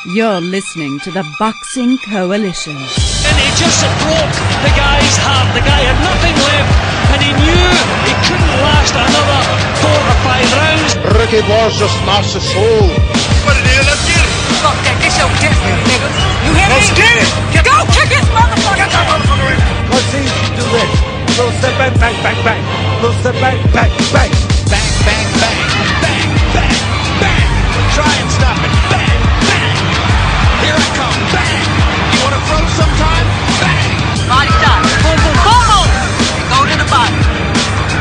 You're listening to the Boxing Coalition. And he just broke the guy's heart. The guy had nothing left, and he knew he couldn't last another 4 or 5 rounds. Ricky Wars just smashed his soul. What it is, let's get it. Fuck that, this your business, nigga. You hear me? Let's get it. Go kick his motherfucker. Get that motherfucker in. Ortiz, do this. Little step back, bang, bang, bang. Little step back, bang, bang. Bang, bang, bang, bang, bang, bang. Try and stop it. Bang, bang. Here I come. Bang. You want to throw sometime? Bang. Body shot. Boom, boom, boom, boom. Go to the body.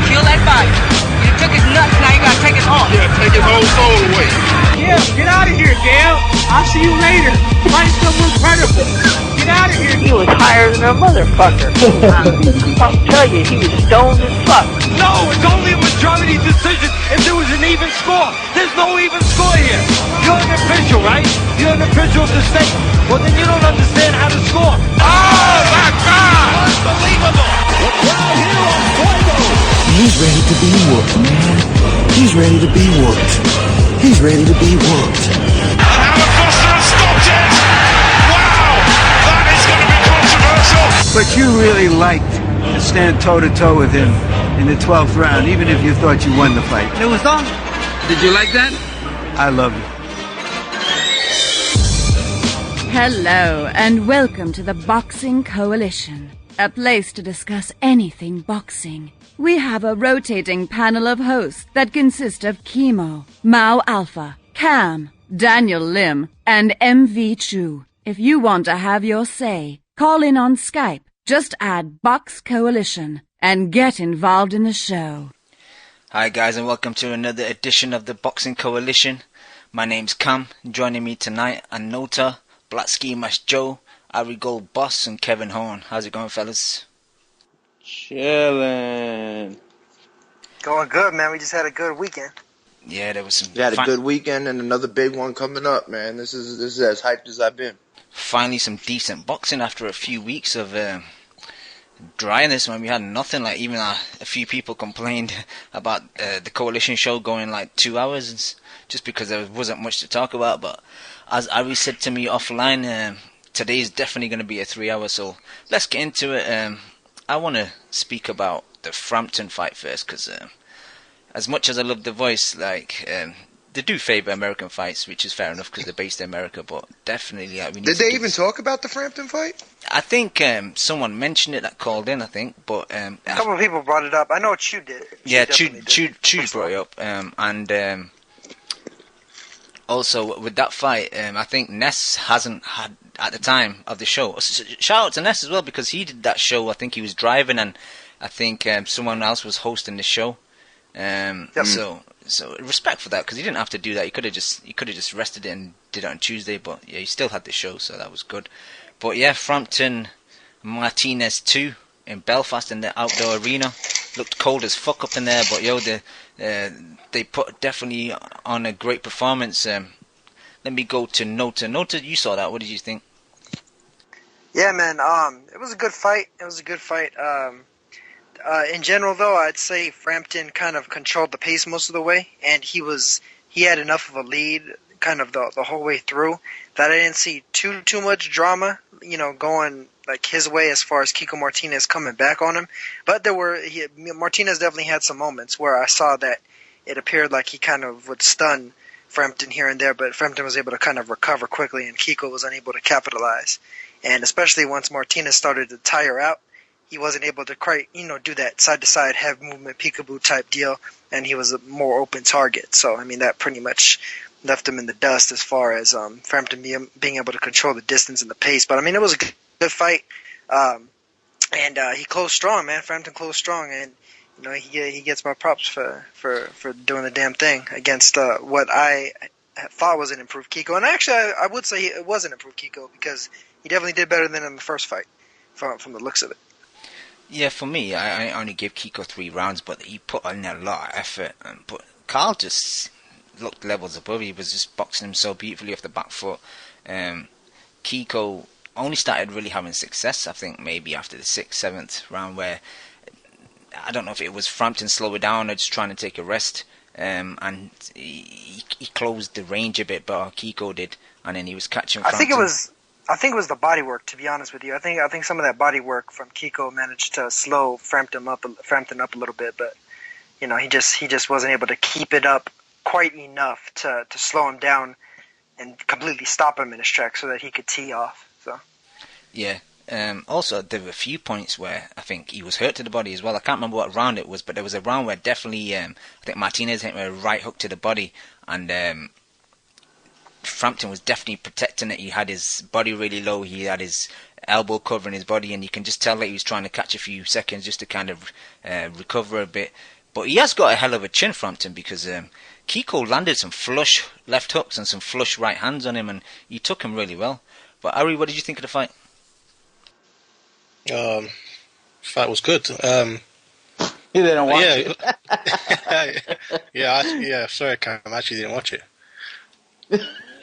Kill that body. You took his nuts, now you gotta take his heart. Yeah, take his whole soul away. Yeah, get out of here, Dale. I'll see you later. Find someone credible. Get out of here. He was higher than a motherfucker. I'll tell you, he was stoned as fuck. No, it's only a majority decision if there was an even score. There's no even score here. You're an official, right? You're an official of the state. Well, then you don't understand how to score. Oh, my God. Unbelievable. The crowd here on Fuego. He's ready to be whooped, man. He's ready to be whooped. He's ready to be whooped. And Hammerbuster has stopped it. Wow. That is going to be controversial. But you really liked to stand toe-to-toe with him in the 12th round, even if you thought you won the fight. It was on. Did you like that? I love you. Hello, and welcome to the Boxing Coalition, a place to discuss anything boxing. We have a rotating panel of hosts that consist of Chemo, Mao Alpha, Cam, Daniel Lim, and MV Chu. If you want to have your say, call in on Skype. Just add Box Coalition and get involved in the show. Hi guys, and welcome to another edition of the Boxing Coalition. My name's Cam. Joining me tonight are Nota, Black Ski Mask Joe, Ari Gold Boss, and Kevin Horn. How's it going, fellas? Chillin'. Going good, man. We just had a good weekend. Yeah, there was some. We had a good weekend and another big one coming up, man. This is as hyped as I've been. Finally, some decent boxing after a few weeks of dryness when we had nothing. Like even a few people complained about the Coalition show going like 2 hours, just because there wasn't much to talk about. But as Ari said to me offline, today is definitely going to be a 3 hour. So let's get into it. I want to speak about the Frampton fight first, because as much as I love the voice, like they do favour American fights, which is fair enough because they're based in America. But definitely, we need Did they even talk about the Frampton fight? I think someone mentioned it that called in. I think, but a couple of people brought it up. I know Chu did. Chu brought it up, and also with that fight, I think Ness hasn't had at the time of the show. Shout out to Ness as well, because he did that show. I think he was driving, and I think someone else was hosting the show. So respect for that, because he didn't have to do that. He could have just rested it and did it on Tuesday. But yeah, he still had the show, so that was good. But yeah, Frampton Martinez2 in Belfast in the outdoor arena. Looked cold as fuck up in there, but yo, they put definitely on a great performance. Let me go to Nota. Nota, you saw that. What did you think? Yeah, man. It was a good fight. In general, though, I'd say Frampton kind of controlled the pace most of the way, and he had enough of a lead kind of the whole way through that I didn't see too much drama, going like his way as far as Kiko Martinez coming back on him. But Martinez definitely had some moments where I saw that it appeared like he kind of would stun Frampton here and there, but Frampton was able to kind of recover quickly, and Kiko was unable to capitalize. And especially once Martinez started to tire out, he wasn't able to quite, do that side-to-side head movement, peekaboo type deal, and he was a more open target. So, I mean, that pretty much left him in the dust as far as Frampton being able to control the distance and the pace. But, I mean, it was a good fight, and he closed strong, man. Frampton closed strong, and, he gets my props for doing the damn thing against what I thought was an improved Kiko. And actually, I would say it was an improved Kiko, because he definitely did better than in the first fight from the looks of it. Yeah, for me, I only gave Kiko 3 rounds, but he put in a lot of effort. But Carl just looked levels above. He was just boxing him so beautifully off the back foot. Kiko only started really having success, I think, maybe after the 6th, 7th round, where I don't know if it was Frampton slowing down or just trying to take a rest. and he closed the range a bit better. Kiko did, and then he was catching. I think it was the body work. To be honest with you, I think some of that body work from Kiko managed to slow Frampton up a little bit, but he just wasn't able to keep it up quite enough to slow him down and completely stop him in his tracks so that he could tee off. So yeah. Also, there were a few points where I think he was hurt to the body as well. I can't remember what round it was, but there was a round where definitely I think Martinez hit him a right hook to the body, and Frampton was definitely protecting it. He had his body really low. He had his elbow covering his body, and you can just tell that he was trying to catch a few seconds just to kind of recover a bit. But he has got a hell of a chin, Frampton, because Kiko landed some flush left hooks and some flush right hands on him, and he took him really well. But Ari, what did you think of the fight? Fight was good. You didn't watch it? Yeah. Sorry, Cam. I actually didn't watch it.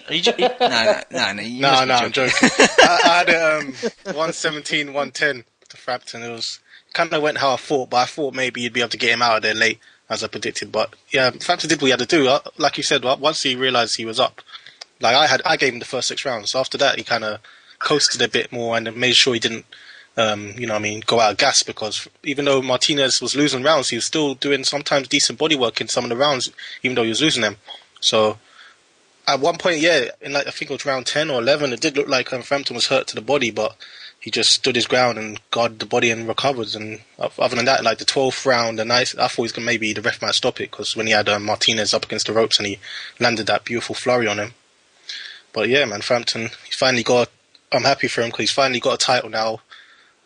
Are you joking? No, I'm joking. I had it 117, 110 to Frampton. It was kind of went how I thought, but I thought maybe you'd be able to get him out of there late, as I predicted. But yeah, Frampton did what he had to do. Like you said, once he realised he was up, like I gave him the first 6 rounds. So after that, he kind of coasted a bit more and made sure he didn't, go out of gas, because even though Martinez was losing rounds, he was still doing sometimes decent body work in some of the rounds, even though he was losing them. So at one point, in I think it was round 10 or 11, it did look like Frampton was hurt to the body, but he just stood his ground and guarded the body and recovered. And other than that, like the 12th round, and I thought maybe the ref might stop it, because when he had Martinez up against the ropes and he landed that beautiful flurry on him. But yeah, man, Frampton, I'm happy for him, because he's finally got a title now,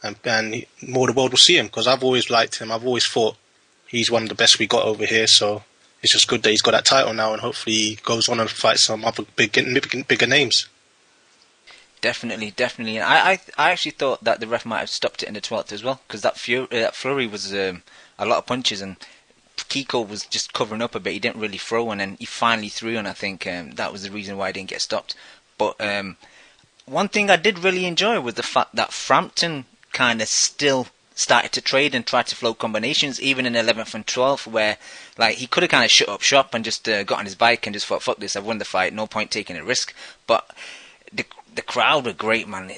and more of the world will see him, because I've always liked him. I've always thought he's one of the best we got over here, so it's just good that he's got that title now, and hopefully he goes on and fights some other bigger names. Definitely. And I actually thought that the ref might have stopped it in the 12th as well, because that flurry was a lot of punches, and Kiko was just covering up a bit. He didn't really throw, and then he finally threw, and I think that was the reason why he didn't get stopped. But one thing I did really enjoy was the fact that Frampton kind of still started to trade and try to flow combinations, even in 11th and 12th, where like he could have kind of shut up shop and just got on his bike and just thought, fuck this, I've won the fight, no point taking a risk. But the crowd were great, man.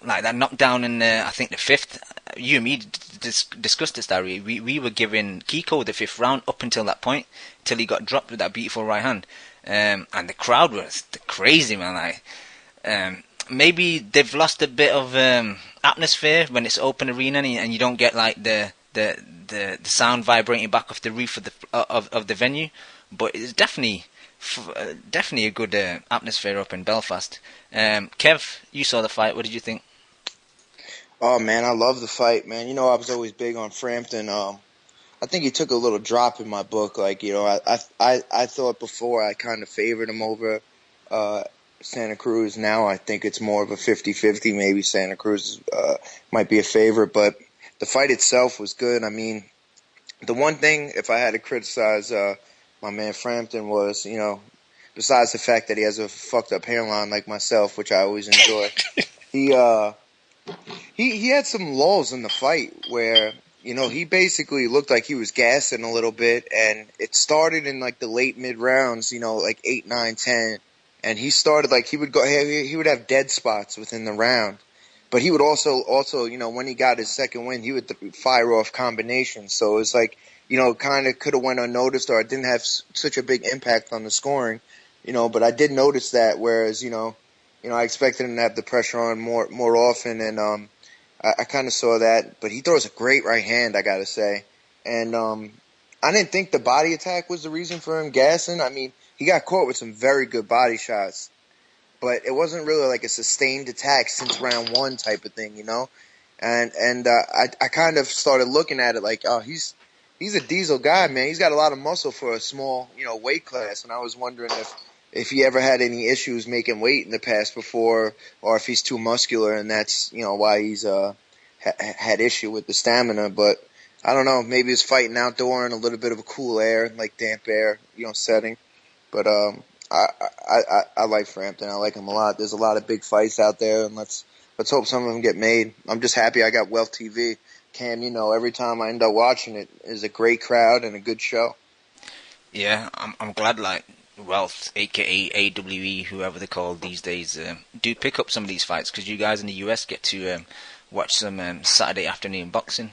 Like that knockdown in I think the 5th, you and me discussed this, Larry. We were giving Kiko the 5th round up until that point, till he got dropped with that beautiful right hand, and the crowd was crazy, man. Like maybe they've lost a bit of atmosphere when it's open arena and you don't get like the sound vibrating back off the roof of the venue, but it's definitely a good atmosphere up in Belfast. Kev, you saw the fight. What did you think? Oh man, I love the fight, man. I was always big on Frampton. I think he took a little drop in my book. Like, I thought before I kind of favored him over Santa Cruz. Now I think it's more of a 50-50. Maybe Santa Cruz might be a favorite, but the fight itself was good. I mean, the one thing, if I had to criticize my man Frampton, was, besides the fact that he has a fucked up hairline like myself, which I always enjoy, he had some lulls in the fight where, he basically looked like he was gassing a little bit, and it started in like the late mid rounds, like 8, 9, 10. And he started like he would have dead spots within the round, but he would also when he got his second win, he would fire off combinations. So it was like kind of could have went unnoticed, or it didn't have such a big impact on the scoring, But I did notice that, whereas I expected him to have the pressure on more often, and I kind of saw that. But he throws a great right hand, I gotta say, and I didn't think the body attack was the reason for him gassing. I mean, he got caught with some very good body shots, but it wasn't really like a sustained attack since round 1 type of thing, And I kind of started looking at it like, oh, he's a diesel guy, man. He's got a lot of muscle for a small, weight class. And I was wondering if he ever had any issues making weight in the past before, or if he's too muscular, and that's why he's had issue with the stamina. But I don't know. Maybe he's fighting outdoor in a little bit of a cool air, like damp air, setting. But I like Frampton. I like him a lot. There's a lot of big fights out there, and let's hope some of them get made. I'm just happy I got Wealth TV. Cam, every time I end up watching it, is a great crowd and a good show. Yeah, I'm glad like Wealth, aka AWE, whoever they're called these days, do pick up some of these fights, because you guys in the US get to watch some Saturday afternoon boxing.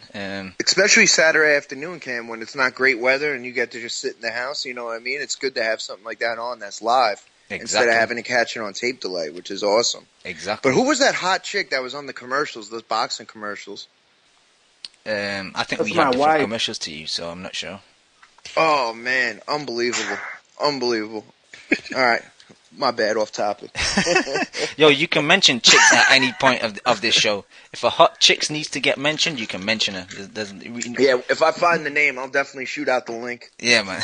Especially Saturday afternoon, Cam, when it's not great weather and you get to just sit in the house, you know what I mean? It's good to have something like that on that's live. Exactly. Instead of having to catch it on tape delay, which is awesome. Exactly. But who was that hot chick that was on the commercials, those boxing commercials? I think we had different commercials to you, so I'm not sure. Oh, man. Unbelievable. Unbelievable. All right. My bad, off topic. Yo, you can mention chicks at any point of this show. If a hot chick needs to get mentioned, you can mention her. Yeah, if I find the name, I'll definitely shoot out the link. Yeah, man.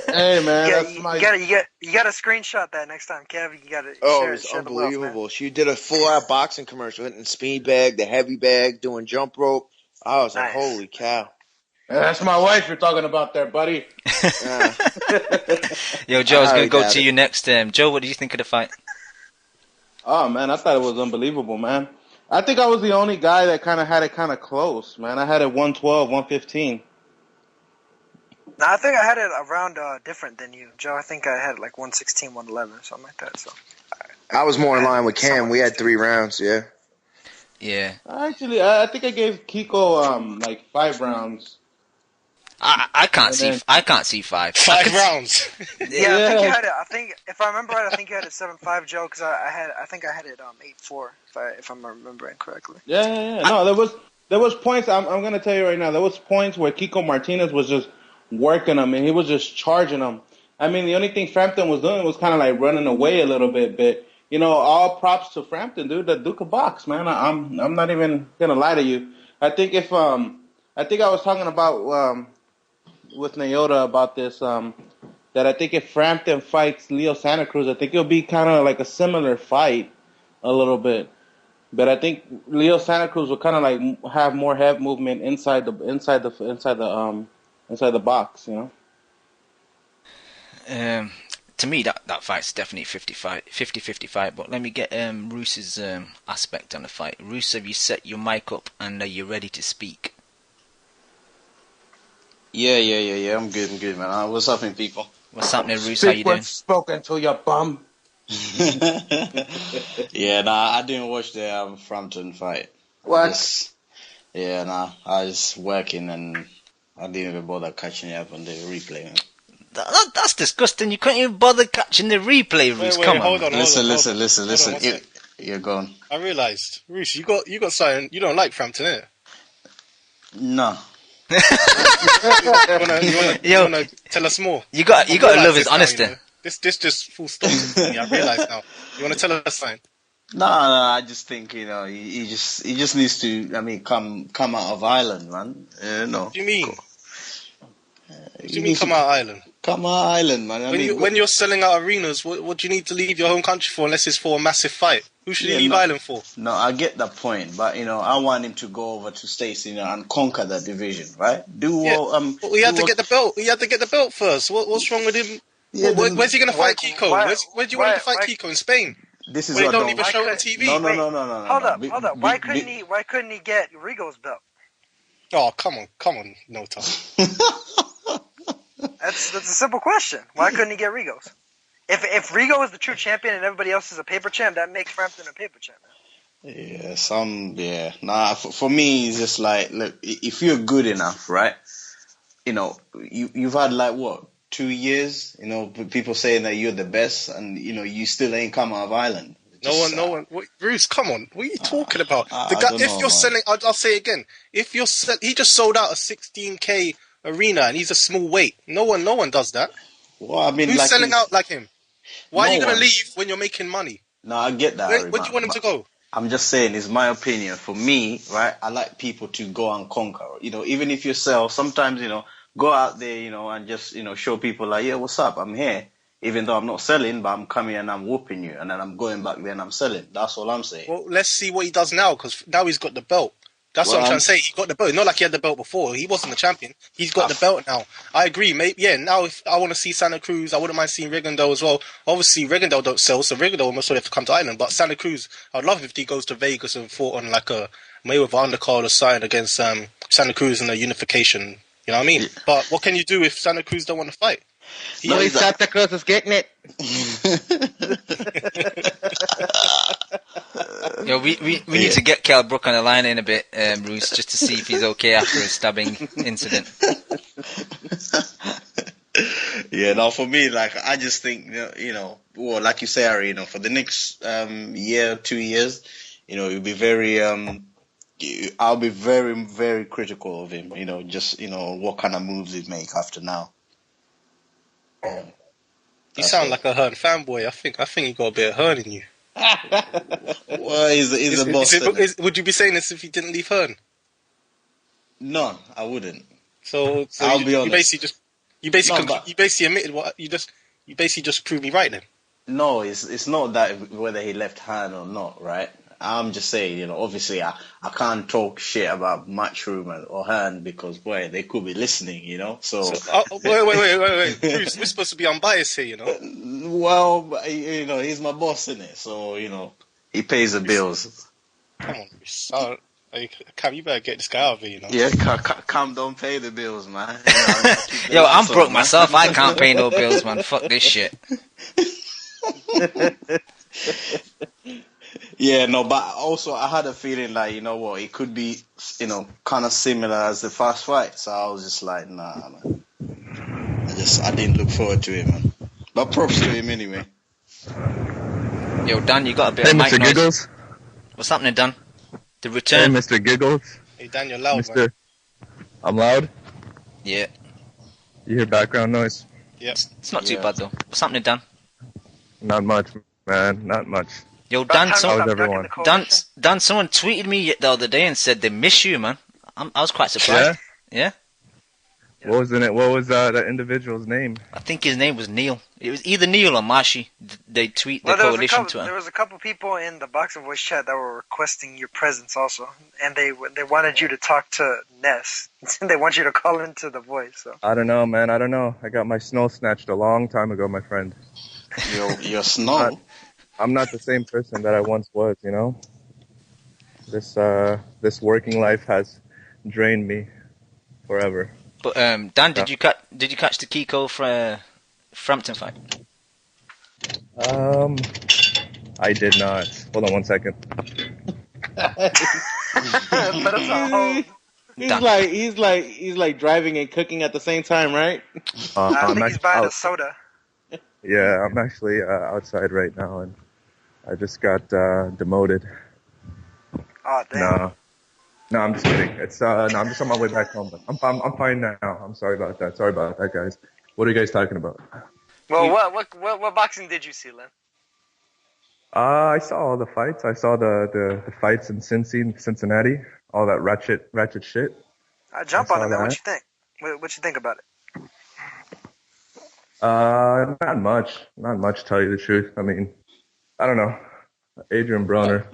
Hey, man. Yeah, That's you my... gotta screenshot that next time, Kev. You gotta it was unbelievable. She did a full-out boxing commercial, hitting the speed bag, the heavy bag, doing jump rope. I was like, holy cow. Yeah, that's my wife you're talking about there, buddy. Yo, Joe, I was going to go to you next. Joe, what did you think of the fight? Oh, man, I thought it was unbelievable, man. I think I was the only guy that kind of had it kind of close, man. I had it 112, 115. No, I think I had it around different than you, Joe. I think I had it like 116, 111, something like that. So I was more in line with Cam. We had 3 rounds, yeah. Yeah. Actually, I think I gave Kiko like 5 rounds. I can't see 5. 5 rounds. Yeah, I think you had it. I think if I remember right, I think you had it 7-5, Joe, because I think I had it 8-4 if I'm remembering correctly. Yeah. No, there was points. I'm gonna tell you right now. There was points where Kiko Martinez was just working him and he was just charging him. I mean, the only thing Frampton was doing was kind of like running away a little bit, but you know, all props to Frampton, dude. The Duke of Box, man. I'm not even gonna lie to you. I think I was talking about with Nyota about this, that I think if Frampton fights Leo Santa Cruz, I think it'll be kind of like a similar fight a little bit. But I think Leo Santa Cruz will kind of like have more head movement inside the box, you know. To me, that fight's definitely 50-50 fight. But let me get Roos's aspect on the fight. Roos, have you set your mic up and are you ready to speak? Yeah. I'm good, man. What's happening, people? What's happening, Roos? How you doing? Spoken to your bum. Yeah, I didn't watch the Frampton fight. What? I was working and I didn't even bother catching up on the replay, man. That's disgusting. You couldn't even bother catching the replay, Roos. Come on. Hold on. Listen. You're gone. I realised, Roos, you got something. You don't like Frampton, innit? No. you wanna tell us more? You got to love his honesty. You know? This just full stop to me. I realise now. You wanna tell us something? No. I just think he just needs to. I mean, come out of Ireland, man. No. What do you mean? What do you mean come out of Ireland? Come out of Ireland, man. When you're selling out arenas, what do you need to leave your home country for unless it's for a massissive fight? Who should you leave Ireland for? No, I get that point, but I want him to go over to States, and conquer that division, right? But he had to get the belt. He had to get the belt first. What's wrong with him? Yeah, where's he going to fight Kiko? Where do you want him to fight Kiko in Spain? This is where what they don't even show it on TV. No. Hold up. Why couldn't he get Rigo's belt? Oh, come on, no time. That's a simple question. Why couldn't he get Rigo's? If Rigo is the true champion and everybody else is a paper champ, that makes Frampton a paper champ. Nah, for me, it's just like, look, if you're good enough, right? You've had like what, 2 years? People saying that you're the best, and you still ain't come out of Ireland. No one. Bruce, come on. What are you talking about? Selling, I'll say it again. If you're he just sold out a 16K arena and he's a small weight. No one does that. Well, I mean, who's selling out like him? Why are you going to leave when you're making money? No, I get that. Where do you want him to go? I'm just saying, it's my opinion. For me, right, I like people to go and conquer. Even if you sell, sometimes, go out there, and just, show people like, yeah, what's up? I'm here. Even though I'm not selling, but I'm coming and I'm whooping you. And then I'm going back there and I'm selling. That's all I'm saying. Well, let's see what he does now, because now he's got the belt. That's what I'm trying to say. He got the belt. Not like he had the belt before. He wasn't the champion. He's got the belt now. I agree, mate. Yeah, now if I want to see Santa Cruz, I wouldn't mind seeing Rigondeaux as well. Obviously, Rigondeaux don't sell, so Rigondeaux must have to come to Ireland. But Santa Cruz, I'd love if he goes to Vegas and fought on like a Mayweather undercard or sign against Santa Cruz in a unification. You know what I mean? Yeah. But what can you do if Santa Cruz don't want to fight? Luis Santa Cruz is getting it. Yo, we need to get Kell Brook on the line in a bit, Bruce, just to see if he's okay after his stabbing incident. Yeah, no, for me, like, I just think, well, like you say, Ari, for the next year, 2 years, it'll be very, I'll be very, very critical of him, just, what kind of moves he'd make after now. You sound like a Hearn fanboy. I think you got a bit of Hearn in you. Well, he's a boss. Would you be saying this if you didn't leave Hearn? No, I wouldn't. So I'll be honest. You basically admitted what you basically just proved me right then. No, it's not that whether he left Hearn or not, right? I'm just saying, obviously I can't talk shit about Matchroom or Hearn because, boy, they could be listening, So wait. Bruce, we're supposed to be unbiased here, Well, he's my boss, innit? So, he pays the bills. Come on, Bruce. Cam, you better get this guy out of here, Yeah, Cam don't pay the bills, man. Yo, I'm broke myself. I can't pay no bills, man. Fuck this shit. Yeah, no, but also I had a feeling like, it could be, kind of similar as the first fight. So I was just like, nah, man. I didn't look forward to it, man. But props to him anyway. Yo, Dan, you got a bit of mic noise. Giggles. What's happening, Dan? The return. Hey, Mr. Giggles. Hey, Dan, you're loud, man. I'm loud? Yeah. You hear background noise? Yeah. It's not too bad, though. What's happening, Dan? Not much, man. Not much. Yo, Dan, how's everyone? Dan, someone tweeted me the other day and said they miss you, man. I was quite surprised. Yeah? What was that individual's name? I think his name was Neil. It was either Neil or Mashi. They tweet the coalition to him. There was a couple people in the Boxing Voice chat that were requesting your presence also, and they wanted you to talk to Ness. They want you to call into the voice. So I don't know, man. I don't know. I got my snow snatched a long time ago, my friend. Your snow? I'm not the same person that I once was, This working life has drained me forever. But Dan, did you catch the Kiko Frampton fight? I did not. Hold on 1 second. He's like driving and cooking at the same time, right? I think he's buying a soda. Yeah, I'm actually outside right now, and I just got demoted. Oh damn! No, I'm just kidding. It's I'm just on my way back home. But I'm fine now. I'm sorry about that. Sorry about that, guys. What are you guys talking about? Well, what boxing did you see, Len? I saw all the fights. I saw the fights in Cincinnati. All that ratchet shit. Jump on it, man. What you think? What you think about it? Not much. To tell you the truth. I mean, I don't know. Adrian Broner.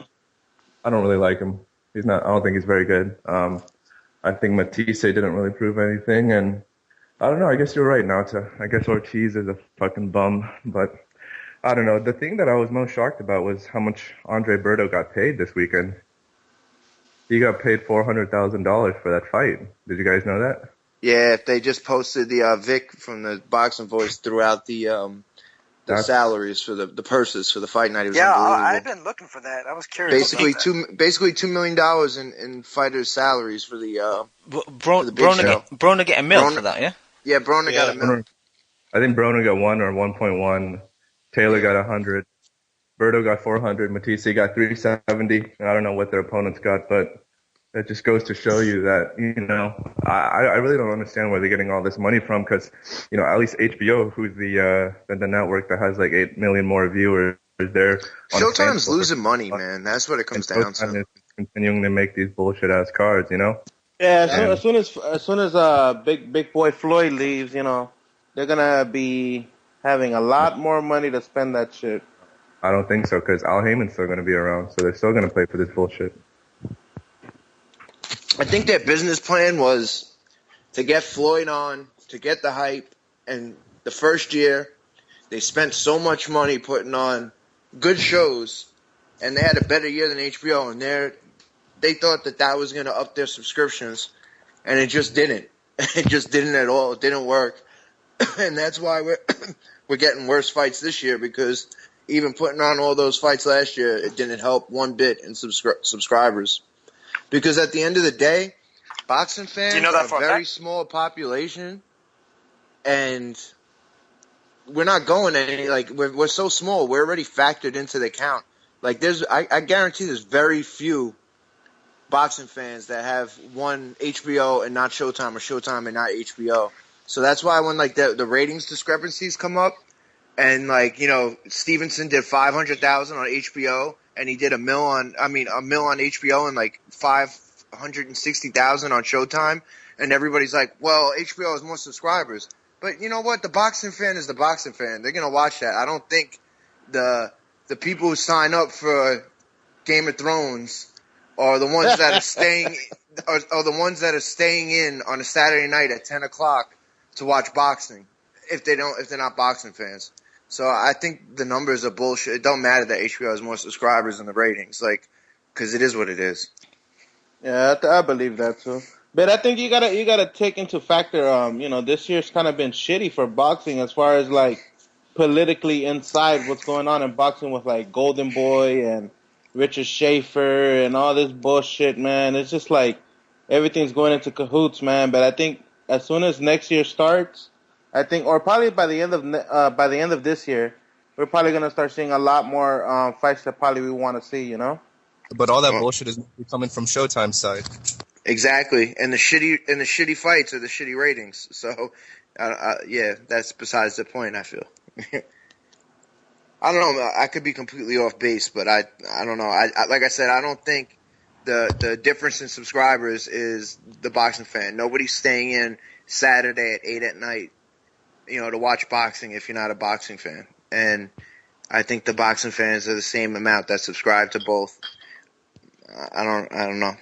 I don't really like him. I don't think he's very good. I think Matthysse didn't really prove anything, and I don't know. I guess you're right, Nauta. I guess Ortiz is a fucking bum, but I don't know. The thing that I was most shocked about was how much Andre Berto got paid this weekend. He got paid $400,000 for that fight. Did you guys know that? Yeah, they just posted the Vic from the Boxing Voice throughout the salaries for the purses for the fight night. It was unbelievable. I've been looking for that. I was curious. Basically $2 million in fighters' salaries for the Broner get a mil for that, yeah? Yeah, Broner got a mil. I think Broner got 1 or 1.1. Taylor got 100. Berto got 400. Matthysse got 370. I don't know what their opponents got, but it just goes to show you that, I really don't understand where they're getting all this money from, because, at least HBO, who's the network that has like 8 million more viewers, they're Showtime's losing money, man. That's what it comes down to. Is continuing to make these bullshit ass cards, Yeah, as soon as big boy Floyd leaves, they're gonna be having a lot more money to spend that shit. I don't think so, because Al Heyman's still gonna be around, so they're still gonna play for this bullshit. I think their business plan was to get Floyd on, to get the hype, and the first year they spent so much money putting on good shows, and they had a better year than HBO, and they thought that was going to up their subscriptions, and it just didn't. It just didn't at all. It didn't work. and that's why we're getting worse fights this year, because even putting on all those fights last year, it didn't help one bit in subscribers. Because at the end of the day, boxing fans are a very small population, and we're not going any, like, we're so small. We're already factored into the count. Like, I guarantee there's very few boxing fans that have one HBO and not Showtime, or Showtime and not HBO. So that's why when, like, the ratings discrepancies come up, and, like, you know, Stevenson did 500,000 on HBO, and he did a mil on HBO and like 560,000 on Showtime, and everybody's like, well, HBO has more subscribers. But you know what? The boxing fan is the boxing fan. They're gonna watch that. I don't think the people who sign up for Game of Thrones are the ones that are staying are the ones that are staying in on a Saturday night at 10 o'clock to watch boxing. If they're not boxing fans. So I think the numbers are bullshit. It don't matter that HBO has more subscribers than the ratings, like, because it is what it is. Yeah, I believe that too. But I think you gotta take into factor, you know, this year's kind of been shitty for boxing as far as like politically inside what's going on in boxing with like Golden Boy and Richard Schaefer and all this bullshit, man. It's just like everything's going into cahoots, man. But I think as soon as next year starts, I think, or probably by the end of this year, we're probably gonna start seeing a lot more fights that probably we want to see, you know. But all that bullshit is coming from Showtime's side. Exactly, and the shitty fights are the shitty ratings. So, yeah, that's besides the point. I feel. I don't know. I could be completely off base, but I don't know. I like I said, I don't think the difference in subscribers is the boxing fan. Nobody's staying in Saturday at 8 at night, you know, to watch boxing if you're not a boxing fan. And I think the boxing fans are the same amount that subscribe to both. I don't know.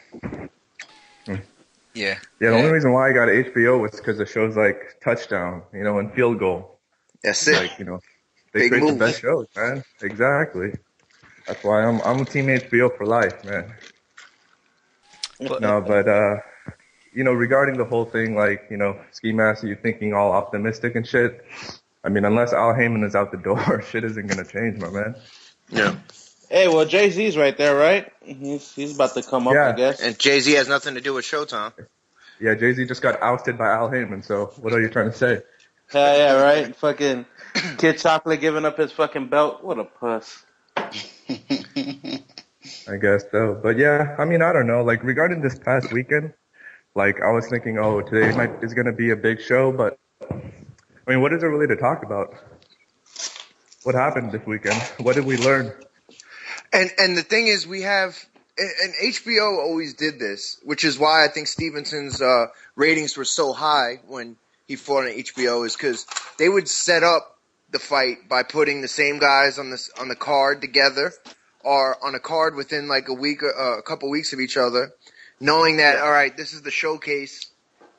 Yeah. Yeah, the only reason why I got HBO was because of shows like Touchdown, you know, and Field Goal. That's it. Like, you know, they create the best shows, man. Exactly. That's why I'm Team HBO for life, man. But you know, regarding the whole thing, like, you know, Ski Master, you thinking all optimistic and shit. I mean, unless Al Heyman is out the door, shit isn't gonna change, my man. Yeah. Hey, well, Jay-Z's right there, right? He's about to come up, I guess. And Jay-Z has nothing to do with Showtime. Yeah, Jay-Z just got ousted by Al Heyman, so what are you trying to say? Yeah, right? Fucking Kid Chocolate giving up his fucking belt. What a puss. I guess so. But yeah, I mean, I don't know. Like, regarding this past weekend, like, I was thinking, oh, today is going to be a big show, but, I mean, what is there really to talk about? What happened this weekend? What did we learn? And the thing is, we have, and HBO always did this, which is why I think Stevenson's ratings were so high when he fought on HBO, is because they would set up the fight by putting the same guys on the card together, or on a card within like a week, a couple weeks of each other, knowing that, all right, this is the showcase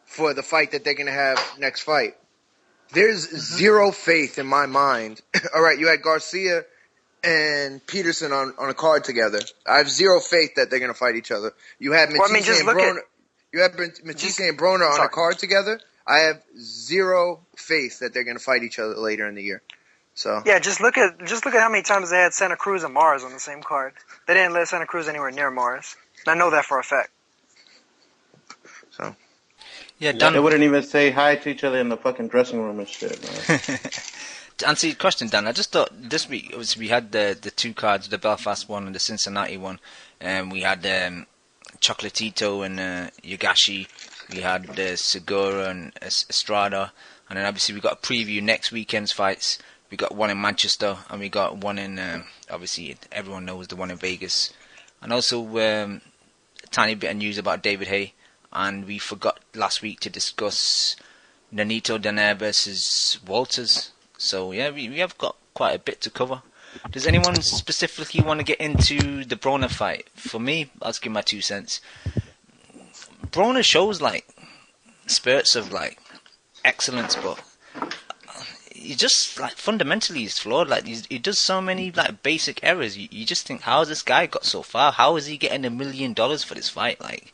for the fight that they're going to have next fight. There's zero faith in my mind. All right, you had Garcia and Peterson on a card together. I have zero faith that they're going to fight each other. You had Matthysse and Broner. You have Matthysse and Broner on a card together. I have zero faith that they're going to fight each other later in the year. So yeah, just look at how many times they had Santa Cruz and Mars on the same card. They didn't let Santa Cruz anywhere near Mars. And I know that for a fact. So yeah, Dan, they wouldn't even say hi to each other in the fucking dressing room and shit, man. To answer your question, Dan, I just thought this week, obviously, we had the two cards, the Belfast one and the Cincinnati one. We had Chocolatito and Yagashi. We had Segura and Estrada. And then obviously we got a preview next weekend's fights. We got one in Manchester, and we got one in, obviously, everyone knows the one in Vegas. And also a tiny bit of news about David Hay. And we forgot last week to discuss Nonito Donaire versus Walters. So yeah, we have got quite a bit to cover. Does anyone specifically want to get into the Broner fight? For me, I'll just give my 2 cents. Broner shows like spurts of like excellence, but he just like fundamentally he's flawed. Like he does so many like basic errors. You just think, how has this guy got so far? How is he getting $1 million for this fight? Like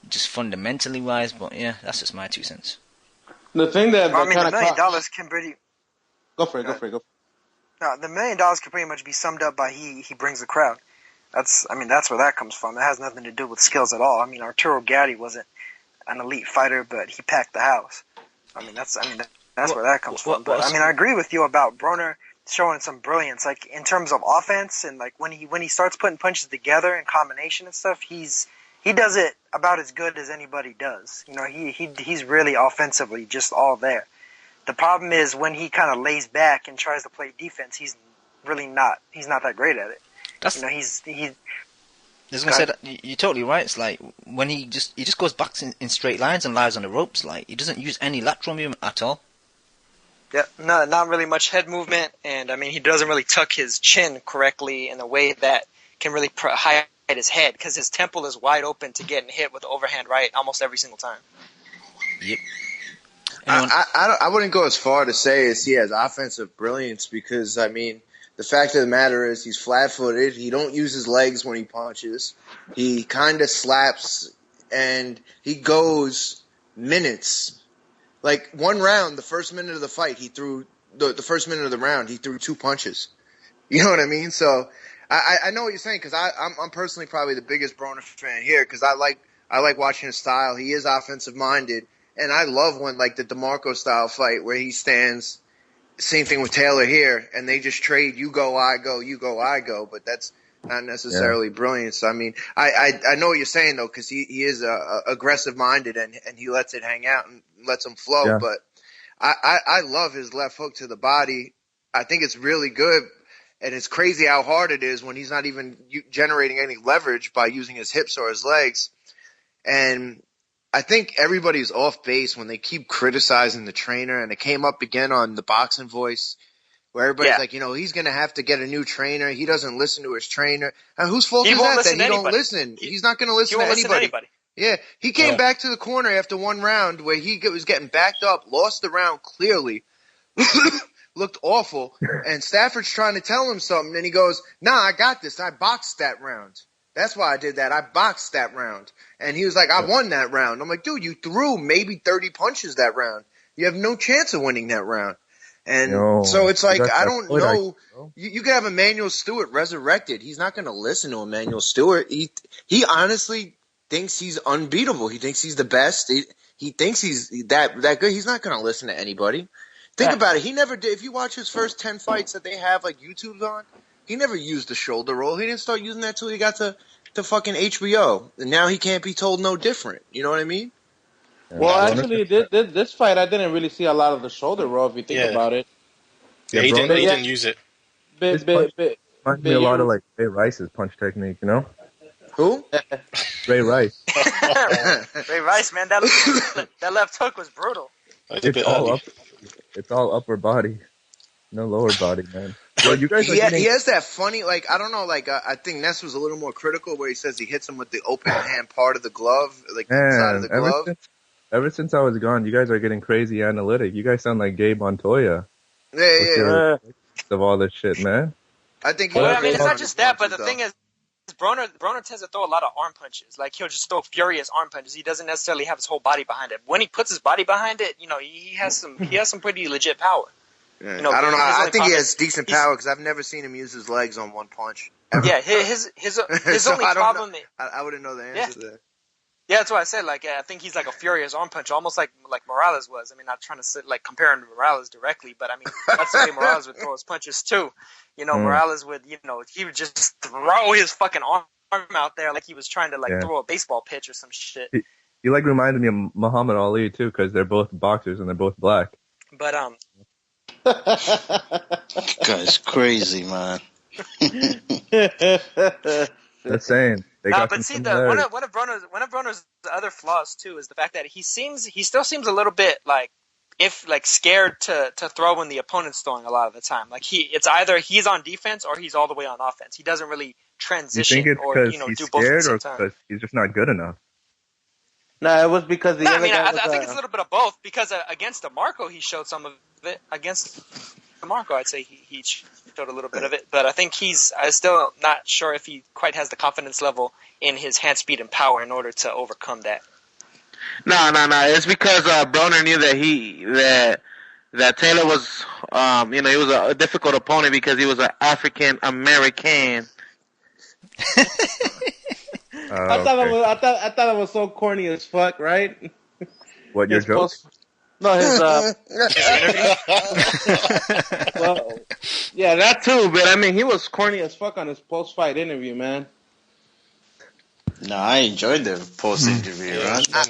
just fundamentally wise. But yeah, that's just my 2 cents. The thing that I mean, kind $1 of million can pretty. Go for it. Go. No, the $1 million can pretty much be summed up by he brings the crowd. That's where that comes from. It has nothing to do with skills at all. I mean, Arturo Gatti wasn't an elite fighter, but he packed the house. That's where that comes from. But I agree with you about Broner showing some brilliance, like in terms of offense, and like when he starts putting punches together in combination and stuff, he does it about as good as anybody does. He's really offensively just all there. The problem is when he kind of lays back and tries to play defense, he's not that great at it. I was gonna say that you're totally right. It's like when he just goes back in straight lines and lies on the ropes. Like he doesn't use any lateral movement at all. Yeah, no, not really much head movement, and he doesn't really tuck his chin correctly in a way that can really hide his head, because his temple is wide open to getting hit with the overhand right almost every single time. Yep. I wouldn't go as far to say as he has offensive brilliance, because the fact of the matter is he's flat-footed. He don't use his legs when he punches. He kind of slaps, and he goes minutes. Like one round, the first minute of the fight, he threw the first minute of the round, he threw 2 punches. You know what I mean? So I know what you're saying, because I'm personally probably the biggest Broner fan here, because I like watching his style. He is offensive minded, and I love when like the DeMarco style fight where he stands. Same thing with Taylor here, and they just trade. You go, I go. You go, I go. But that's not necessarily brilliant. So I know what you're saying though, because he is aggressive minded, and he lets it hang out and lets him flow. Yeah. But I love his left hook to the body. I think it's really good, and it's crazy how hard it is when he's not even generating any leverage by using his hips or his legs. And I think everybody's off base when they keep criticizing the trainer, and it came up again on the Boxing Voice, where everybody's like, he's going to have to get a new trainer. He doesn't listen to his trainer. And whose fault is that he don't listen? He's not going to listen to anybody. Yeah, he came back to the corner after one round where he was getting backed up, lost the round clearly, looked awful, and Stafford's trying to tell him something, and he goes, "Nah, I got this. I boxed that round. That's why I did that. I boxed that round." And he was like, "I won that round." I'm like, "Dude, you threw maybe 30 punches that round. You have no chance of winning that round." And so it's like, I don't know. You could have Emmanuel Stewart resurrected. He's not going to listen to Emmanuel Stewart. He honestly thinks he's unbeatable. He thinks he's the best. He thinks he's that good. He's not going to listen to anybody. Think about it. He never did. If you watch his first 10 fights that they have like YouTube's on, he never used the shoulder roll. He didn't start using that till he got to fucking HBO. And now he can't be told no different. You know what I mean? Well, actually, this fight, I didn't really see a lot of the shoulder roll, if you think about it. Yeah, he didn't use it. Reminds me a lot of like Ray Rice's punch technique, you know? Who? Ray Rice. Ray Rice, man, that left hook was brutal. It's all upper body, no lower body, man. Well, you guys he has that funny, like, I don't know, like, I think Ness was a little more critical where he says he hits him with the open hand part of the glove, like the inside of the glove. Ever since I was gone, you guys are getting crazy analytic. You guys sound like Gabe Montoya. Yeah. Of all this shit, man. I think. It's not just that, but the thing is, Broner tends to throw a lot of arm punches. Like, he'll just throw furious arm punches. He doesn't necessarily have his whole body behind it. When he puts his body behind it, he has some pretty legit power. Yeah. I don't know. I think he has decent power because I've never seen him use his legs on one punch. Ever. Yeah, his only problem. I wouldn't know the answer to that. Yeah, that's what I said. Like, I think he's like a furious arm puncher, almost like Morales was. I mean, not trying to compare him to Morales directly, but I mean, that's the way Morales would throw his punches too. Morales would, he would just throw his fucking arm out there like he was trying to throw a baseball pitch or some shit. He reminded me of Muhammad Ali too, because they're both boxers and they're both black. But guy's crazy, man. That's saying. But see, one of Broner's other flaws too is the fact that he still seems a little bit scared to throw when the opponent's throwing a lot of the time. Like it's either he's on defense or he's all the way on offense. He doesn't really transition do both at the same time. Because he's just not good enough? No, it was because I think it's a little bit of both. Because against DeMarco, he showed some of it. Against DeMarco, I'd say he showed a little bit of it. But I think I'm still not sure if he quite has the confidence level in his hand speed and power in order to overcome that. No. It's because Broner knew that Taylor was, he was a difficult opponent because he was an African American. I thought it was so corny as fuck, right? What, your joke? No, his interview. Well, yeah, that too. But I mean, he was corny as fuck on his post-fight interview, man. No, I enjoyed the post-interview, man. I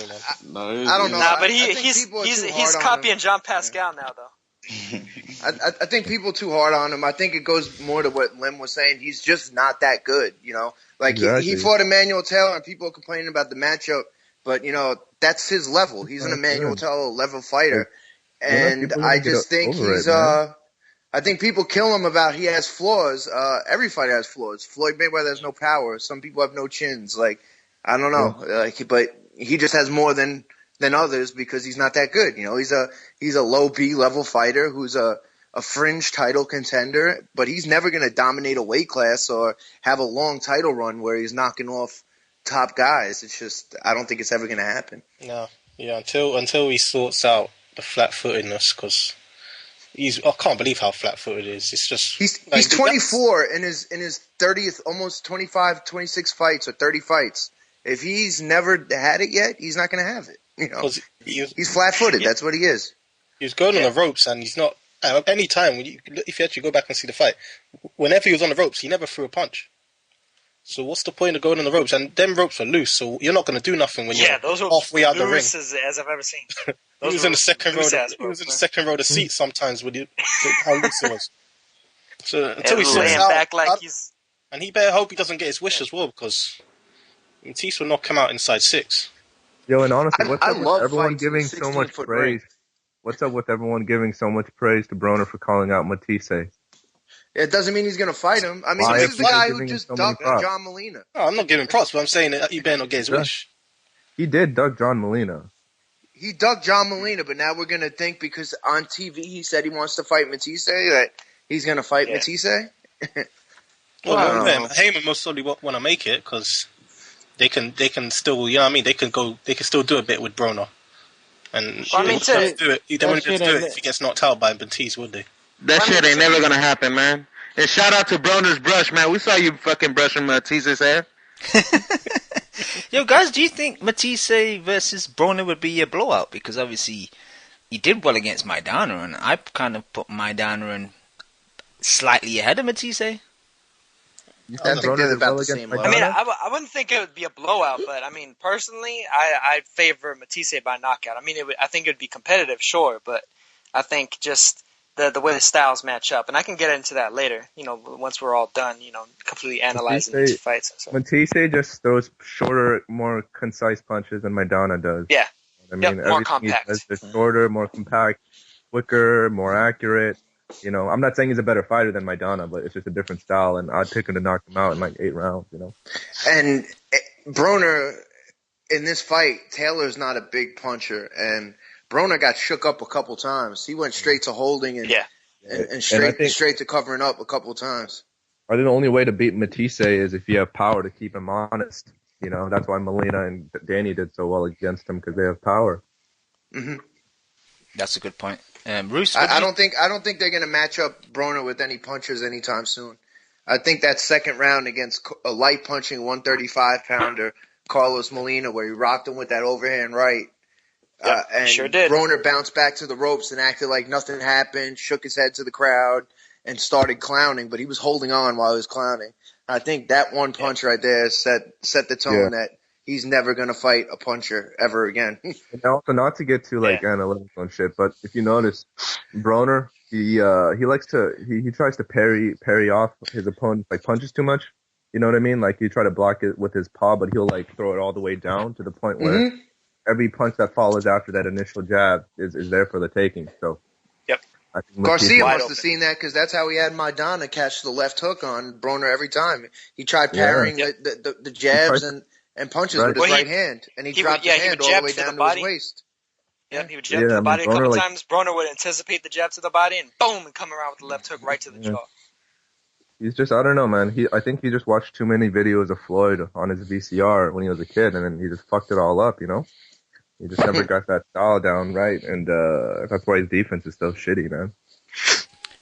don't know. Nah, but he's copying John Pascal now, though. I think people are too hard on him. I think it goes more to what Lim was saying. He's just not that good, Like Exactly. he fought Emmanuel Taylor, and people are complaining about the matchup. But that's his level. He's an Emmanuel Taylor level fighter, and I just think he's. I think people kill him about he has flaws. Every fighter has flaws. Floyd Mayweather has no power. Some people have no chins. Like I don't know. But he just has more than others because he's not that good. He's a low B level fighter who's a fringe title contender, but he's never going to dominate a weight class or have a long title run where he's knocking off top guys. It's just I don't think it's ever going to happen. No, yeah, until he sorts out the flat-footedness, because I can't believe how flat-footed it is. It's just he's 24 in his 30th, almost 25, 26 fights or 30 fights. If he's never had it yet, he's not going to have it. He's flat-footed. Yeah. That's what he is. He was going on the ropes, and he's not. Any time if you actually go back and see the fight, whenever he was on the ropes, he never threw a punch. So what's the point of going on the ropes? And them ropes are loose, so you're not going to do nothing when you're halfway out the ring. As I've ever seen. He was in the second row. He was in the second row of the seat sometimes with how loose it was. So until he sorts out, back like and he better hope he doesn't get his wish as well, because Matthysse will knock him out inside 6. Yo, and honestly, what's up with everyone giving so much praise? What's up with everyone giving so much praise to Broner for calling out Matthysse? It doesn't mean he's going to fight him. I mean, this is the guy who just ducked John Molina. No, I'm not giving props, but I'm saying that he better not get his wish. He did duck John Molina. He ducked John Molina, but now we're going to think because on TV he said he wants to fight Matthysse that he's going to fight Matthysse? Well, Heyman most probably want to make it because they can still, they can still do a bit with Broner. And they wouldn't just do it if he gets knocked out by Matthysse, would they? That shit ain't never gonna happen, man. And shout out to Broner's brush, man. We saw you fucking brushing Mathisse's hair. Yo, guys, do you think Matthysse versus Broner would be a blowout? Because obviously he did well against Maidana, and I kind of put Maidana in slightly ahead of Matthysse. I think they're about the same level. I mean, I wouldn't think it would be a blowout, but I mean, personally, I'd favor Matthysse by knockout. I mean, I think it would be competitive, sure, but I think just the way the styles match up, and I can get into that later. Once we're all done, completely analyzing these fights. And stuff. Matthysse just throws shorter, more concise punches than Maidana does. Yeah, I mean, more compact. He does shorter, more compact, quicker, more accurate. I'm not saying he's a better fighter than Maidana, but it's just a different style, and I'd pick him to knock him out in like 8 rounds. And Broner in this fight, Taylor's not a big puncher, and Broner got shook up a couple times. He went straight to holding and straight to covering up a couple times. I think the only way to beat Matthysse is if you have power to keep him honest. That's why Molina and Danny did so well against him, because they have power. Mm-hmm. That's a good point. Bruce, I don't think they're going to match up Broner with any punchers anytime soon. I think that second round against a light punching 135-pounder Carlos Molina, where he rocked him with that overhand right. And sure did. Broner bounced back to the ropes and acted like nothing happened, shook his head to the crowd, and started clowning, but he was holding on while he was clowning. I think that one punch right there set the tone that he's never going to fight a puncher ever again. And also, not to get too analytical and shit, but if you notice, Broner, he tries to parry off his opponent's punches too much. You know what I mean? Like, he try to block it with his paw, but he'll throw it all the way down to the point where every punch that follows after that initial jab is there for the taking. So, I think Garcia must have seen that, because that's how he had Maidana catch the left hook on Broner every time. He tried parrying the jabs and punches with his right hand, and he dropped his hand all the way down to his waist. Yeah, he would jab to the body a couple times. Broner would anticipate the jab to the body and boom, and come around with the left hook right to the jaw. He's just, I don't know, man. I think he just watched too many videos of Floyd on his VCR when he was a kid, and then he just fucked it all up, He just never got that style down right, and that's why his defense is so shitty, man.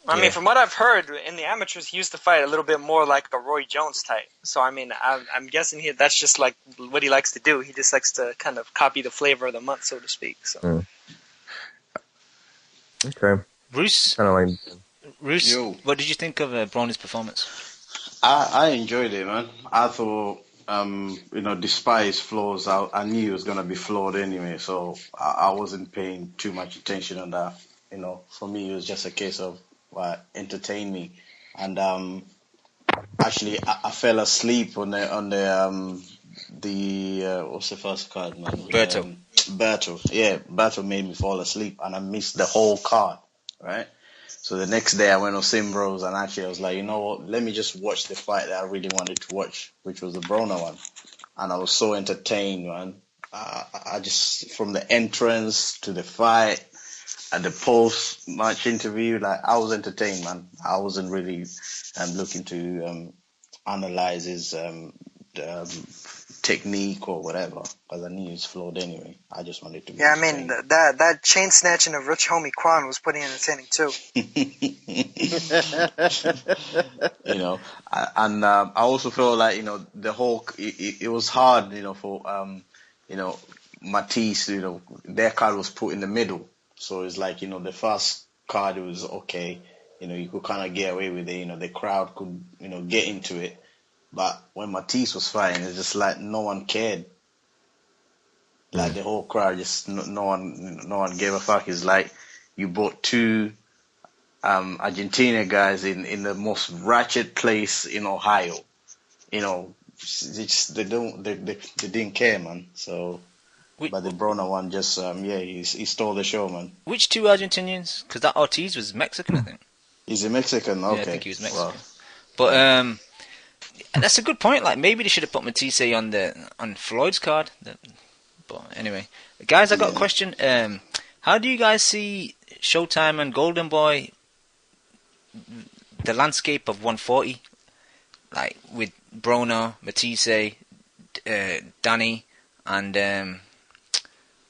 I mean, from what I've heard, in the amateurs, he used to fight a little bit more like a Roy Jones type. So, I mean, I'm guessing that's just like what he likes to do. He just likes to kind of copy the flavor of the month, so to speak. So. Okay. Bruce? Kind of like... Bruce, what did you think of Broner's performance? I enjoyed it, man. I thought, despite his flaws, I knew he was going to be flawed anyway, so I wasn't paying too much attention on that. For me, it was just a case of entertain me. And actually, I fell asleep on the what's the first card, man? Berto. Berto. Yeah, Berto made me fall asleep, and I missed the whole card, right? So the next day I went on Simbros, and actually I was like, you know what, let me just watch the fight that I really wanted to watch, which was the Broner one. And I was so entertained, man. I just, from the entrance to the fight and the post-match interview, I was entertained, man. I wasn't really looking to analyze his technique or whatever, because I knew he was flawed anyway. I just wanted to be entertained. That chain snatching of Rich Homie Quan was pretty entertaining too. And I also feel like the whole it was hard for Matthysse, their card was put in the middle, so it's like the first card, it was okay, you could kind of get away with it, the crowd could get into it. But when Matthysse was fighting, it's just like no one cared. Like the whole crowd, just no one gave a fuck. It's like you brought two Argentina guys in the most ratchet place in Ohio. They didn't care, man. So, but the Broner one just he stole the show, man. Which two Argentinians? Because that Ortiz was Mexican, I think. He's a Mexican, okay. Yeah, I think he was Mexican. Wow. But that's a good point. Like maybe they should have put Matthysse on Floyd's card. But anyway, guys, I got a question. How do you guys see Showtime and Golden Boy, the landscape of 140, like with Broner, Matthysse, Danny, and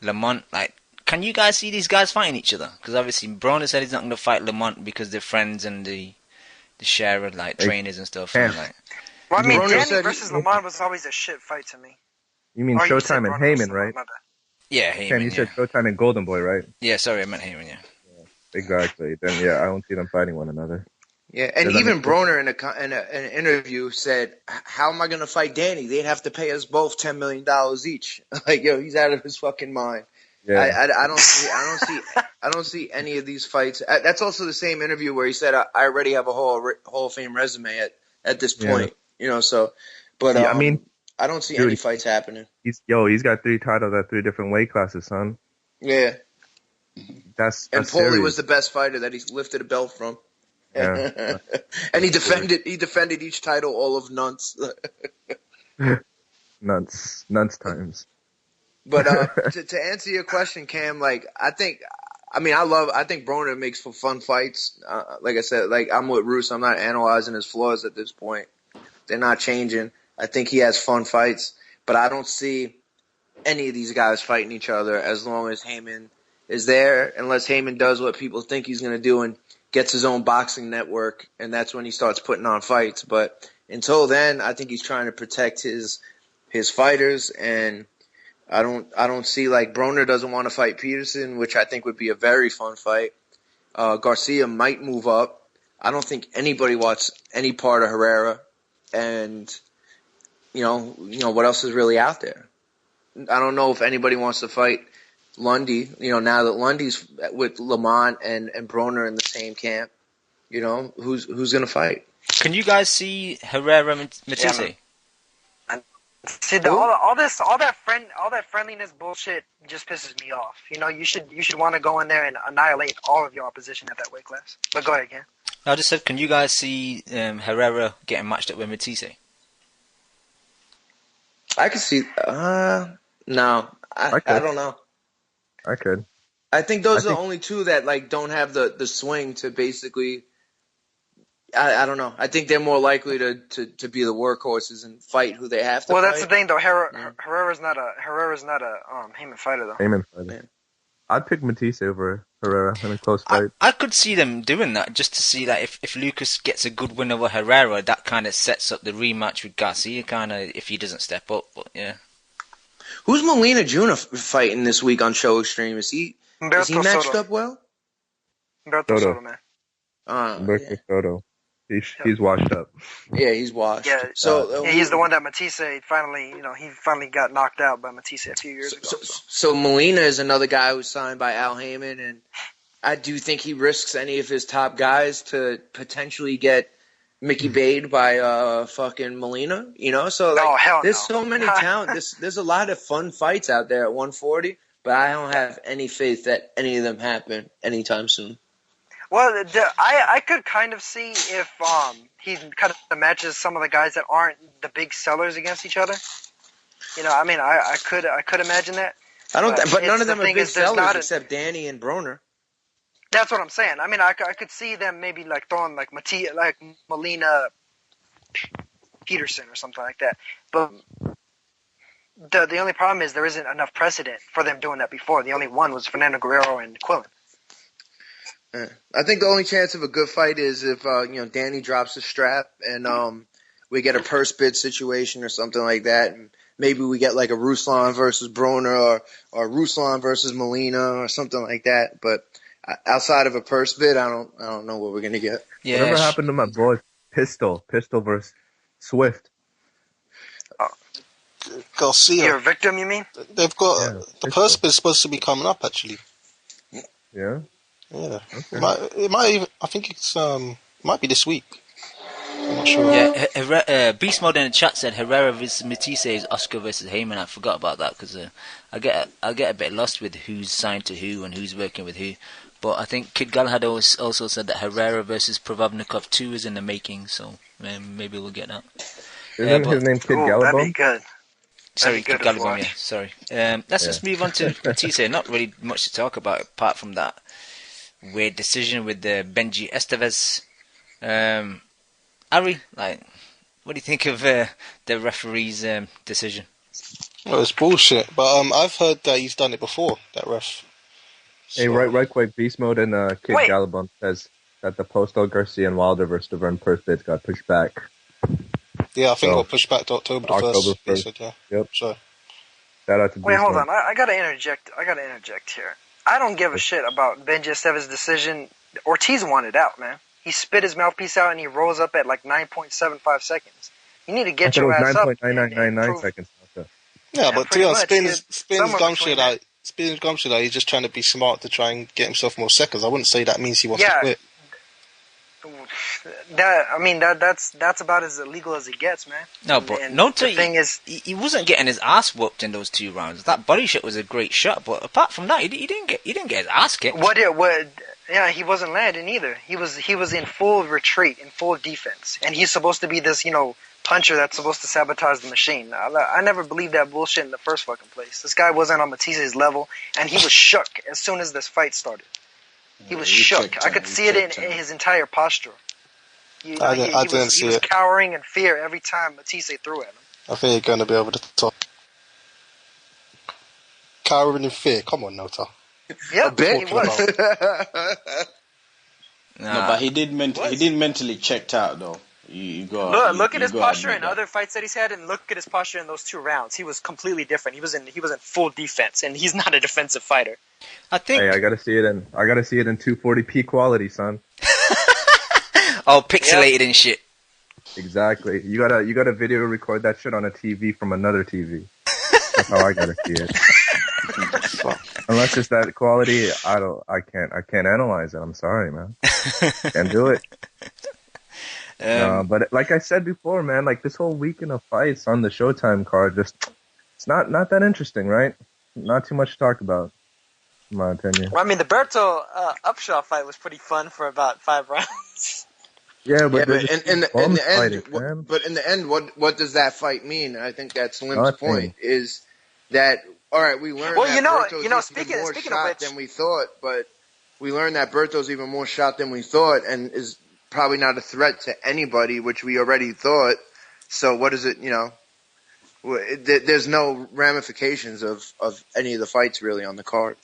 Lamont? Like, can you guys see these guys fighting each other? Because obviously Broner said he's not going to fight Lamont because they're friends and the share of trainers and stuff. And, well, I mean, Danny versus Lamont was always a shit fight to me. You mean Showtime and Heyman, right? Yeah, Heyman. Ken, you said Showtime and Golden Boy, right? Yeah, sorry, I meant Heyman. Yeah. Exactly. Then I don't see them fighting one another. Yeah, and even Broner in an interview said, "How am I going to fight Danny? They'd have to pay us both $10 million each." He's out of his fucking mind. Yeah. I don't see any of these fights. That's also the same interview where he said, "I already have a Hall of Fame resume at this point." Yeah. But I mean, I don't see any fights happening. He's got 3 titles at 3 different weight classes, son. Yeah. That's and Paulie was the best fighter that he's lifted a belt from. Yeah. And he defended each title all of nunts. Nunts times. But to answer your question, Cam, I think Broner makes for fun fights. Like I said, I'm with Roos. I'm not analyzing his flaws at this point. They're not changing. I think he has fun fights, but I don't see any of these guys fighting each other as long as Heyman is there, unless Heyman does what people think he's going to do and gets his own boxing network, and that's when he starts putting on fights. But until then, I think he's trying to protect his fighters, and I don't see, Broner doesn't want to fight Peterson, which I think would be a very fun fight. Garcia might move up. I don't think anybody wants any part of Herrera, and what else is really out there? I don't know if anybody wants to fight Lundy, now that Lundy's with Lamont and Broner in the same camp, who's going to fight? Can you guys see Herrera Matthysse? Yeah, see, all that friendliness bullshit just pisses me off. You should want to go in there and annihilate all of your opposition at that weight class. But go ahead, Ken. I just said, can you guys see Herrera getting matched up with Matthysse? I could see. No, I don't know. I could. I think those are the only two that don't have the swing to basically I don't know. I think they're more likely to be the workhorses and fight who they have to Well, fight. that's the thing, though. Herrera's not a Heyman fighter, though. Heyman fighter. I'd pick Matthysse over Herrera in a close fight. I could see them doing that just to see that if Lucas gets a good win over Herrera, that kind of sets up the rematch with Garcia, kind of, if he doesn't step up. But yeah. Who's Molina Jr. fighting this week on Show Extreme? Is he matched up well? Humberto Soto, man. Humberto Soto. He's washed up. Yeah, he's washed. Yeah, so he's the one that Matthysse finally got knocked out by Matthysse a few years ago. So Molina is another guy who's signed by Al Heyman, and I do think he risks any of his top guys to potentially get Mickey Bade by fucking Molina. So there's so many talent. There's a lot of fun fights out there at 140, but I don't have any faith that any of them happen anytime soon. Well, I could kind of see if he kind of matches some of the guys that aren't the big sellers against each other. I could imagine that. But none of them are big sellers except Danny and Broner. That's what I'm saying. I mean, I could see them maybe like throwing like Molina Peterson or something like that. But the only problem is there isn't enough precedent for them doing that before. The only one was Fernando Guerrero and Quillen. I think the only chance of a good fight is if Danny drops the strap and we get a purse bid situation or something like that, and maybe we get like a Ruslan versus Broner or Ruslan versus Molina or something like that. But outside of a purse bid, I don't know what we're gonna get. Yeah, whatever happened to my boy Pistol versus Swift? Garcia. You're a victim, you mean? They've got the purse bid supposed to be coming up actually. Yeah. Yeah, okay. It might even. I think it's might be this week. I'm not sure. Yeah, Beast Mode in the chat said Herrera versus Matthysse is Oscar versus Heyman. I forgot about that because I get a bit lost with who's signed to who and who's working with who. But I think Kid Galahad also said that Herrera versus Pravovnikov 2 is in the making, so maybe we'll get that. Isn't his name Kid Galahad? That'd be good. Sorry, Kid Galahad. Yeah, sorry. Let's just move on to Matthysse. Not really much to talk about apart from that weird decision with the Benji Estevez. Ari, what do you think of the referee's decision? Well, it's bullshit, but I've heard that he's done it before, that ref. Hey, right quick, Beast Mode and Kid Galabon says that the Postal Garcia and Wilder versus the Vern Purse bids got pushed back. Yeah, I think it got pushed back to October the 1st. Said, yeah. Yep. So. Shout out to Wait, hold on. I gotta interject here. I don't give a shit about Benji Estevez's decision. Ortiz wanted out, man. He spit his mouthpiece out and he rose up at like 9.75 seconds. You need to get your ass up. 9.9999 seconds. Yeah, but spins gum shit out. He's just trying to be smart to try and get himself more seconds. I wouldn't say that means he wants to quit. That's about as illegal as it gets, man. No, but the thing is, he wasn't getting his ass whooped in those 2 rounds. That body shot was a great shot, but apart from that, he didn't get his ass kicked. Yeah, he wasn't landing either. He was in full retreat, in full defense, and he's supposed to be this, puncher that's supposed to sabotage the machine. I never believed that bullshit in the first fucking place. This guy wasn't on Mathisse's level, and he was shook as soon as this fight started. He was shook. I could see it in his entire posture. He was cowering in fear every time Matthysse threw at him. I think you're going to be able to talk. Cowering in fear? Come on, Nota. Yeah, he was. No, but he didn't mentally checked out though. Look at his posture in other fights that he's had, and look at his posture in those 2 rounds. He was completely different. He was in full defense, and he's not a defensive fighter. I think. Hey, I gotta see it in 240p quality, son. All pixelated and shit. Exactly. You gotta video record that shit on a TV from another TV. That's how I gotta see it. Unless it's that quality, I can't analyze it. I'm sorry, man. Can't do it. But like I said before, man, like this whole weekend of fights on the Showtime card, it's not that interesting, right? Not too much to talk about, in my opinion. Well, I mean, the Berto Upshaw fight was pretty fun for about 5 rounds. Yeah, but in the end, what does that fight mean? I think that's Slim's point is that all right, we learned. Well, Berto's speaking of which, than we thought, but we learned that Berto's even more shot than we thought, and is probably not a threat to anybody, which we already thought. So what is it, there's no ramifications of any of the fights really on the card.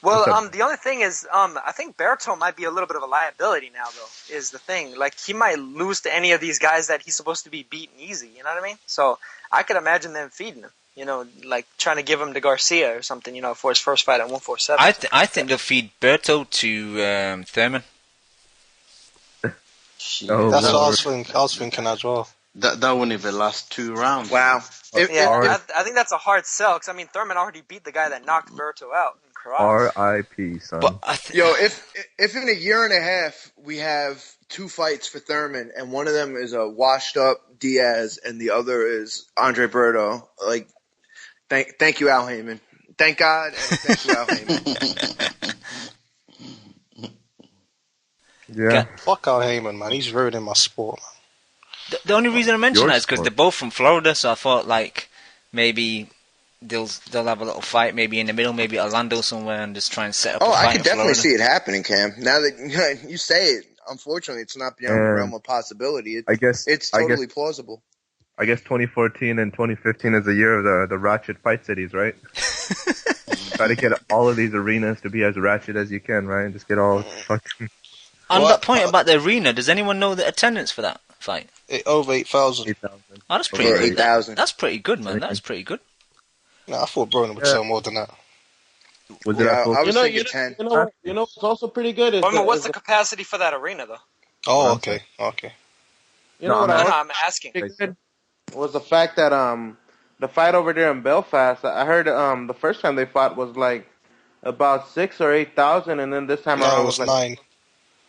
Well, the only thing is, I think Berto might be a little bit of a liability now, though, is the thing. Like, he might lose to any of these guys that he's supposed to be beating easy, you know what I mean? So, I could imagine them feeding him, like trying to give him to Garcia or something, for his first fight at 147. I think they'll feed Berto to Thurman. That's what I was thinking as well. That wouldn't even last 2 rounds. Wow. I think that's a hard sell, because, Thurman already beat the guy that knocked Berto out. R.I.P. son. If in a year and a half we have 2 fights for Thurman, and one of them is a washed-up Diaz, and the other is Andre Berto, like, thank you, Al Heyman. Thank God, and thank you, Al Heyman. Yeah. Fuck Al Heyman, man. He's ruining my sport, man. The only reason I mention that is because they're both from Florida, so I thought, like, maybe they'll have a little fight, maybe in the middle, maybe Orlando somewhere, and just try and set up a fight I could definitely Florida. see it happening, Cam. Now that you say it, unfortunately, it's not beyond the realm of possibility. I guess it's totally plausible. I guess 2014 and 2015 is the year of the ratchet fight cities, right? Try to get all of these arenas to be as ratchet as you can, right? Just get all fucking... On that point about the arena, does anyone know the attendance for that fight? Over 8,000. Oh, that's pretty good. That's pretty good, man. That's pretty good. No, I thought Broner would sell more than that. Was it I was thinking 10. It's also pretty good. What's the capacity for that arena, though? Oh, okay. I'm asking. Was the fact that the fight over there in Belfast, I heard the first time they fought was like about 6,000 or 8,000, and then this time around it was like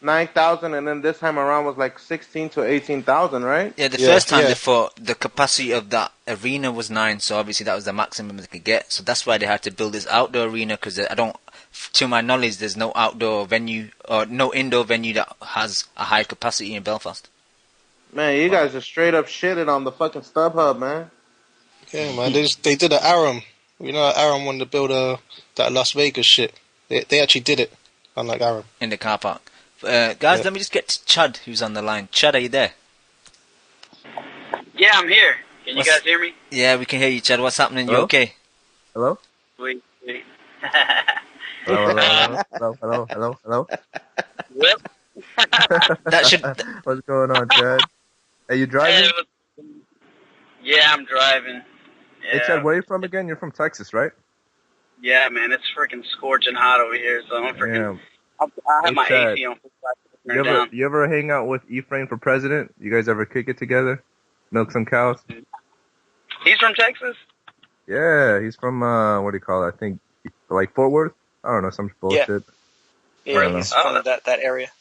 9,000, and then this time around was like 16,000 to 18,000, right? Yeah, the first time they fought, the capacity of that arena was 9, so obviously that was the maximum they could get. So that's why they had to build this outdoor arena, because to my knowledge, there's no outdoor venue or no indoor venue that has a high capacity in Belfast. Man, you guys are straight up shitting on the fucking StubHub, man. Yeah, man, they did an Aram. Aram wanted to build that Las Vegas shit. They actually did it, unlike Aram. In the car park. Guys, let me just get to Chad, who's on the line. Chad, are you there? Yeah, I'm here. Can you guys hear me? Yeah, we can hear you, Chad. What's happening? Hello? You okay? Hello? Sweet. Hello. Well, that should. What's going on, Chad? Are you driving? Yeah, I'm driving. Yeah. Hey, Chad, where are you from again? You're from Texas, right? Yeah, man, it's freaking scorching hot over here, so I'm freaking... I have my Chad, AC on. You ever hang out with Ephraim for president? You guys ever kick it together? Milk some cows? He's from Texas? Yeah, he's from, what do you call it? I think, like Fort Worth? I don't know, some bullshit. Yeah, he's from that area.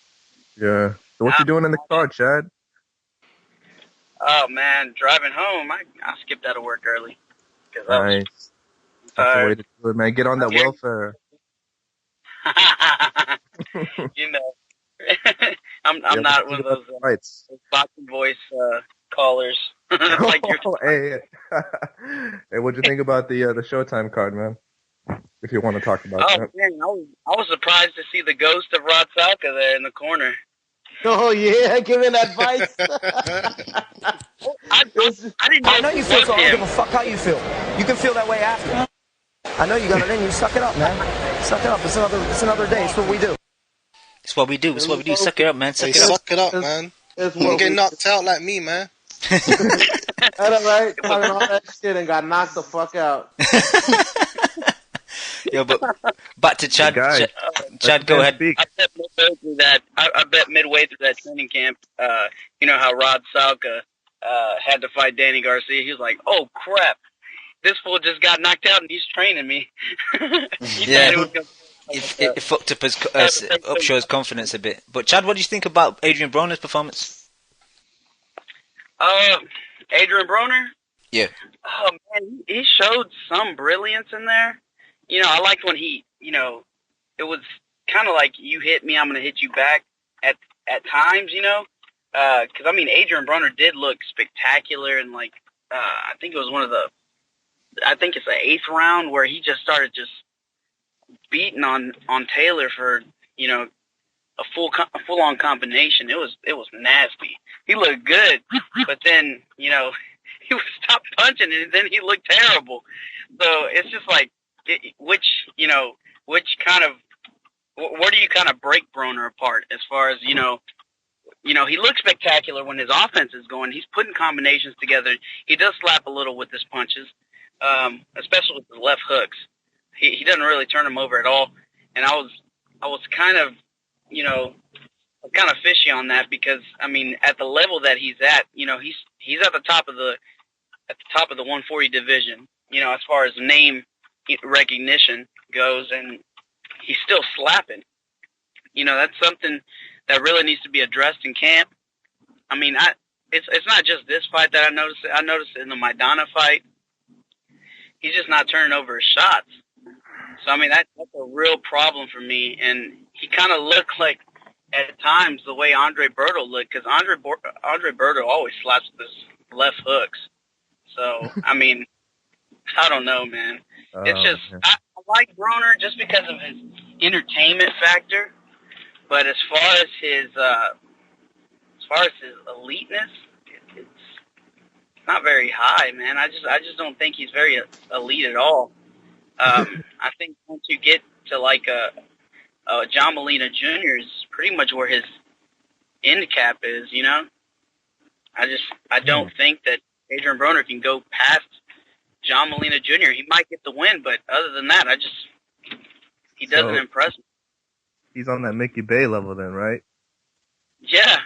Yeah. So what you doing in the car, Chad? Oh, man, driving home. I skipped out of work early. Nice. That's the way to do it, man. Get on that welfare. I'm not one of those boxing voice callers. Like hey, what'd you think about the Showtime card, man? If you want to talk about that. Man, I was surprised to see the ghost of Rod Salka there in the corner. Oh yeah, giving advice. I know you feel so. I don't give a fuck how you feel. You can feel that way after. I know you got it in you. Suck it up, man. Suck it up. It's another day. It's what we do. It's what we do. It's what we do. Suck it up, man. Suck it up, man. Don't get knocked out like me, man. That's right. Talking all that shit and got knocked the fuck out. Yo, but back to Chad. Chad, go ahead. I bet midway through that training camp, how Rod Salka had to fight Danny Garcia. He was like, "Oh crap, this fool just got knocked out and he's training me." It fucked up upshot his confidence a bit. But Chad, what do you think about Adrian Broner's performance? Adrian Broner? Yeah. Oh man, he showed some brilliance in there. I liked when he, it was kind of like you hit me, I'm going to hit you back at times, because Adrian Broner did look spectacular, and I think it was I think it's the 8th round where he just started just beating on Taylor for, a full on combination. It was nasty. He looked good, but then he would stop punching and then he looked terrible. So it's just like where do you kind of break Broner apart as far as he looks spectacular when his offense is going. He's putting combinations together. He does slap a little with his punches, especially with the left hooks. He doesn't really turn them over at all. And I was kind of fishy on that because at the level that he's at, he's at the top of the 140 division, as far as name recognition goes, and he's still slapping. That's something that really needs to be addressed in camp. It's not just this fight that I noticed. I noticed it in the Maidana fight. He's just not turning over his shots. So that's a real problem for me. And he kind of looked like at times the way Andre Berto looked, because Andre Berto always slaps with his left hooks. So I don't know, man. It's just I like Broner just because of his entertainment factor, but as far as his eliteness, it's not very high, man. I just don't think he's very elite at all. I think once you get to like John Molina Jr. is pretty much where his end cap is, I don't think that Adrian Broner can go past John Molina Jr. He might get the win, but other than that, he doesn't impress me. He's on that Mickey Bay level then, right? Yeah,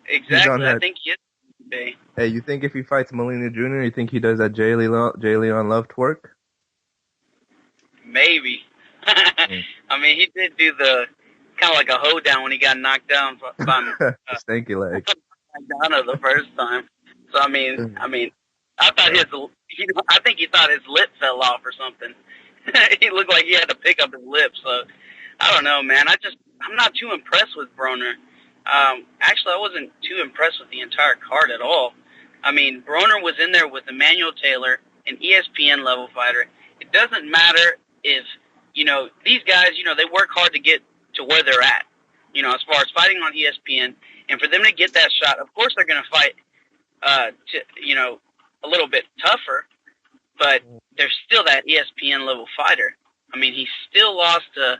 exactly. I think he is Mickey Bay. Hey, you think if he fights Molina Jr., you think he does that J. Leon Love twerk? Maybe. He did do the kind of like a hoedown when he got knocked down by stanky leg Maidana the first time. So I thought I think he thought his lip fell off or something. He looked like he had to pick up his lip. So I don't know, man. I'm not too impressed with Broner. Actually, I wasn't too impressed with the entire card at all. Broner was in there with Emmanuel Taylor, an ESPN level fighter. It doesn't matter if these guys, they work hard to get to where they're at, as far as fighting on ESPN. And for them to get that shot, of course they're going to fight, a little bit tougher, but they're still that ESPN level fighter. He still lost to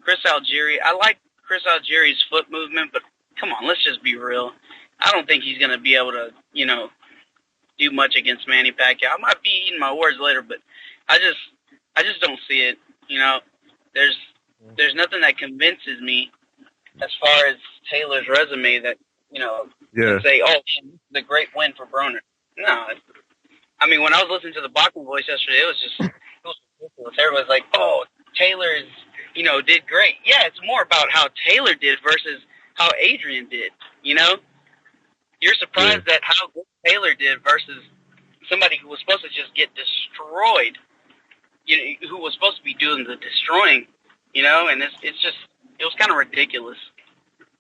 Chris Algieri. I like Chris Algieri's foot movement, but come on, let's just be real. I don't think he's going to be able to, do much against Manny Pacquiao. I might be eating my words later, but I just don't see it. There's nothing that convinces me as far as Taylor's resume that, can say, oh, this is a great win for Broner. No. When I was listening to the Boxing Voice yesterday, it was ridiculous. Everybody's like, oh, Taylor's, did great. Yeah, it's more about how Taylor did versus how Adrian did, You're surprised at how good Taylor did versus somebody who was supposed to just get destroyed, who was supposed to be doing the destroying, and it was kind of ridiculous.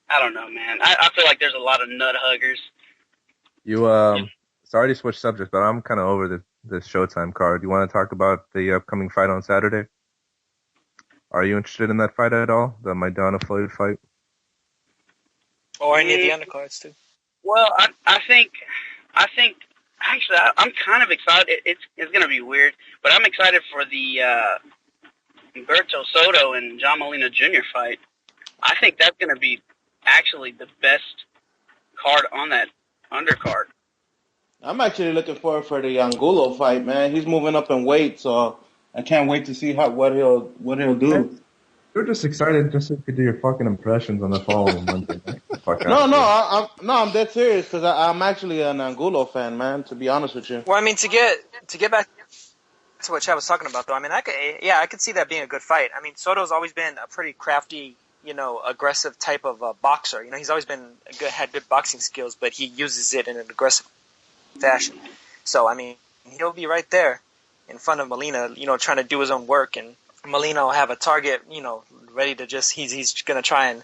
I don't know, man. I feel like there's a lot of nut huggers. Sorry to switch subjects, but I'm kind of over this Showtime card. You want to talk about the upcoming fight on Saturday? Are you interested in that fight at all? The Maidana Floyd fight? Or any of the undercards too? Well, I think actually I'm kind of excited. It's going to be weird, but I'm excited for the Humberto Soto and John Molina Jr. fight. I think that's going to be actually the best card on that undercard. I'm actually looking forward for the Angulo fight, man. He's moving up in weight, so I can't wait to see what he'll do. You're just excited just so you could do your fucking impressions on the following Monday. I'm dead serious because I'm actually an Angulo fan, man. To be honest with you. Well, to get back to what Chad was talking about, though, I could see that being a good fight. Soto's always been a pretty crafty, aggressive type of boxer. He's always been had good boxing skills, but he uses it in an aggressive fashion. So, he'll be right there in front of Molina, trying to do his own work, and Molina will have a target, ready to he's going to try and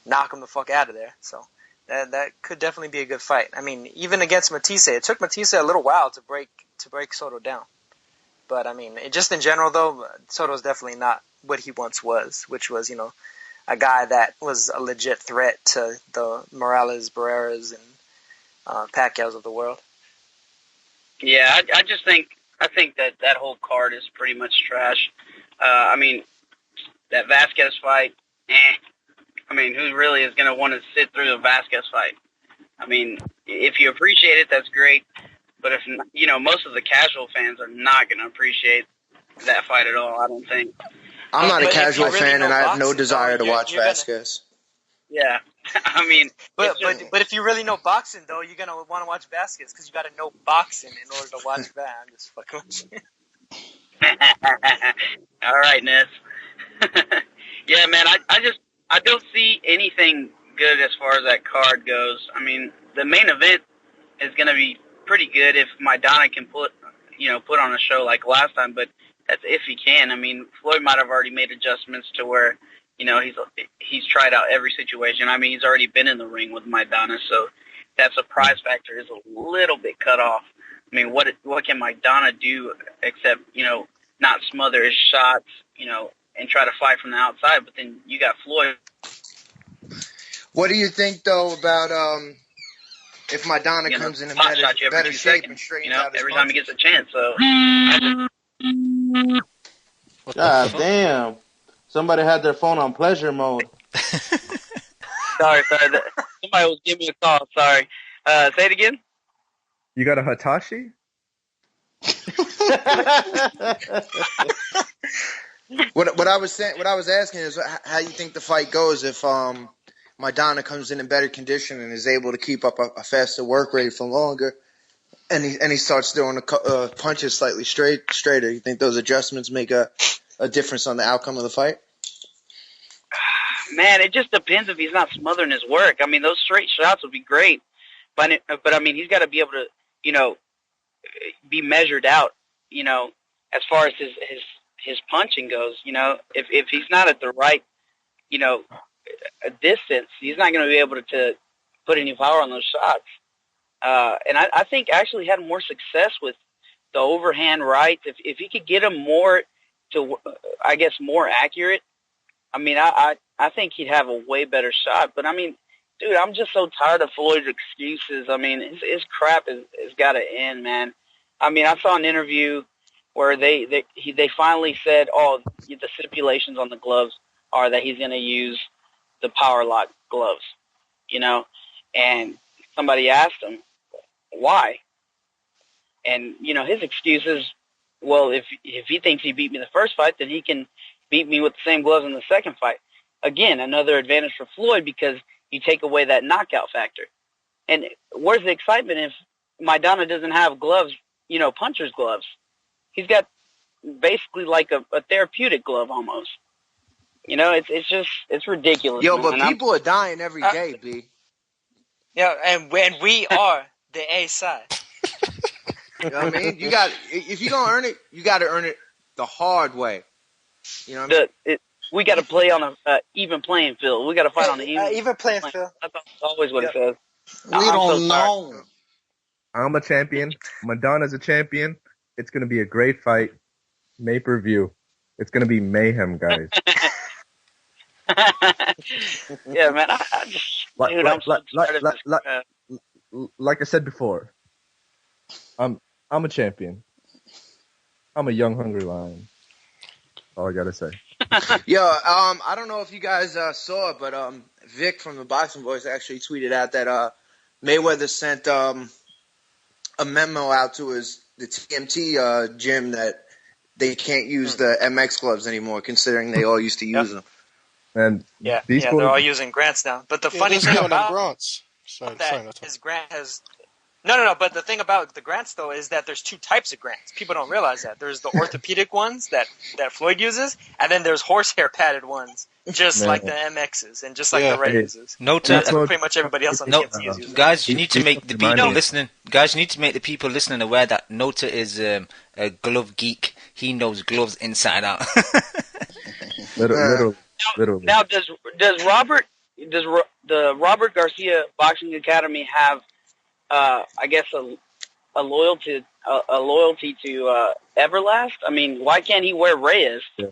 knock him the fuck out of there. So that could definitely be a good fight. Even against Matthysse, it took Matthysse a little while to break Soto down. But just in general though, Soto's definitely not what he once was, which was, a guy that was a legit threat to the Morales, Barreras, and Pacquiao's of the world. Yeah, I think that whole card is pretty much trash. I mean, that Vasquez fight, I mean, who really is going to want to sit through the Vasquez fight? I mean, if you appreciate it, that's great. But if, you know, most of the casual fans are not going to appreciate that fight at all, I don't think. I'm not a casual really fan, know and I have no boxing, desire though, to watch you're gonna- Vasquez. Yeah, I mean, But if you really know boxing, though, you're gonna want to watch Vasquez because you got to know boxing in order to watch that. I'm just fucking with you. all right, Ness. Yeah, man, I don't see anything good as far as that card goes. I mean, the main event is going to be pretty good if Maidana can put on a show like last time, but that's if he can. I mean, Floyd might have already made adjustments to where, you know, he's tried out every situation. I mean, he's already been in the ring with Maidana, so that surprise factor is a little bit cut off. I mean, what can Maidana do except, you know, not smother his shots, you know, and try to fight from the outside? But then you got Floyd. What do you think, though, about if Maidana comes in better shape and straightens out his every time he gets a chance? So, God damn. Somebody had their phone on pleasure mode. sorry. Somebody was giving me a call. Sorry. Say it again. You got a Hitachi? What I was asking is how you think the fight goes if Maidana comes in better condition and is able to keep up a faster work rate for longer, and he starts throwing punches slightly straighter. You think those adjustments make a difference on the outcome of the fight? Man, it just depends if he's not smothering his work. I mean, those straight shots would be great, but I mean, he's got to be able to, you know, be measured out, you know, as far as his punching goes. You know, if he's not at the right, you know, distance, he's not going to be able to put any power on those shots. And I think actually he had more success with the overhand right. If he could get him more to, I guess, more accurate, I mean, I think he'd have a way better shot. But, I mean, dude, I'm just so tired of Floyd's excuses. I mean, his crap has got to end, man. I mean, I saw an interview where they finally said, oh, the stipulations on the gloves are that he's going to use the power lock gloves, you know. And somebody asked him, why? And, you know, his excuse is, well, if he thinks he beat me the first fight, then he can beat me with the same gloves in the second fight. Again, another advantage for Floyd because you take away that knockout factor. And where's the excitement if Maidana doesn't have gloves, you know, puncher's gloves? He's got basically like a therapeutic glove almost. You know, it's ridiculous. Yo, man. but people are dying every day, B. Yeah, and we are the A side. You know what I mean? If you're gonna earn it, you got to earn it the hard way. You know what I mean? We got to play on a even playing field. We got to fight on the even playing field. That's always what it says. We don't know. I'm a champion. Madonna's a champion. It's going to be a great fight. Pay-per-view. It's going to be mayhem, guys. Yeah, man. I just, dude, I'm so tired of this. Like I said before, I'm a champion. I'm a young, hungry lion. All I gotta say. Yo, I don't know if you guys saw it, but Vic from the Boxing Voice actually tweeted out that Mayweather sent a memo out to the TMT gym that they can't use the MX gloves anymore, considering they all used to use them. And they're all using Grants now. But the funny thing about Grants. that is Grant has... No. But the thing about the Grants, though, is that there's two types of Grants. People don't realize that. There's the orthopedic ones that Floyd uses, and then there's horsehair padded ones, just like the MXs and just like the Red uses. That's what pretty much everybody else on the TMT is using. Guys, you need to make the people listening. Guys, you need to make the people listening aware that Nota is a glove geek. He knows gloves inside out. Literally. Now, does the Robert Garcia Boxing Academy have, I guess, a loyalty to Everlast? I mean, why can't he wear Reyes? Yeah.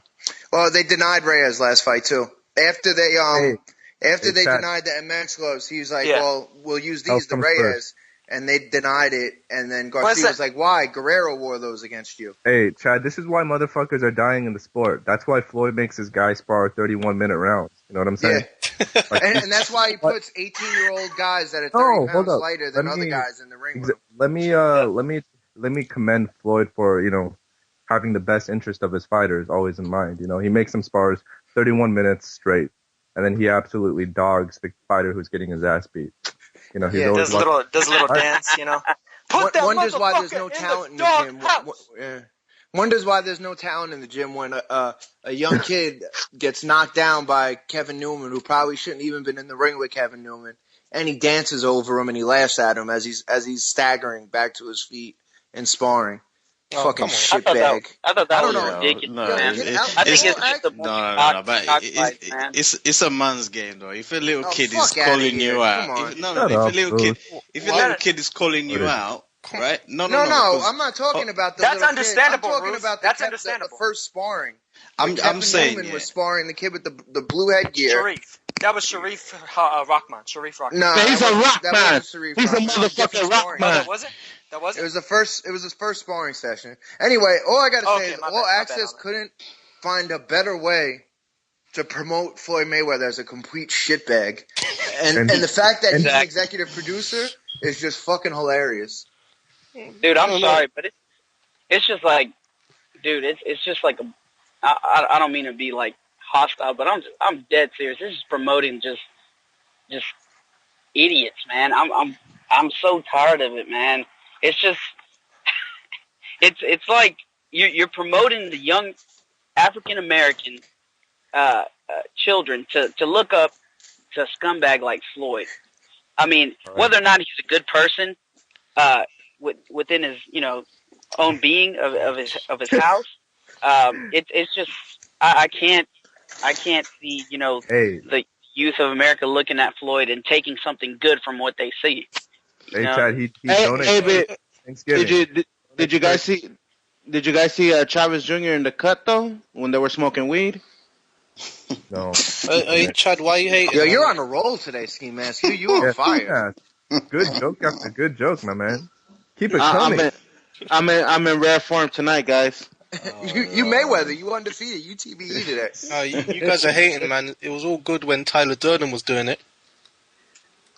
Well, they denied Reyes last fight too. After they Chad. denied the MX gloves, he was like, Yeah. "Well, we'll use Health these to comes Reyes," first. and they denied it. And then What's Garcia that? was like, "Why? Guerrero wore those against you." Hey, Chad, this is why motherfuckers are dying in the sport. That's why Floyd makes his guy spar 31-minute rounds. You know what I'm saying? Like, And that's why he puts 18-year-old guys that are 30 No, hold pounds up. lighter than Let other me- guys in the ring. with him. Let me commend Floyd for, having the best interest of his fighters always in mind. He makes them spars 31 minutes straight, and then he absolutely dogs the fighter who's getting his ass beat. He's always does a little dance, Put that Wonders why there's motherfucker no in talent in the the gym. doghouse. Wonders why there's no talent in the gym when a young kid gets knocked down by Kevin Newman, who probably shouldn't even been in the ring with Kevin Newman, and he dances over him and he laughs at him as he's staggering back to his feet and sparring. Fucking shitbag. I thought that was know. ridiculous, No, man. it's- I think it's- it's just a No, but cockfight, man. it's a man's game though. If a little kid is fuck outta calling here. you out, Come on. if Shut a up, little bro. kid is calling you out, right? No, I'm not talking about the That's little understandable, kid. I'm talking Ruth. about That's the understandable. first sparring. I'm saying Newman was sparring the kid with the blue headgear. Sharif. That was Sharif Rahman. Sharif Rahman. No, He's a rock that man. wasn't Sharif He's a Rahman. motherfucking rock Oh, man. that wasn't? That wasn't? It was his first sparring session. Anyway, all I gotta say is my All bad, Access couldn't find a better way to promote Floyd Mayweather as a complete shitbag. And the fact that he's an executive producer is just fucking hilarious. Dude, I'm sorry, but it's just like, dude, it's just like I don't mean to be like hostile, but I'm dead serious. This is promoting just idiots, man. I'm so tired of it, man. It's just it's like you're promoting the young African American children to look up to a scumbag like Floyd. I mean, whether or not he's a good person within his own being of his house, it's just I can't see the youth of America looking at Floyd and taking something good from what they see. Hey, Chad, he but Thanksgiving. did you guys see Chavez Jr. in the cut though when they were smoking weed? No. Hey, Chad, why you hating? Yo, you're on a roll today, Ski Mask. You on fire. Yeah. Good joke after good joke, my man. Keep it coming. I'm in rare form tonight, guys. You Mayweather, you undefeated. You TBE today. You guys are hating, man. It was all good when Tyler Durden was doing it.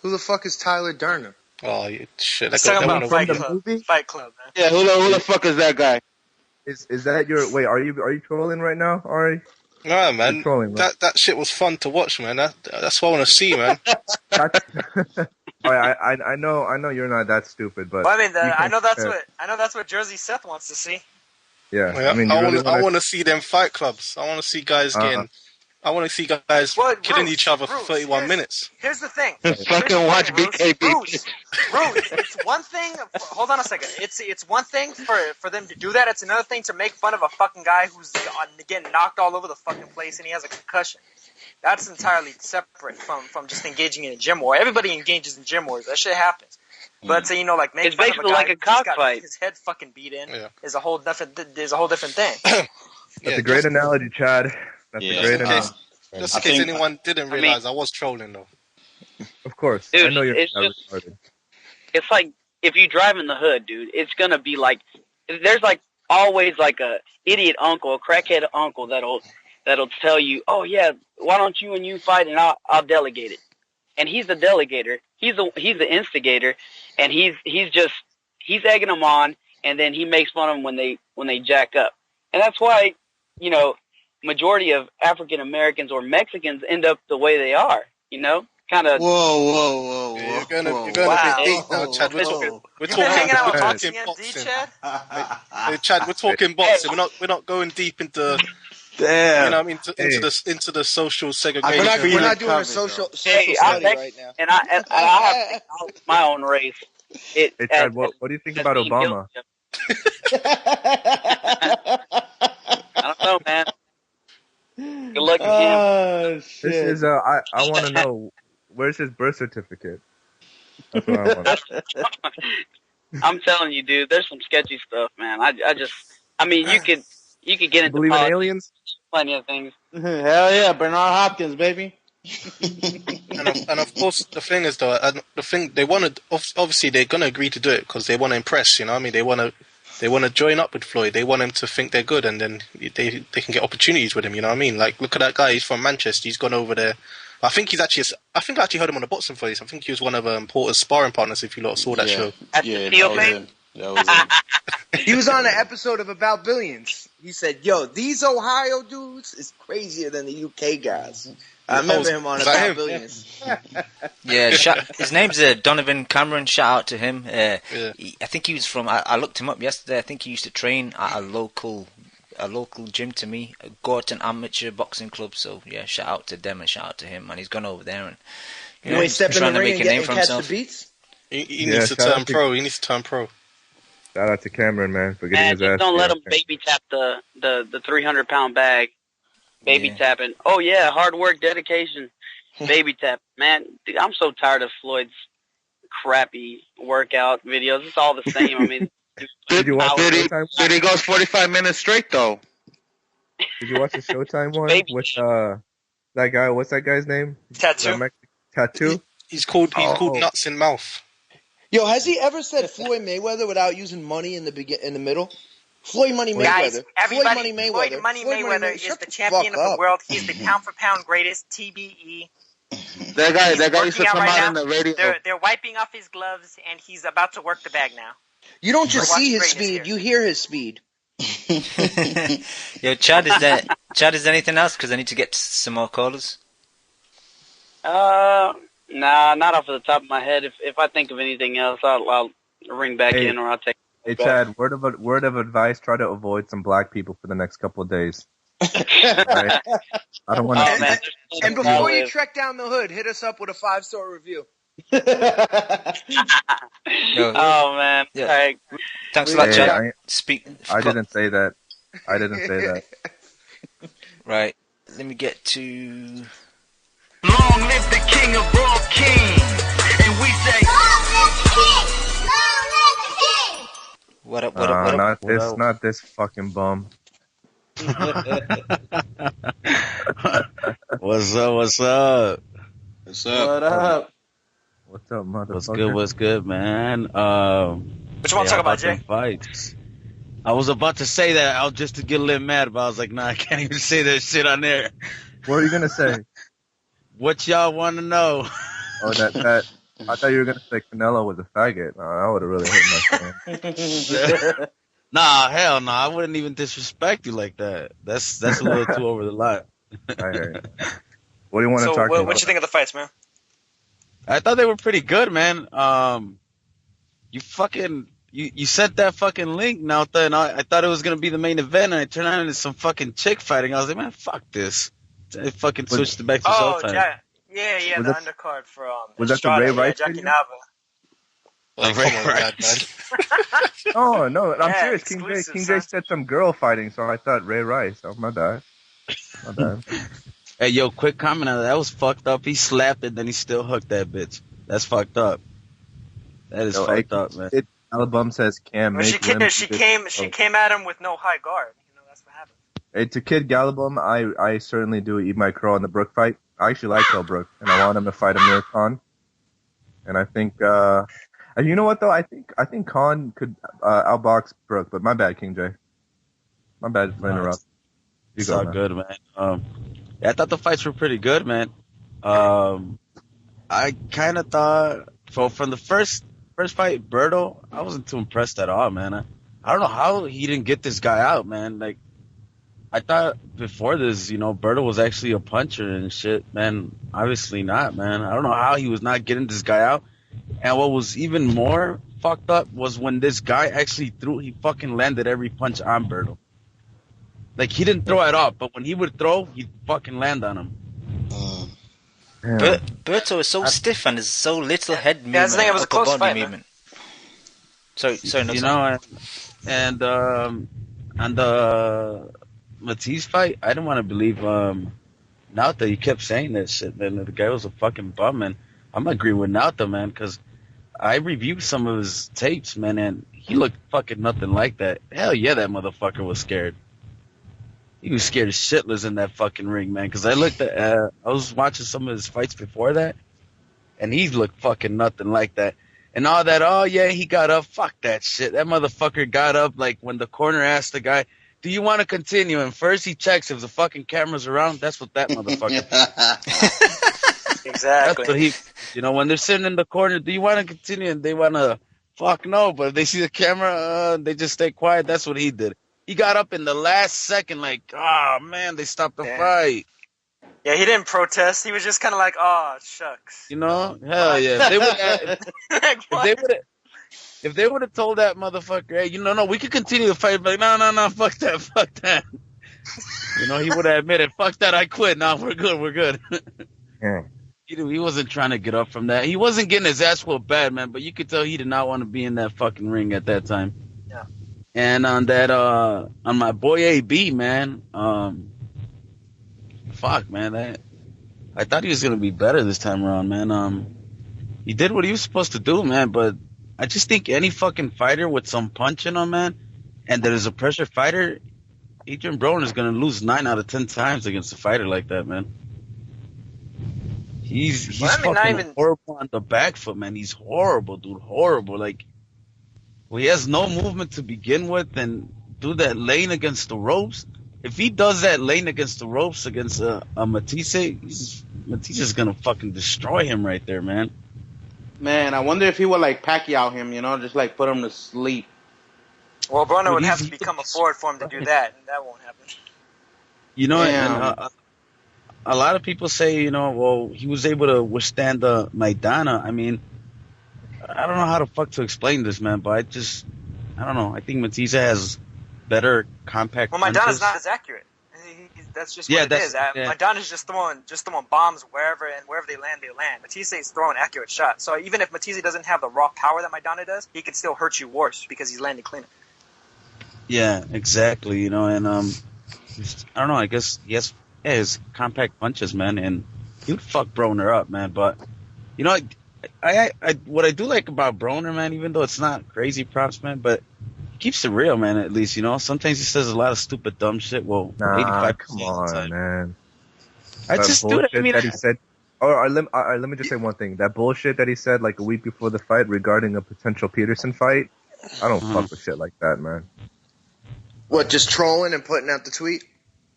Who the fuck is Tyler Durden? Oh, shit. Let's talk about Fight Club. Fight Club, man. Yeah, who the fuck is that guy? Is that your wait? Are you trolling right now, Ari? No, man. You're trolling, right? That shit was fun to watch, man. That's what I want to see, man. I know you're not that stupid, but Well, I mean, I know that's what Jersey Seth wants to see. Yeah, I want to see them fight clubs. I want to see guys getting. I want to see guys killing each other for 31 minutes. Here's the thing. Fucking watch BKB. Bruce, it's one thing. Hold on a second. It's one thing for them to do that. It's another thing to make fun of a fucking guy who's getting knocked all over the fucking place and he has a concussion. That's entirely separate from just engaging in a gym war. Everybody engages in gym wars. That shit happens. But like make It's fun of a basically guy like a who's got cockfight. his head fucking beat in is a whole different thing. That's a great analogy, Chad. That's a great analogy. Just in case anyone didn't realize I was trolling, though. Of course. Dude, I know you're it's not just- retarded. It's like if you drive in the hood, dude, it's gonna be like there's like always like a idiot uncle, a crackhead uncle that'll tell you, oh yeah, why don't you and you fight and I'll delegate it. And he's the delegator, he's the instigator, and he's egging them on, and then he makes fun of them when they jack up. And that's why majority of African Americans or Mexicans end up the way they are. Kind of. Whoa. You're going a bit deep now, Chad. We're talking hanging out with boxing. Chad? Hey, Chad, we're talking boxing. We're not going deep into. Damn. You know what I mean? Into the social segregation. We're not doing a social study right now. And I have to acknowledge my own race. Hey, Chad, what do you think about Obama? I don't know, man. Good luck to him. This is I want to know, where's his birth certificate? That's what I want. I'm telling you, dude, there's some sketchy stuff, man. I mean, you could get into Believe in politics, aliens? plenty of things. Hell yeah, Bernard Hopkins, baby. and of course, the thing is though, they want to. Obviously, they're gonna agree to do it because they want to impress. You know what I mean? They want to join up with Floyd. They want him to think they're good, and then they can get opportunities with him. You know what I mean? Like, look at that guy. He's from Manchester. He's gone over there. I think I actually heard him on the Boxing Voice. I think he was one of Porter's sparring partners. If you lot saw that show. At the Steel Plate? That was him. He was on an episode of About Billions. He said, "Yo, these Ohio dudes is crazier than the UK guys." I remember him on About Billions. Yeah, his name's Donovan Cameron. Shout out to him. I think he was from. I looked him up yesterday. I think he used to train at a local gym to me, Gorton Amateur Boxing Club. So yeah, shout out to them and shout out to him. And he's gone over there and he's trying to make a name for himself. He needs to turn pro. He needs to turn pro. Shout out to Cameron, man, for getting his ass. Don't let him baby tap the 300-pound bag. Baby tapping. Oh yeah, hard work, dedication. Baby tap. Man, dude, I'm so tired of Floyd's crappy workout videos. It's all the same. I mean, did he go 45 minutes straight though? Did you watch the Showtime one with that guy? What's that guy's name? Tattoo. He's called Nuts in Mouth. Yo, has he ever said Floyd Mayweather without using money in the middle? Floyd Money Mayweather. Guys, everybody, Floyd Money Mayweather. Floyd Money Mayweather is the champion of the world. He's the pound-for-pound greatest, TBE. That guy used to come out in the radio. They're wiping off his gloves, and he's about to work the bag now. You don't just see his speed; you hear his speed. Yo, Chad, is there anything else? Because I need to get some more callers. Nah, not off the top of my head. If I think of anything else, I'll ring back in or I'll take. Hey Chad, word of advice: try to avoid some black people for the next couple of days. Right? I don't want to. And before you trek down the hood, hit us up with a 5-star review. Oh man! Yeah. Right. Thanks a lot, Chad. I didn't say that. I didn't say that. Right. Let me get to. Long live the king of all kings, and we say. Long live the king! Long live the king! What up? Not this fucking bum. What's up? What's up? What's up? What's up, motherfucker? What's good, man? What you want to talk about, Jay? Fights. I was about to say that just to get a little mad, but I was like, nah, I can't even say that shit on there. What are you gonna say? What y'all want to know? Oh, that. I thought you were gonna say Canelo was a faggot. No, that would have really hurt my feelings. Nah, hell no. I wouldn't even disrespect you like that. That's a little too over the line. I hear you. What do you want to talk about? What you think of the fights, man? I thought they were pretty good, man. You sent that fucking link, Nauta, and I thought it was gonna be the main event, and it turned out into some fucking chick fighting. I was like, man, fuck this. I fucking switched it back to Showtime. Yeah, the undercard for was that the Ray Rice Jackie Nava. Oh no, I'm serious. King J said some girl fighting, so I thought Ray Rice. Oh my bad. Hey, yo, quick comment on that. That was fucked up. He slapped it, then he still hooked that bitch. That's fucked up. That is fucked up, man. Alabama says Cam. She came at him with no high guard. You know, that's what happened. Hey, to Kid Galabum, I certainly do eat my crow on the Brook fight. I actually like Kell Brook, and I want him to fight Amir Khan. And I think, and you know what though? I think Khan could outbox Brook, but my bad, King J. My bad for interrupting. It's all good, man. Yeah, I thought the fights were pretty good, man. I kind of thought from the first fight, Berto, I wasn't too impressed at all, man. I don't know how he didn't get this guy out, man. Like, I thought before this, Berto was actually a puncher and shit, man. Obviously not, man. I don't know how he was not getting this guy out. And what was even more fucked up was when this guy actually he fucking landed every punch on Berto. Like, he didn't throw it off, but when he would throw, he'd fucking land on him. Berto is so stiff and has so little head movement. Yeah, I think it was a close fight, movement. Sorry, no. And on the Matthysse fight, I didn't want to believe Nauta. He kept saying that shit, man. The guy was a fucking bum, man. I'm agreeing with Nauta, man, because I reviewed some of his tapes, man, and he looked fucking nothing like that. Hell yeah, that motherfucker was scared. he was scared shitless in that fucking ring, man. Because I was watching some of his fights before that, and he looked fucking nothing like that. And all that, oh yeah, he got up. Fuck that shit. That motherfucker got up like when the corner asked the guy, do you want to continue? And first he checks if the fucking camera's around. That's what that motherfucker Exactly. That's what he, when they're sitting in the corner, do you want to continue? And they want to, fuck no. But if they see the camera, they just stay quiet. That's what he did. He got up in the last second like, oh man, they stopped the fight. Yeah, he didn't protest. He was just kind of like, oh, shucks. Hell yeah. If they would have told that motherfucker, hey, no, we could continue the fight. But no, fuck that. He would have admitted, fuck that, I quit. No, we're good. Yeah. He wasn't trying to get up from that. He wasn't getting his ass whooped bad, man, but you could tell he did not want to be in that fucking ring at that time. Yeah. And on that, on my boy AB, man, fuck, man, I thought he was going to be better this time around, man. He did what he was supposed to do, man, but I just think any fucking fighter with some punch in him, man, and that is a pressure fighter, Adrian Broner is going to lose 9 out of 10 times against a fighter like that, man. He's fucking horrible on the back foot, man. He's horrible, dude. Horrible. Like, he has no movement to begin with, and do that lane against the ropes. If he does that lane against the ropes against a Matthysse, Matthysse is going to fucking destroy him right there, man. Man, I wonder if he would, like, Pacquiao him, just, like, put him to sleep. Well, Broner would have to become a forward for him to do that, and that won't happen. And a lot of people say, well, he was able to withstand the Maidana. I mean, I don't know how the fuck to explain this, man, but I don't know. I think Matthysse has better compact punches. Maidana's not as accurate. That's just what it is. Maidana's just throwing bombs wherever they land, Matthysse is throwing accurate shots. So even if Matthysse doesn't have the raw power that Maidana does, he can still hurt you worse because he's landing cleaner. Yeah, exactly. And I don't know. I guess he has his compact punches, man, and he would fuck Broner up, man. But I what I do like about Broner, man, even though it's not crazy props, man, but he keeps it real, man. At least sometimes he says a lot of stupid, dumb shit. Well, 85%. Come on, man. I just do it. I mean, that he said. Let me just say one thing. That bullshit that he said like a week before the fight regarding a potential Peterson fight. I don't fuck with shit like that, man. What, just trolling and putting out the tweet?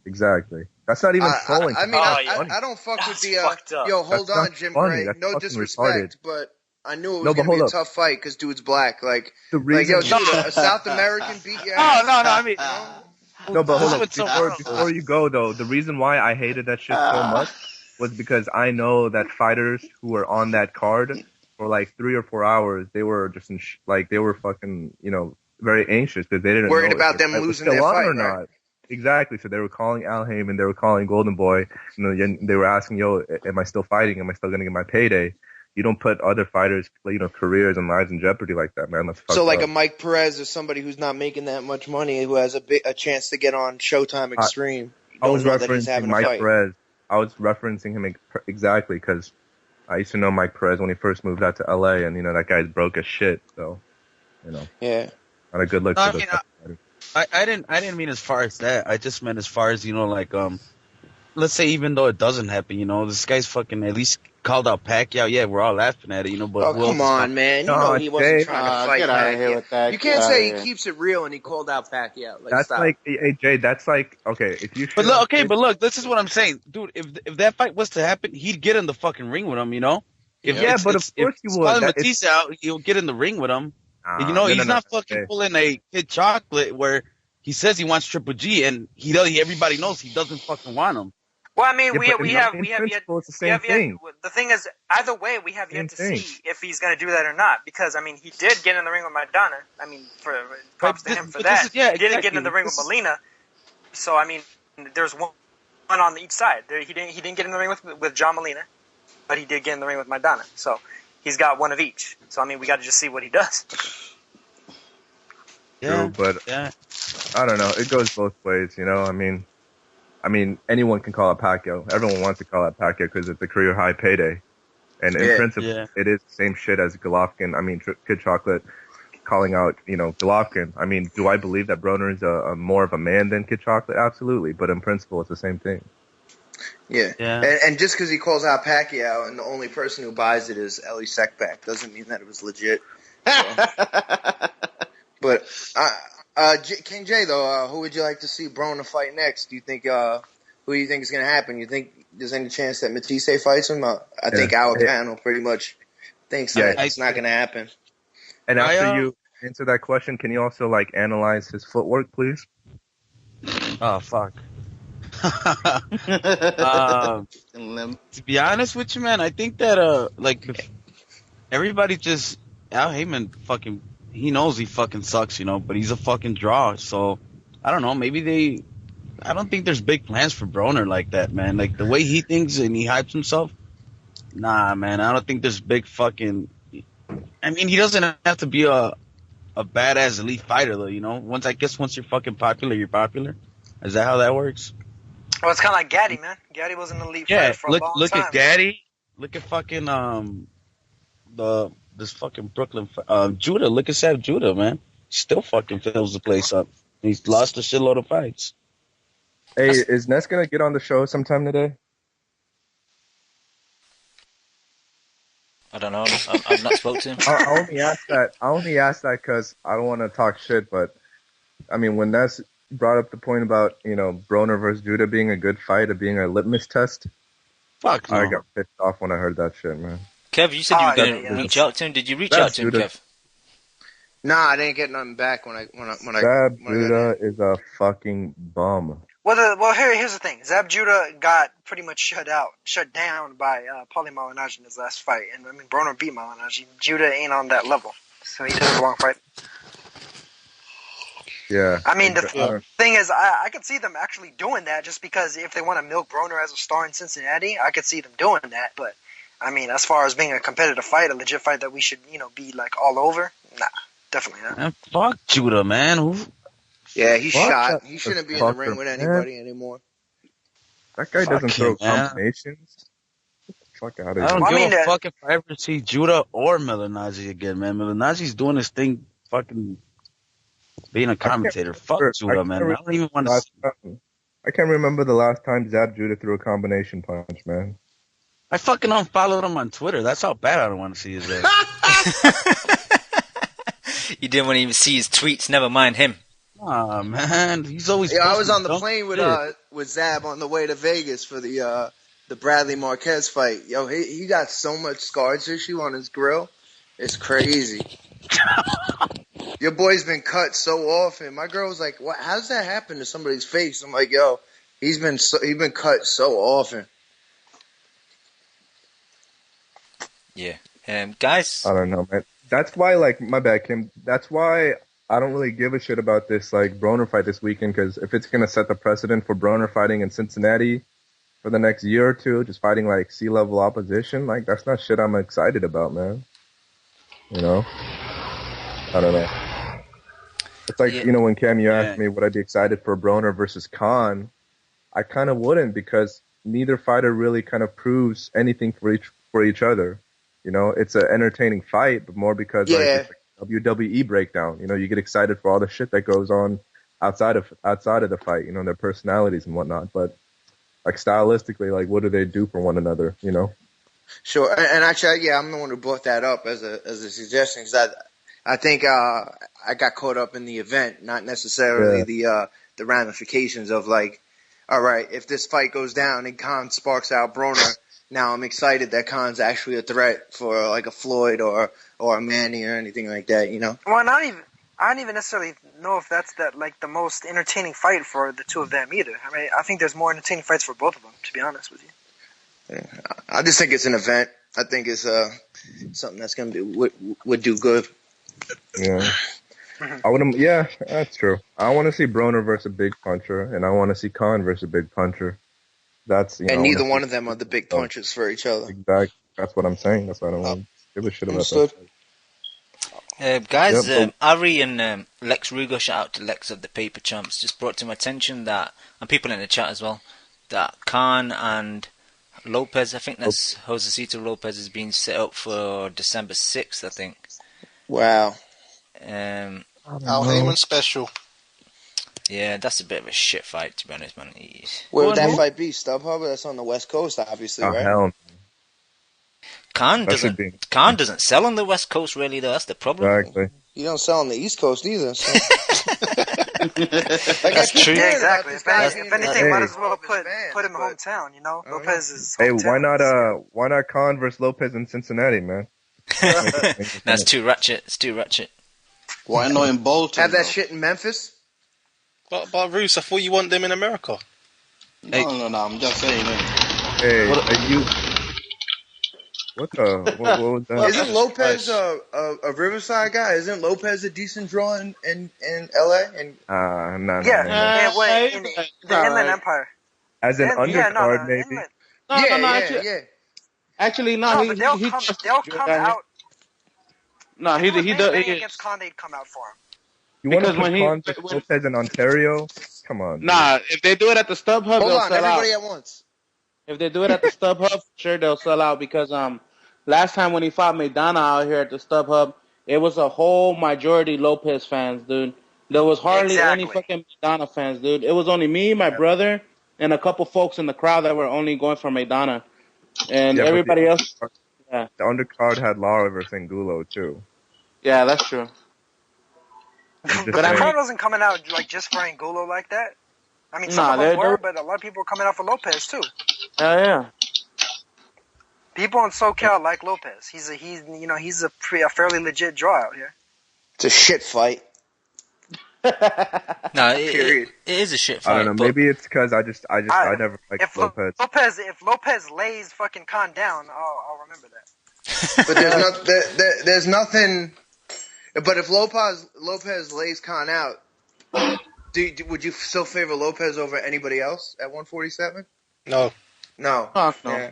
Exactly. That's not even trolling. I don't fuck with the. Yo, hold on, Jim Gray. No disrespect, but I knew it was going to be a tough fight because dude's black. Like, a South American beat your ass. No. I mean, no, but hold on. Before you go, though, the reason why I hated that shit so much was because I know that fighters who were on that card for like 3 or 4 hours, they were just they were fucking, very anxious because they didn't worried know about them losing their fight or not. Exactly. So they were calling Al Heyman, they were calling Golden Boy, they were asking, yo, am I still fighting? Am I still going to get my payday? You don't put other fighters, careers and lives in jeopardy like that, man. That's so like a Mike Perez or somebody who's not making that much money who has a chance to get on Showtime Extreme. I was referencing Mike Perez. I was referencing him exactly because I used to know Mike Perez when he first moved out to LA, and that guy's broke as shit. So, yeah, not a good look. I didn't mean as far as that. I just meant as far as let's say even though it doesn't happen, this guy's fucking at least called out Pacquiao. Yeah, we're all laughing at it, but come on, man. He wasn't trying to fight. Get out of here with that. You can't say he keeps it real and he called out Pacquiao. That's stop. like, hey Jay. That's like, okay, if you. But look, this is what I'm saying, dude. If that fight was to happen, he'd get in the fucking ring with him, but of course he would. Matthysse out, he'll get in the ring with him. He's not fucking pulling a Kid Chocolate where he says he wants Triple G and everybody knows he doesn't fucking want him. Well, I mean, we have yet. It's the same thing. The thing is, either way, we have yet to see if he's going to do that or not. Because I mean, he did get in the ring with Maidana. I mean, props to him for that. He didn't get in the ring with Molina. So I mean, there's one on each side. He didn't get in the ring with John Molina, but he did get in the ring with Maidana. So he's got one of each. So I mean, we got to just see what he does. True, but I don't know. It goes both ways, I mean, anyone can call it Pacquiao. Everyone wants to call it Pacquiao because it's a career high payday. And in principle, it is the same shit as Golovkin. I mean, Kid Chocolate calling out, Golovkin. I mean, do I believe that Broner is a more of a man than Kid Chocolate? Absolutely, but in principle, it's the same thing. Yeah. And just because he calls out Pacquiao and the only person who buys it is Ellie Sekbak doesn't mean that it was legit. So. But King J, though, who would you like to see Broner fight next? Do you think who do you think is going to happen? You think there's any chance that Matthysse fights him? I think our panel pretty much thinks that it's not going to happen. And after you answer that question, can you also analyze his footwork, please? Oh fuck. To be honest with you, man, I think that everybody just Al Heyman he knows he fucking sucks, but he's a fucking draw. So I don't know, maybe I don't think there's big plans for Broner like that, man. Like the way he thinks and he hypes himself. Nah, man, I don't think there's big fucking. I mean, he doesn't have to be a badass elite fighter though, Once you're fucking popular, you're popular. Is that how that works? Well, it's kind of like Gaddy, man. Gaddy was an elite fighter for a long time. Look at Gaddy. Look at fucking this fucking Brooklyn Judah. Look at Seth Judah, man. He still fucking fills the place up. He's lost a shitload of fights. Hey, is Ness gonna get on the show sometime today? I don't know. I've not spoken to him. I only asked that because I don't want to talk shit, but I mean, when Ness brought up the point about, Broner versus Judah being a good fight, being a litmus test. Fuck no. I got pissed off when I heard that shit, man. Kev, you said you were going to reach out to him. Did you reach out to him, Kev? Nah, I didn't get nothing back when I Judah is a fucking bum. Well, here's the thing. Zab Judah got pretty much shut down by Paulie Malignaggi in his last fight. And I mean, Broner beat Malignaggi. Judah ain't on that level. So he did a wrong fight. Yeah. I mean, the thing is, I could see them actually doing that just because if they want to milk Broner as a star in Cincinnati, I could see them doing that. But, I mean, as far as being a competitive fight, a legit fight that we should, be, all over, nah, definitely not. Man, fuck Judah, man. Yeah, he's shot. He shouldn't be in the ring with anybody anymore. That guy doesn't throw combinations. Get the fuck out of here. I don't give a fuck if I ever see Judah or Malignaggi again, man. Malignaggi's doing his thing fucking being a commentator. Fuck Judah, man. I don't even want to see. I can't remember the last time Zab Judah threw a combination punch, man. I fucking unfollowed him on Twitter. That's how bad I don't want to see his ass. You didn't want to even see his tweets, never mind him. Aw, man. He's always... Yeah, I was on the plane with Zab on the way to Vegas for the Bradley Marquez fight. Yo, he got so much scar tissue on his grill. It's crazy. Your boy's been cut so often. My girl was like, "What? How's that happen to somebody's face?" I'm like, "Yo, he's been cut so often." Yeah, guys. I don't know, man. That's why, my bad, Kim. That's why I don't really give a shit about this Broner fight this weekend. Because if it's gonna set the precedent for Broner fighting in Cincinnati for the next year or two, just fighting C-level opposition, that's not shit I'm excited about, man. I don't know. It's when Cam, you asked me would I be excited for Broner versus Khan, I kind of wouldn't because neither fighter really kind of proves anything for each other. It's an entertaining fight, but more because it's a WWE breakdown. You get excited for all the shit that goes on outside of the fight. Their personalities and whatnot. But stylistically, what do they do for one another? Sure, and actually, I'm the one who brought that up as a suggestion because I think I got caught up in the event, not necessarily the ramifications of all right, if this fight goes down and Khan sparks out Broner, now I'm excited that Khan's actually a threat for a Floyd or a Manny or anything like that, Well, I don't even necessarily know if that's the most entertaining fight for the two of them either. I mean, I think there's more entertaining fights for both of them, to be honest with you. Yeah, I just think it's an event. I think it's something that's gonna would do good. Yeah, I wouldn't. Yeah, that's true. I want to see Broner versus a big puncher, and I want to see Khan versus a big puncher. That's and neither one of them are the big punchers for each other. Exactly. That's what I'm saying. That's why I don't want to give a shit about that. Guys, Ari and Lex Rugo, shout out to Lex of the Paper Champs, just brought to my attention that, and people in the chat as well, that Khan and Lopez, I think that's Josecito Lopez, is being set up for December 6th, I think. Wow. Al Heyman special. Yeah, that's a bit of a shit fight, to be honest, man. Where would that fight be? StubHub? That's on the West Coast, obviously, right? Hell. Khan doesn't sell on the West Coast, really, though. That's the problem. Exactly. You don't sell on the East Coast either. So. That's true. Yeah, exactly. If anything, might as well put him in hometown. You know, Lopez is. Hey, hometown. why not Khan versus Lopez in Cincinnati, man? That's too ratchet. It's too ratchet. Why not in Bolton? Have that shit in Memphis? But Roos, I thought you want them in America. No, I'm just saying. Hey, are you? What was that? Isn't Lopez a Riverside guy? Isn't Lopez a decent draw in LA? And no. Yeah, wait, in the Inland Empire. As an undercard, maybe. No. Actually, no. They'll come out. No, he does. Against Khan, they'd come out for him. You want to put Khan versus Lopez in Ontario? Come on. Nah, if they do it at the StubHub, they'll sell out. Everybody at once. If they do it at the StubHub, sure they'll sell out because last time when he fought Maidana out here at the StubHub, it was a whole majority Lopez fans, dude. There was hardly any fucking Maidana fans, dude. It was only me, my brother, and a couple folks in the crowd that were only going for Maidana, and everybody else. Yeah. The undercard had Lara versus Angulo too. Yeah, that's true. But the crowd wasn't coming out like just for Angulo like that. I mean, some of them were, but a lot of people were coming out for Lopez too. Hell yeah. People in SoCal like Lopez. He's a fairly legit draw out here. It's a shit fight. No, it is a shit fight. I don't know. Maybe it's because I never liked Lopez. If Lopez lays fucking Khan down, I'll remember that. But there's nothing. But if Lopez lays Khan out, would you still favor Lopez over anybody else at 147? No. No. Oh, no. Yeah.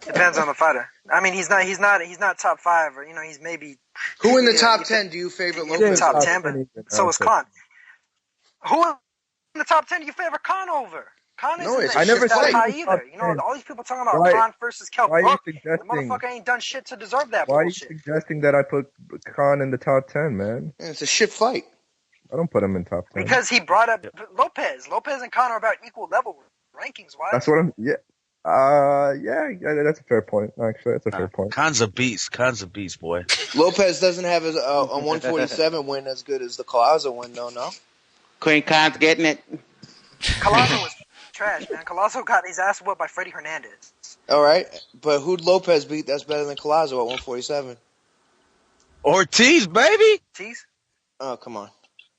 Depends on the fighter. I mean, he's not top 5, or he's maybe. Who in the top 10 do you favor Lopez? In the top 10, but so is Khan. Who in the top 10 do you favor Khan over? Khan isn't that high either. All these people talking about Khan versus Kell Brook. The motherfucker ain't done shit to deserve that bullshit. Why are you suggesting that I put Khan in the top 10, man? Yeah, it's a shit fight. I don't put him in top 10. Because he brought up Lopez. Lopez and Khan are about equal level rankings-wise. That's what I'm... Yeah, that's a fair point. Actually, that's a fair point. Khan's a beast, boy. Lopez doesn't have a 147 win as good as the Collazo win, though, no? Queen Khan's getting it. Collazo was trash, man. Collazo got his ass whooped by Freddie Hernandez. All right, but who'd Lopez beat that's better than Collazo at 147? Ortiz, baby! Ortiz? Oh, come on.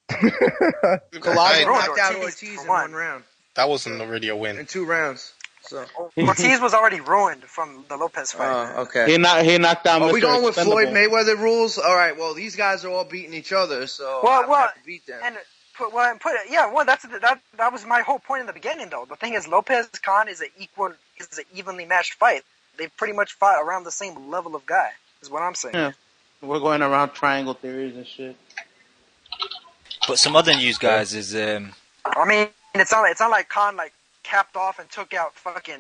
Collazo knocked out Ortiz in 1 round. That wasn't really a win. In 2 rounds. So. Ortiz was already ruined from the Lopez fight. Oh, okay. He knocked down. Are Mr. we going with Expendable. Floyd Mayweather rules? All right. Well, these guys are all beating each other, so I have to beat them. That was my whole point in the beginning, though. The thing is, Lopez Khan is an evenly matched fight. They pretty much fought around the same level of guy. Is what I'm saying. Yeah. We're going around triangle theories and shit. But some other news, guys, is I mean, it's not like Khan capped off and took out fucking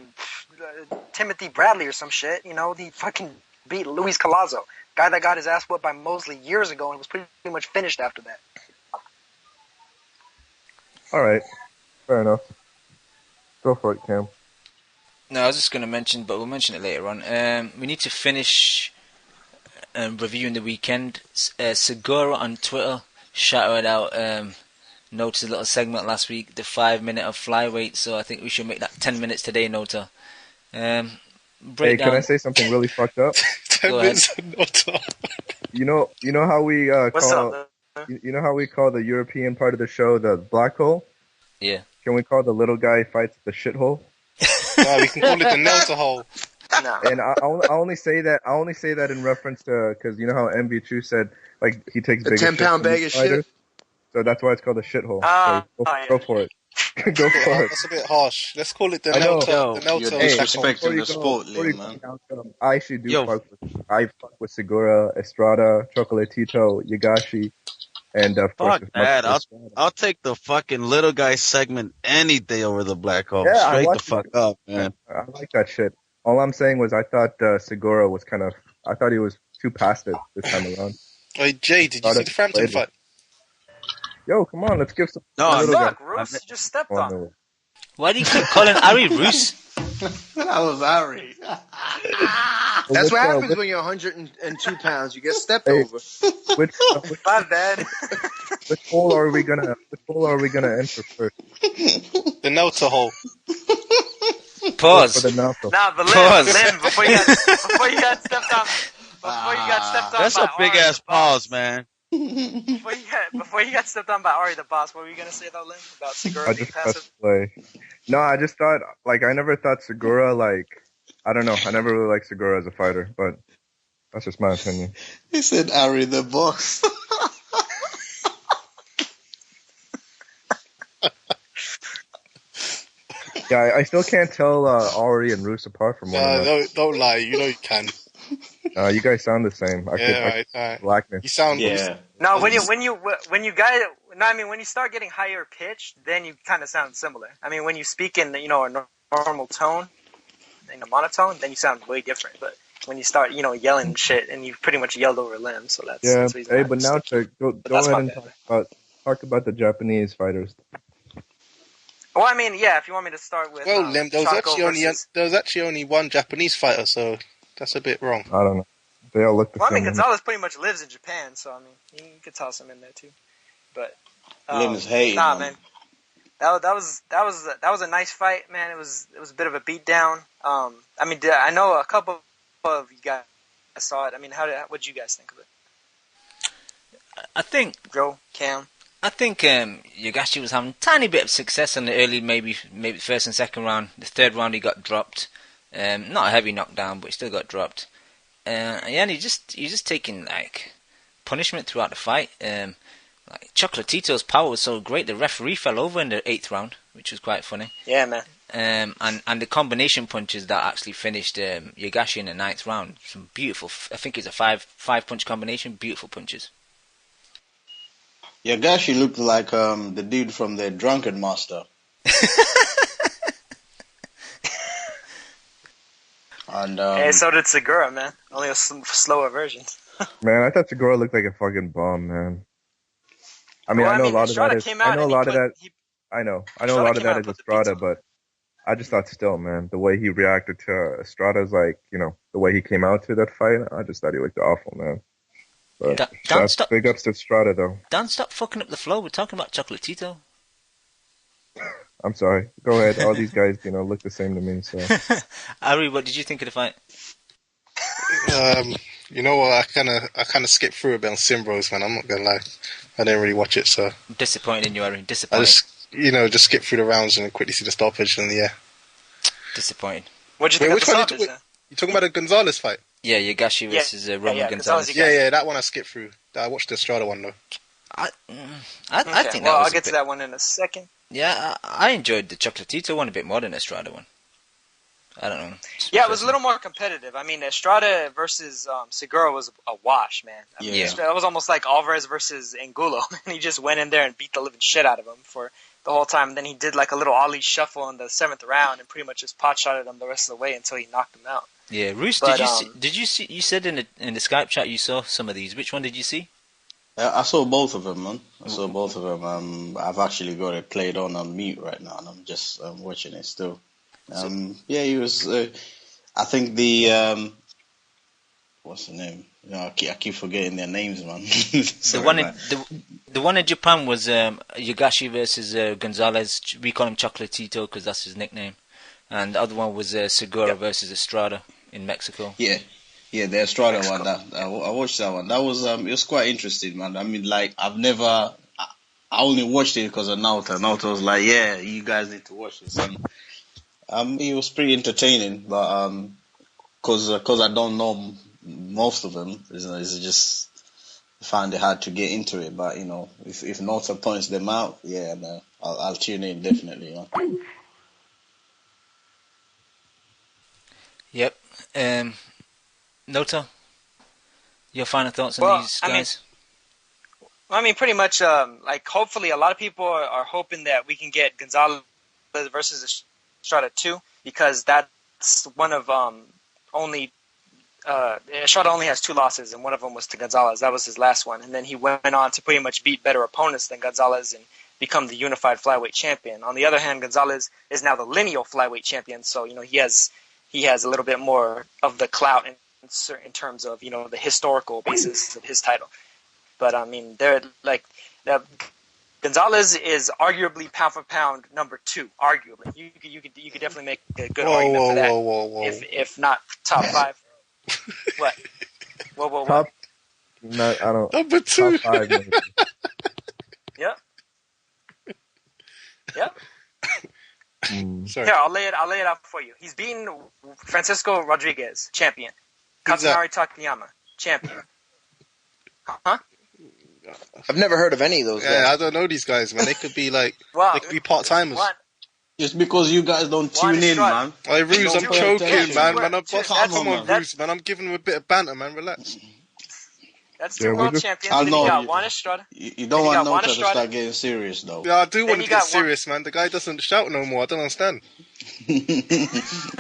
Timothy Bradley or some shit. He fucking beat Luis Collazo, guy that got his ass whipped by Mosley years ago and was pretty much finished after that. All right, fair enough. Go for it, Cam. No, I was just going to mention, but we'll mention it later on. We need to finish reviewing the weekend. Segura on Twitter shouted out. Noticed a little segment last week, the 5 minute of flyweight, so I think we should make that 10 minutes today, Nota. Hey, can I say something really fucked up? 10 minutes of Nota. You know how we call the European part of the show the black hole? Yeah. Can we call the little guy fights the shithole? No, we can call it the Nota hole. No. And I only say that in reference to, because you know how MV2 said he takes a 10-pound bag of shit. So that's why it's called the shithole. Go for it. Go for it. That's a bit harsh. Let's call it the Nelta. You're disrespecting the sport, Liam, man. I actually do fuck with Segura, Estrada, Chocolatito, Yagashi, and fuck that. I'll take the fucking little guy segment any day over the black hole. Yeah, straight the fuck up, man. I like that shit. All I'm saying was I thought Segura was I thought he was too past it this time around. Hey, Jay, did you see the Frampton fight? Yo, come on, let's give some. No, little guy. Fuck, Roos, you just stepped on him. Why do you keep calling Ari Roos? That was Ari. That's what happens when you're 102 pounds. You get stepped over. Which My bad. which hole are we gonna enter first? The Nelta hole. Pause. For the Nelta. Nah, but Pause. Lim, before you got stepped on. Before you got stepped on That's by a big Ari, ass pause, man. Before you got stepped on by Ari the boss, what were you gonna say though, Lim? About Segura I being just passive? pressed play. No, I just thought, like, I never thought Segura, like, I don't know. I never really liked Segura as a fighter, but that's just my opinion. He said Ari the boss. Yeah, I still can't tell Ari and Roos apart from one another. Don't lie. You know you can. You guys sound the same. I Alright. blackness. You sound No, when you start getting higher pitched, then you kind of sound similar. I mean, when you speak in a normal tone, in a monotone, then you sound way different. But when you start yelling shit, and you pretty much yelled over Lim, so that's Yeah. that's the reason Hey, I but now to go that's ahead my and bad. talk about the Japanese fighters. Well, I mean, yeah. If you want me to start with, Well, Lim, there was Chaco actually only one Japanese fighter, so that's a bit wrong. I don't know. They all look the Well, I same. mean, Gonzalez pretty much lives in Japan, so I mean, you could toss him in there too. But Lim is hating. nah, man. That was a nice fight, man. It was a bit of a beatdown. I mean, I know a couple of you guys saw it. I mean, what'd you guys think of it? I think Joe, Cam. I think Yogashi was having a tiny bit of success in the early, maybe first and second round. The third round he got dropped. Not a heavy knockdown, but he still got dropped. And he's just taking like punishment throughout the fight. Like Chocolatito's power was so great, the referee fell over in the 8th round, which was quite funny. Yeah, man. And the combination punches that actually finished Yogashi in the 9th round, some beautiful. I think it's a five punch combination, beautiful punches. Yogashi looked like the dude from the Drunken Master. And Hey, so did Segura, man. Only a slower version. Man, I thought Segura looked like a fucking bomb, man. I mean, Well, I know a lot of Estrada that is. came out I know a and lot of he that. put- I know a Estrada lot of came that out is and put the Estrada, beats but I just thought still, man, the way he reacted to Estrada's, like, the way he came out to that fight, I just thought he looked awful, man. But big ups to Estrada, though. Dan, stop fucking up the flow. We're talking about Chocolatito. I'm sorry. Go ahead. All these guys, look the same to me. So, Ari, what did you think of the fight? You know what? I kind of skipped through a bit on Simbros, man. I'm not gonna lie. I didn't really watch it, so Disappointed in you, Ari. I Disappointed. just skip through the rounds and quickly see the stoppage, and yeah. Disappointed. What'd you think Wait, of the which one stoppage, then? you talking about the Gonzalez fight? Yeah, Yogashi versus Roman Gonzalez. Gonzalez, Yeah, that one I skipped through. I watched the Estrada one though. I Okay, think well, that was I'll get to that one in a second. Yeah, I enjoyed the Chocolatito one a bit more than the Estrada one. I don't know. Yeah, it was a little more competitive. I mean, Estrada versus Segura was a wash, man. I mean, Yeah. That was almost like Alvarez versus Angulo. And he just went in there and beat the living shit out of him for the whole time. And then he did like a little ollie shuffle in the 7th round and pretty much just pot shotted him the rest of the way until he knocked him out. Yeah, Roos, But, did you see? You said in the Skype chat you saw some of these. Which one did you see? I saw both of them, man. I saw both of them. I've actually got it played on mute right now, and I'm just watching it still. Yeah, he was. I think the what's the name? I keep forgetting their names, man. The one in Japan was Yogashi versus Gonzalez. We call him Chocolatito because that's his nickname. And the other one was Segura versus Estrada in Mexico. Yeah, the Estrada one. I watched that one. That was it was quite interesting, man. I mean, like I only watched it because of Nauta. Nauta was like, "Yeah, you guys need to watch this." And it was pretty entertaining, but because I don't know most of them, it's just I find it hard to get into it. But if Nauta points them out, yeah, no, I'll tune in definitely. Yep. Nota, your final thoughts on these guys? I mean, pretty much, hopefully a lot of people are hoping that we can get Gonzalez versus Estrada 2, because that's one of only Estrada only has 2 losses, and one of them was to Gonzalez. That was his last one. And then he went on to pretty much beat better opponents than Gonzalez and become the unified flyweight champion. On the other hand, Gonzalez is now the lineal flyweight champion, so he has a little bit more of the clout in terms of the historical basis of his title. But I mean, they're like Gonzalez is arguably pound for pound number 2. Arguably, you could definitely make a good argument for that. Whoa. If not top 5. What? Whoa. Top? No, I don't. Number 2. Top 5. Maybe. Yep. Sorry. Here, I'll lay it out for you. He's beaten Francisco Rodriguez, champion. Kazunari Takayama, champion. Huh? I've never heard of any of those guys. Yeah, I don't know these guys, man. They could be they could be part-timers. Just because you guys don't tune in, man. Hey, Ruse, I'm choking, man. Come on, Ruse, man. I'm giving him a bit of banter, man. Relax. That's 2 world champions. Then you got Juan Estrada. You don't want Nota to start getting serious, though. Yeah, I do want to get serious, man. The guy doesn't shout no more. I don't understand.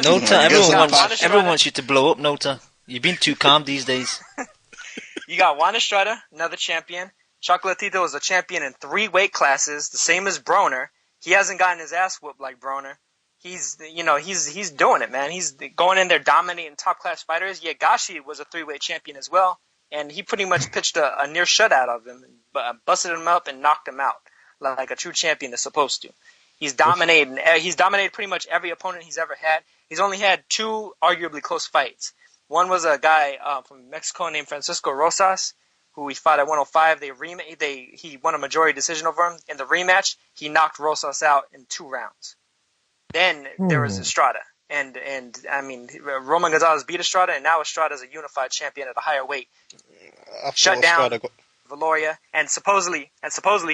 Nota, everyone wants you to blow up, Nota. You've been too calm these days. You got Juan Estrada, another champion. Chocolatito is a champion in 3 weight classes, the same as Broner. He hasn't gotten his ass whooped like Broner. He's doing it, man. He's going in there dominating top class fighters. Yagashi was a 3-weight champion as well. And he pretty much pitched a near shutout of him, busted him up and knocked him out like a true champion is supposed to. He's dominated pretty much every opponent he's ever had. He's only had 2 arguably close fights. One was a guy from Mexico named Francisco Rosas, who he fought at 105. He won a majority decision over him. In the rematch, he knocked Rosas out in 2 rounds. Then there was Estrada. And I mean, Roman Gonzalez beat Estrada, and now Estrada is a unified champion at a higher weight. Shut down Valoria, and supposedly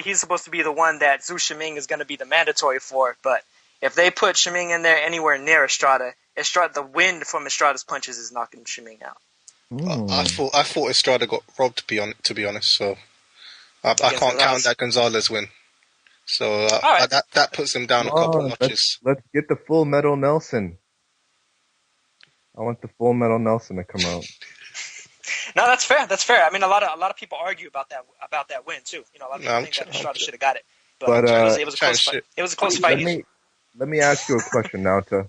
he's supposed to be the one that Zhu Shiming is going to be the mandatory for. But if they put Shiming in there anywhere near Estrada, the wind from Estrada's punches is knocking Shiming out. I thought Estrada got robbed, to be honest. So I can't count that Gonzalez win. So that puts him down a couple notches. Let's get the Full Metal Nelson. I want the Full Metal Nelson to come out. No, that's fair. That's fair. I mean, a lot of people argue about that win too. A lot of people think that Estrada should have got it, but it was a close fight. It was a close fight. Let me ask you a question, Nauta.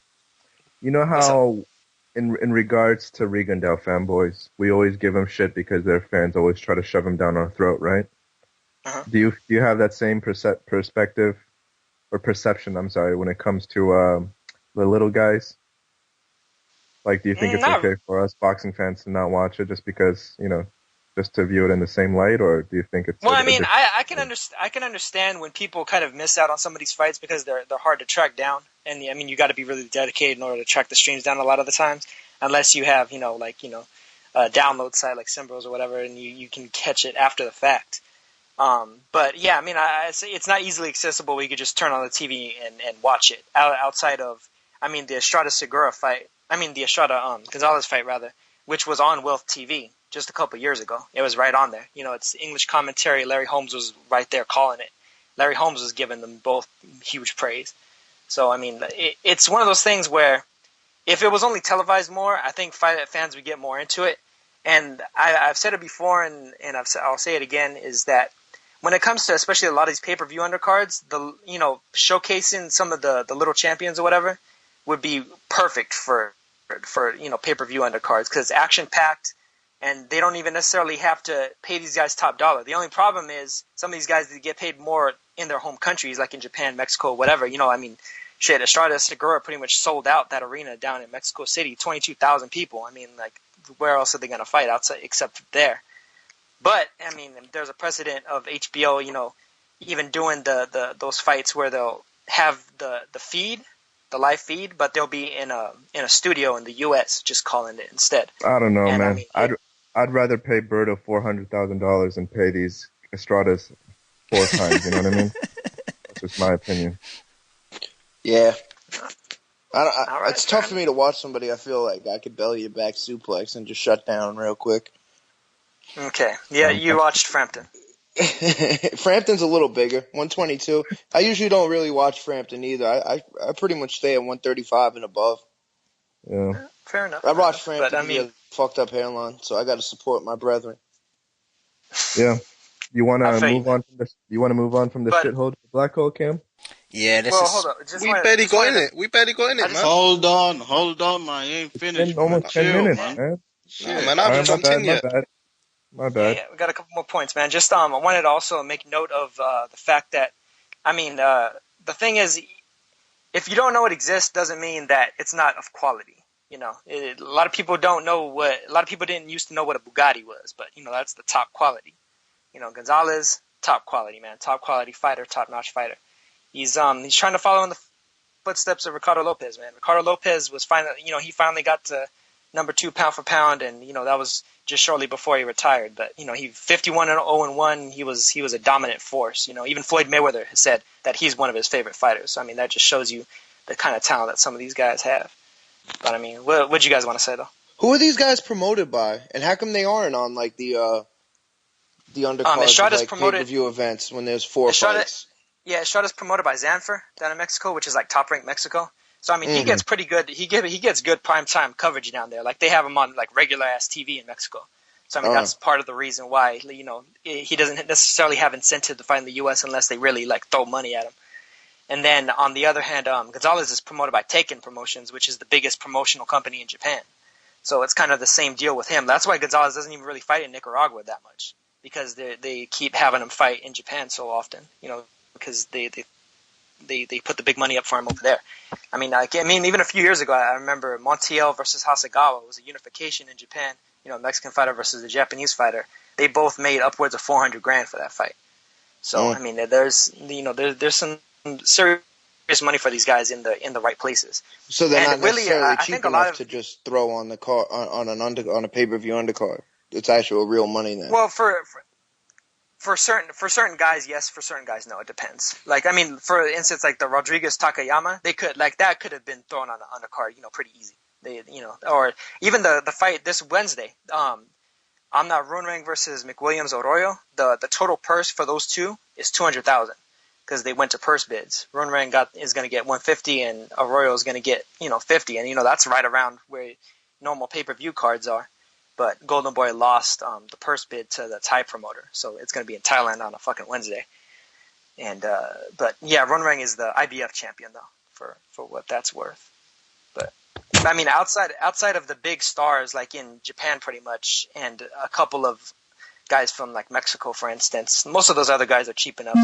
You know how, in regards to Rigondeaux fanboys, we always give them shit because their fans always try to shove them down our throat, right? Uh-huh. Do you have that same perspective or perception? I'm sorry, when it comes to the little guys. Like, do you think it's okay for us boxing fans to not watch it just because, just to view it in the same light, or do you think it's? Well, I mean, I can understand when people kind of miss out on some of these fights because they're hard to track down, and I mean, you got to be really dedicated in order to track the streams down a lot of the times, unless you have a download site like Simbros or whatever, and you can catch it after the fact. But yeah, I mean, I say it's not easily accessible. We could just turn on the TV and watch it outside of, I mean, the Estrada Segura fight. I mean, the Estrada Gonzalez fight, rather, which was on Wealth TV just a couple years ago. It was right on there. It's English commentary. Larry Holmes was right there calling it. Larry Holmes was giving them both huge praise. So, I mean, it's one of those things where if it was only televised more, I think fans would get more into it. And I've said it before, and I'll say it again, is that when it comes to especially a lot of these pay-per-view undercards, showcasing some of the little champions or whatever would be perfect for pay-per-view undercards because it's action-packed and they don't even necessarily have to pay these guys top dollar. The only problem is some of these guys that get paid more in their home countries, like in Japan, Mexico, whatever. I mean, shit, Estrada Segura pretty much sold out that arena down in Mexico City, 22,000 people. I mean, like, where else are they going to fight outside except there? But, I mean, there's a precedent of HBO, even doing those fights where they'll have the feed, the live feed, but they'll be in a studio in the U.S. just calling it instead. I don't know, man. I mean, I'd rather pay Berto $400,000 than pay these Estradas 4 times. You know what I mean? That's just my opinion. Yeah, it's tough for me to watch somebody. I feel like I could belly a back suplex and just shut down real quick. Okay, yeah, you watched Frampton. Frampton's a little bigger, 122. I usually don't really watch Frampton either. I pretty much stay at 135 and above. Yeah, fair enough. I watched Frampton but, I mean, the other fucked up hairline, so I got to support my brethren. Yeah. You want to move on from this? You want to move on from the shithole to the black hole, Cam? Yeah, hold up. We barely got in it. We barely got in it, man. Hold on, man. I ain't finished. It's been almost 10 minutes, man. Yeah, man, I haven't jumped in yet. My bad. Yeah, we got a couple more points, man. Just I wanted to also make note of the fact that, the thing is, if you don't know it exists, doesn't mean that it's not of quality. You know, a lot of people don't know a lot of people didn't used to know what a Bugatti was, but that's the top quality. Gonzalez, top quality, man, top quality fighter, top notch fighter. He's trying to follow in the footsteps of Ricardo Lopez, man. Ricardo Lopez was he finally got to number 2 pound for pound, and that was just shortly before he retired. But he 51-0-1. He was a dominant force. Even Floyd Mayweather has said that he's one of his favorite fighters. So that just shows you the kind of talent that some of these guys have. But what do you guys want to say though? Who are these guys promoted by, and how come they aren't on like the undercards of like pay-per-view events when there's 4 fights? Yeah, Estrada's promoted by Zanfer down in Mexico, which is like top ranked Mexico. So he gets pretty good. He gets good primetime coverage down there. Like they have him on like regular ass TV in Mexico. So that's part of the reason why he doesn't necessarily have incentive to fight in the U.S. unless they really like throw money at him. And then on the other hand, Gonzalez is promoted by Taken Promotions, which is the biggest promotional company in Japan. So it's kind of the same deal with him. That's why Gonzalez doesn't even really fight in Nicaragua that much, because they keep having him fight in Japan so often. Because they put the big money up for him over there. Even a few years ago, I remember Montiel versus Hasegawa was a unification in Japan. Mexican fighter versus a Japanese fighter. They both made upwards of $400,000 for that fight. So there's some serious money for these guys in the right places. So they're not necessarily cheap enough to just throw on the car on a pay-per-view undercard. It's actual real money then. Well, for certain guys, yes. For certain guys, no. It depends. For instance, like the Rodriguez Takayama, that could have been thrown on the undercard, pretty easy. Or even the fight this Wednesday. I'm not Runring versus McWilliams Arroyo. The total purse for those two is $200,000 because they went to purse bids. Runring is going to get $150 and Arroyo is going to get $50, and that's right around where normal pay-per-view cards are. But Golden Boy lost the purse bid to the Thai promoter, so it's going to be in Thailand on a fucking Wednesday. And but yeah, Runring is the IBF champion though, for what that's worth. But outside of the big stars like in Japan, pretty much, and a couple of guys from like Mexico, for instance, most of those other guys are cheap enough.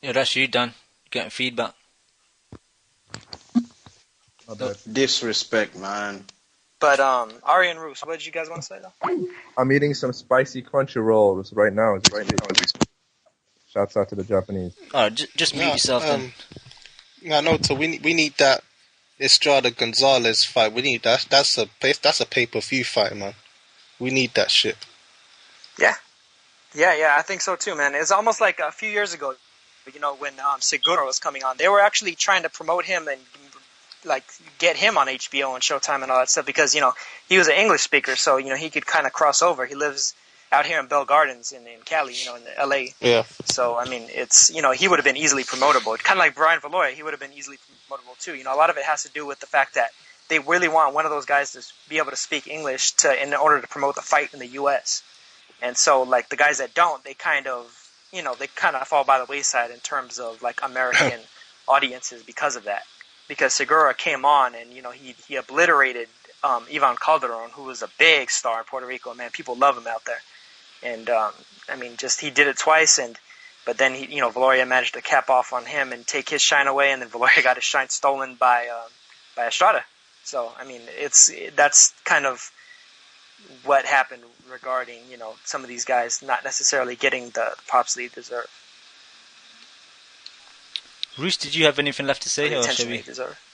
Yeah, that's you, Dan. Getting feedback. Disrespect, man. But Ari and Roos, what did you guys want to say though? I'm eating some spicy crunchy rolls right now. Shouts out to the Japanese. Oh, just mute yourself then. Yeah, no, so we need that Estrada Gonzalez fight. We need that. That's a pay-per-view fight, man. We need that shit. Yeah, I think so too, man. It's almost like a few years ago, when Segura was coming on, they were actually trying to promote him and like get him on HBO and Showtime and all that stuff because he was an English speaker, so he could kind of cross over. He lives out here in Bell Gardens in Cali, in LA. Yeah. So it's he would have been easily promotable. Kind of like Brian Valoria, he would have been easily promotable too. A lot of it has to do with the fact that they really want one of those guys to be able to speak English in order to promote the fight in the U.S. And so like the guys that don't, they kind of fall by the wayside in terms of like American audiences because of that. Because Segura came on and he obliterated Ivan Calderon, who was a big star in Puerto Rico. Man, people love him out there. And he did it twice, but then Valoria managed to cap off on him and take his shine away, and then Valoria got his shine stolen by Estrada. So that's kind of what happened regarding some of these guys not necessarily getting the props they deserve. Roos, did you have anything left to say, or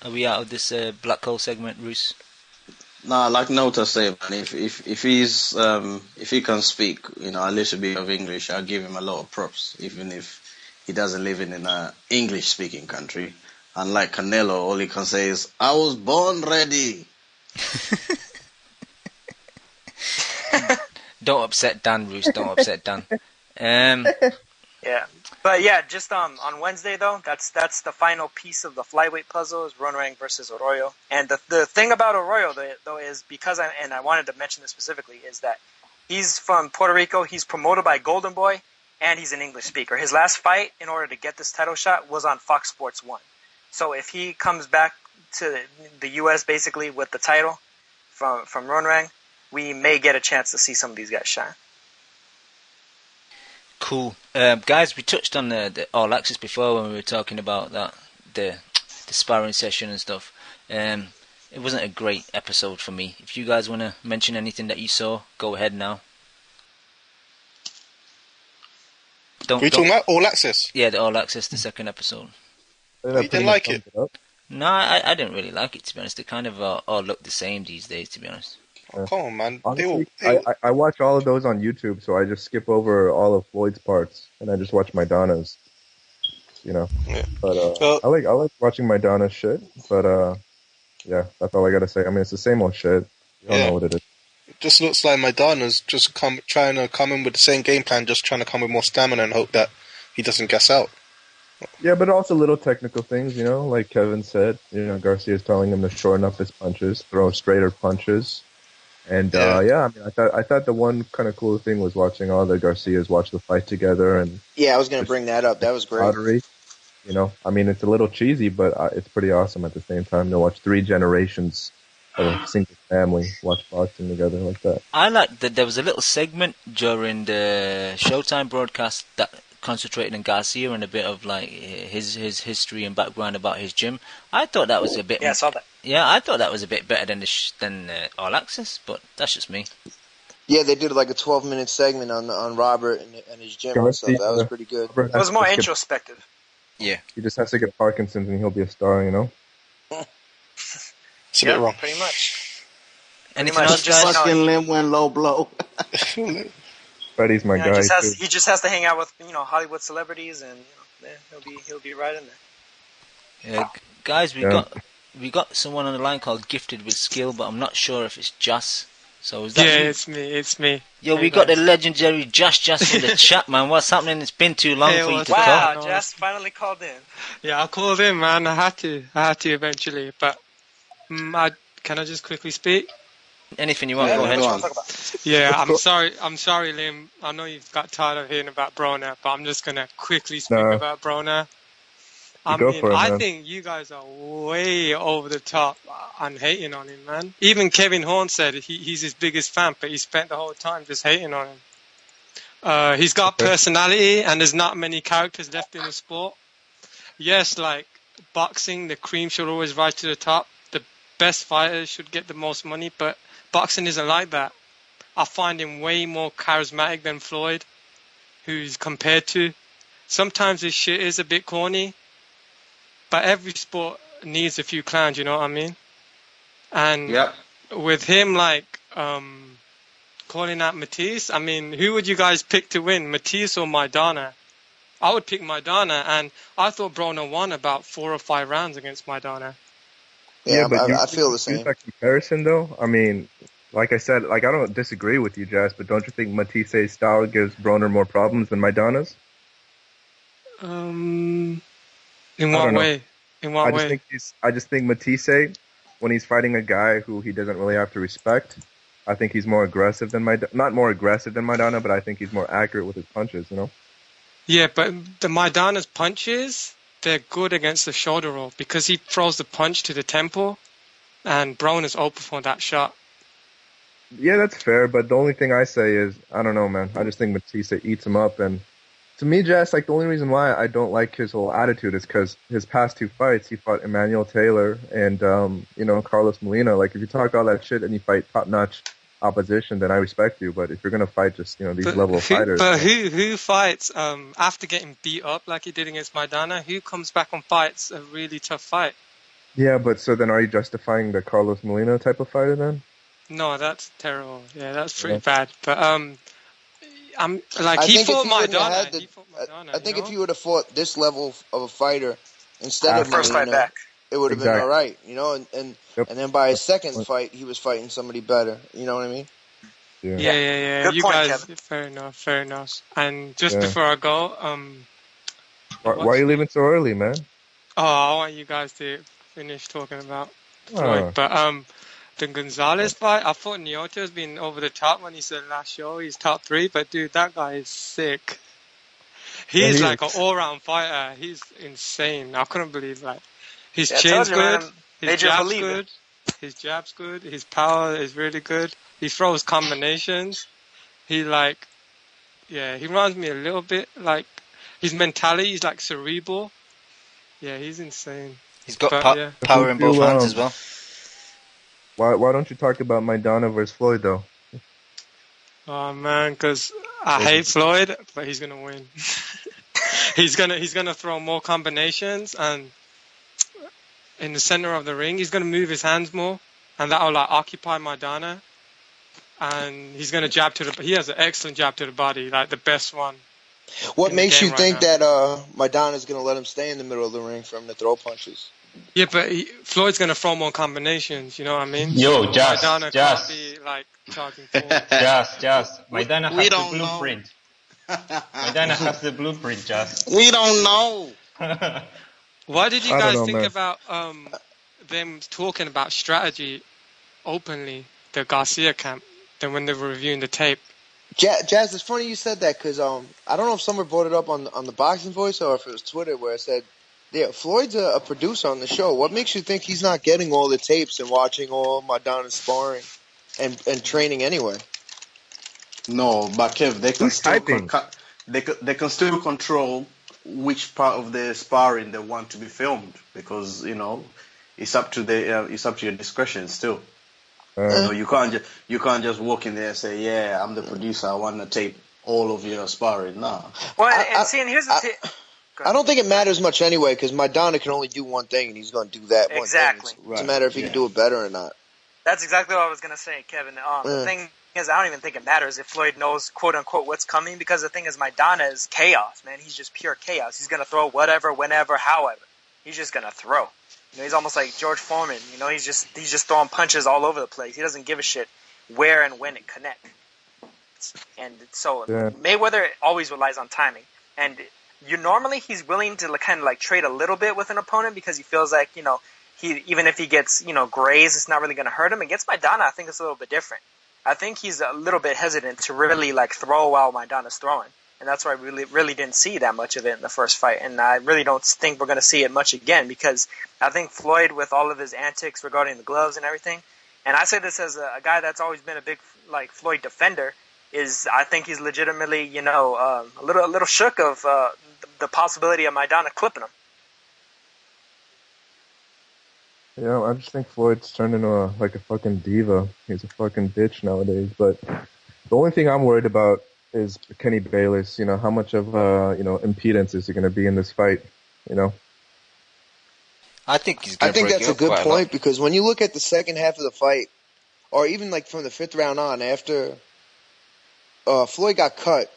are we out of this black hole segment, Roos? Nah, like Nota said, man, if he can speak, a little bit of English, I'll give him a lot of props, even if he doesn't live in an English speaking country. Unlike Canelo, all he can say is, "I was born ready." Don't upset Dan, Roos. Don't upset Dan. Yeah, but yeah, just on Wednesday though, that's the final piece of the flyweight puzzle is Ronrang versus Arroyo. And the thing about Arroyo though is because I wanted to mention this specifically is that he's from Puerto Rico. He's promoted by Golden Boy, and he's an English speaker. His last fight, in order to get this title shot, was on Fox Sports 1. So if he comes back to the U.S. basically with the title from Ronrang, we may get a chance to see some of these guys shine. Cool. Guys, we touched on the All Access before when we were talking about that the sparring session and stuff. It wasn't a great episode for me. If you guys want to mention anything that you saw, go ahead now. Are you talking about All Access? Yeah, the All Access, the second episode. You didn't like it? No, I didn't really like it, to be honest. They kind of all look the same these days, to be honest. Oh, come on, man. Honestly, I watch all of those on YouTube, so I just skip over all of Floyd's parts, and I just watch Maidana's. You know, yeah. But I like watching Maidana's shit. But yeah, that's all I gotta say. I mean, it's the same old shit. You don't know what it is. It just looks like Maidana's just trying to come in with the same game plan, just trying to come with more stamina and hope that he doesn't gas out. Yeah, but also little technical things, you know, like Kevin said. You know, Garcia's telling him to shorten up his punches, throw straighter punches. And I mean, I thought the one kind of cool thing was watching all the Garcias watch the fight together, and yeah, I was going to bring that up. That was great. Pottery, you know, I mean, it's a little cheesy, but it's pretty awesome at the same time to watch 3 generations of a single family watch boxing together like that. I like that there was a little segment during the Showtime broadcast that concentrated on Garcia and a bit of like his history and background about his gym. I thought that was a bit. Yeah, I saw that. Yeah, I thought that was a bit better than All Access, but that's just me. Yeah, they did like a 12-minute segment on Robert and his gym and stuff. That was pretty good. It was more introspective. Yeah. He just has to get Parkinson's and he'll be a star, you know? It's a bit wrong. Pretty much. Anything else, guys? Fucking limb went low blow. Freddie's my guy. He just has to hang out with Hollywood celebrities, and he'll be right in there. Yeah, guys, we got someone on the line called Gifted with Skill, but I'm not sure if it's Jas. So is that you? It's me. Yo, we got the legendary Jas in the chat, man. What's happening? It's been too long for you to call. Wow, Jas finally called in. Yeah, I called in, man. I had to eventually, but can I just quickly speak? Anything you want, go ahead. Yeah, I'm sorry, Liam. I know you've got tired of hearing about Broner, but I'm just gonna quickly speak about Broner. I think you guys are way over the top on hating on him, man. Even Kevin Horn said he's his biggest fan, but he spent the whole time just hating on him. He's got personality, and there's not many characters left in the sport. Yes, like boxing, the cream should always rise to the top. The best fighters should get the most money, but boxing isn't like that. I find him way more charismatic than Floyd, who's compared to. Sometimes his shit is a bit corny, but every sport needs a few clowns, you know what I mean? And with him, like, calling out Matthysse, I mean, who would you guys pick to win, Matthysse or Maidana? I would pick Maidana, and I thought Broner won about 4 or 5 rounds against Maidana. Yeah, but I feel the same. That comparison, though, I mean, like I said, like I don't disagree with you, Jazz, but don't you think Mathisse's style gives Broner more problems than Maidana's? In what way? I just think Matthysse, when he's fighting a guy who he doesn't really have to respect, I think he's more aggressive than not more aggressive than Maidana, but I think he's more accurate with his punches, you know? Yeah, but the Maidana's punches, they're good against the shoulder roll because he throws the punch to the temple, and Broner's open for that shot. Yeah, that's fair, but the only thing I say is, I don't know, man. I just think Matthysse eats him up, and to me, Jess, like the only reason why I don't like his whole attitude is because his past 2 fights, he fought Emmanuel Taylor and Carlos Molina. Like if you talk all that shit and you fight top-notch opposition, then I respect you. But if you're gonna fight just these level of fighters, but who fights after getting beat up like he did against Maidana? Who comes back and fights a really tough fight? Yeah, but so then are you justifying the Carlos Molina type of fighter then? No, that's terrible. Yeah, that's pretty bad. But he fought Maidana. I think if you would have fought this level of a fighter instead of first fight back, it would have been all right, you know. And then by his second fight, he was fighting somebody better. You know what I mean? Yeah. Good You point, guys, Kevin. fair enough. And just before I go, why are you leaving so early, man? I want you guys to finish talking about Floyd. But the Gonzalez fight, I thought Nioto's been over the top when he said last show he's top 3, but dude, that guy is sick. He's like an all-round fighter. He's insane. I couldn't believe that. His chin's good. His jab's good. His jab's good. His power is really good. He throws combinations. He reminds me a little bit like his mentality is like cerebral. Yeah, he's insane. He's got power in both hands as well. Why don't you talk about Maidana versus Floyd though? Oh man, because I hate Floyd, but he's gonna win. he's gonna throw more combinations, and in the center of the ring, he's gonna move his hands more, and that will like occupy Maidana. And he's gonna jab to the. He has an excellent jab to the body, like the best one. What makes you think that Maidana's gonna let him stay in the middle of the ring for him to throw punches? Yeah, but Floyd's gonna throw more combinations. You know what I mean? Yo, Maidana can't be like charging forward. Just. Maidana has the blueprint. Maidana has the blueprint, just. We don't know. What did you guys think about them talking about strategy openly, the Garcia camp, then when they were reviewing the tape? Jazz, it's funny you said that because I don't know if someone brought it up on the Boxing Voice or if it was Twitter where it said, yeah, Floyd's a producer on the show. What makes you think he's not getting all the tapes and watching all Maidana's sparring and training anyway? No, but Kev, they can still control which part of the sparring they want to be filmed because it's up to your discretion still. You can't just walk in there and say, yeah, I'm the producer, I want to tape all of your sparring. Nah. Well, and here's the thing. I don't think it matters much anyway because Maidana can only do one thing and he's going to do that one thing. It's a matter if he can do it better or not. That's exactly what I was going to say, Kevin. The thing is, I don't even think it matters if Floyd knows, quote unquote, what's coming because the thing is, Maidana is chaos, man. He's just pure chaos. He's going to throw whatever, whenever, however. He's just going to throw. He's almost like George Foreman. He's just throwing punches all over the place. He doesn't give a shit where and when it connects. And so Mayweather always relies on timing. And normally he's willing to kind of like trade a little bit with an opponent because he feels like, even if he gets, grazed, it's not really going to hurt him. Against Maidana, I think it's a little bit different. I think he's a little bit hesitant to really like throw while Maidana's throwing. And that's why we really didn't see that much of it in the first fight. And I really don't think we're going to see it much again because I think Floyd, with all of his antics regarding the gloves and everything, and I say this as a guy that's always been a big like Floyd defender, I think he's legitimately, a little shook of the possibility of Maidana clipping him. Yeah, I just think Floyd's turned into a fucking diva. He's a fucking bitch nowadays. But the only thing I'm worried about is Kenny Bayless. How much of impedance is he going to be in this fight? I think he's. I think that's a good point because when you look at the second half of the fight, or even like from the fifth round on, after Floyd got cut,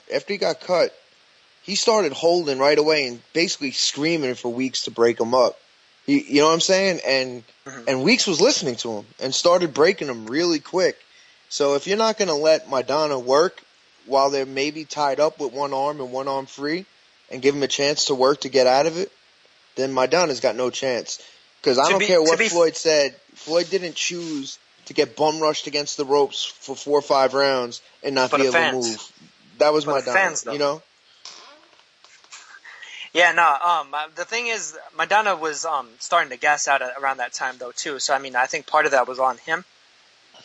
he started holding right away and basically screaming for Weeks to break him up. You know what I'm saying? And Weeks was listening to him and started breaking him really quick. So if you're not going to let Maidana work while they're maybe tied up with one arm and one arm free and give him a chance to work to get out of it, then Maidana's got no chance. Because I don't care what Floyd said. Floyd didn't choose to get bum rushed against the ropes for 4 or 5 rounds and not be able to move. That was Maidana, Yeah, no. The thing is, Maidana was starting to gas out around that time, though, too. So, I think part of that was on him.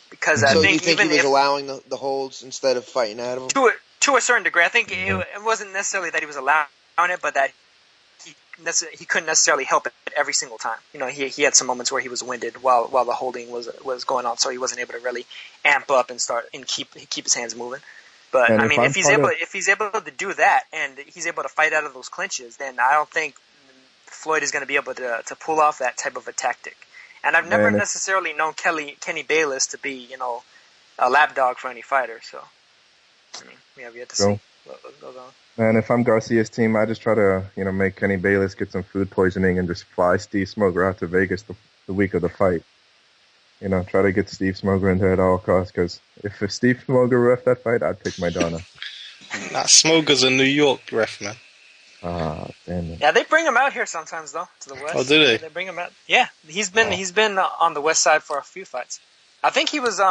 Because I think you think he was allowing the holds instead of fighting out of him? To a certain degree. I think it wasn't necessarily that he was allowing it, but that he couldn't necessarily help it every single time. He had some moments where he was winded while the holding was going on, so he wasn't able to really amp up and keep his hands moving. But if he's able to do that and he's able to fight out of those clinches, then I don't think Floyd is going to be able to pull off that type of a tactic. And I've never necessarily known Kenny Bayless to be, a lapdog for any fighter. So, we have yet to see what goes on. Man, if I'm Garcia's team, I just try to, make Kenny Bayless get some food poisoning and just fly Steve Smoker out to Vegas the week of the fight. try to get Steve Smoger in there at all costs. Because if Steve Smoger ref that fight, I'd pick Maidana. Nah, Smoger's a New York ref, man. Ah, damn it. Yeah, they bring him out here sometimes though, to the west. Oh, do they? They bring him out. Yeah, he's been on the west side for a few fights. I think he was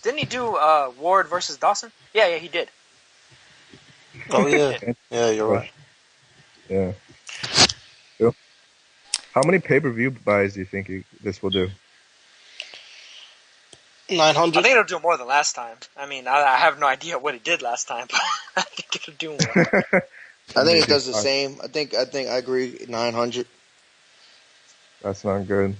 didn't he do Ward versus Dawson? Yeah, he did. Oh yeah, yeah, you're right. Yeah. Cool. How many pay-per-view buys do you think this will do? 900. I think it'll do more than last time. I mean, I have no idea what it did last time, but I think it'll do more. I think it does the same. I think I agree. 900. That's not good.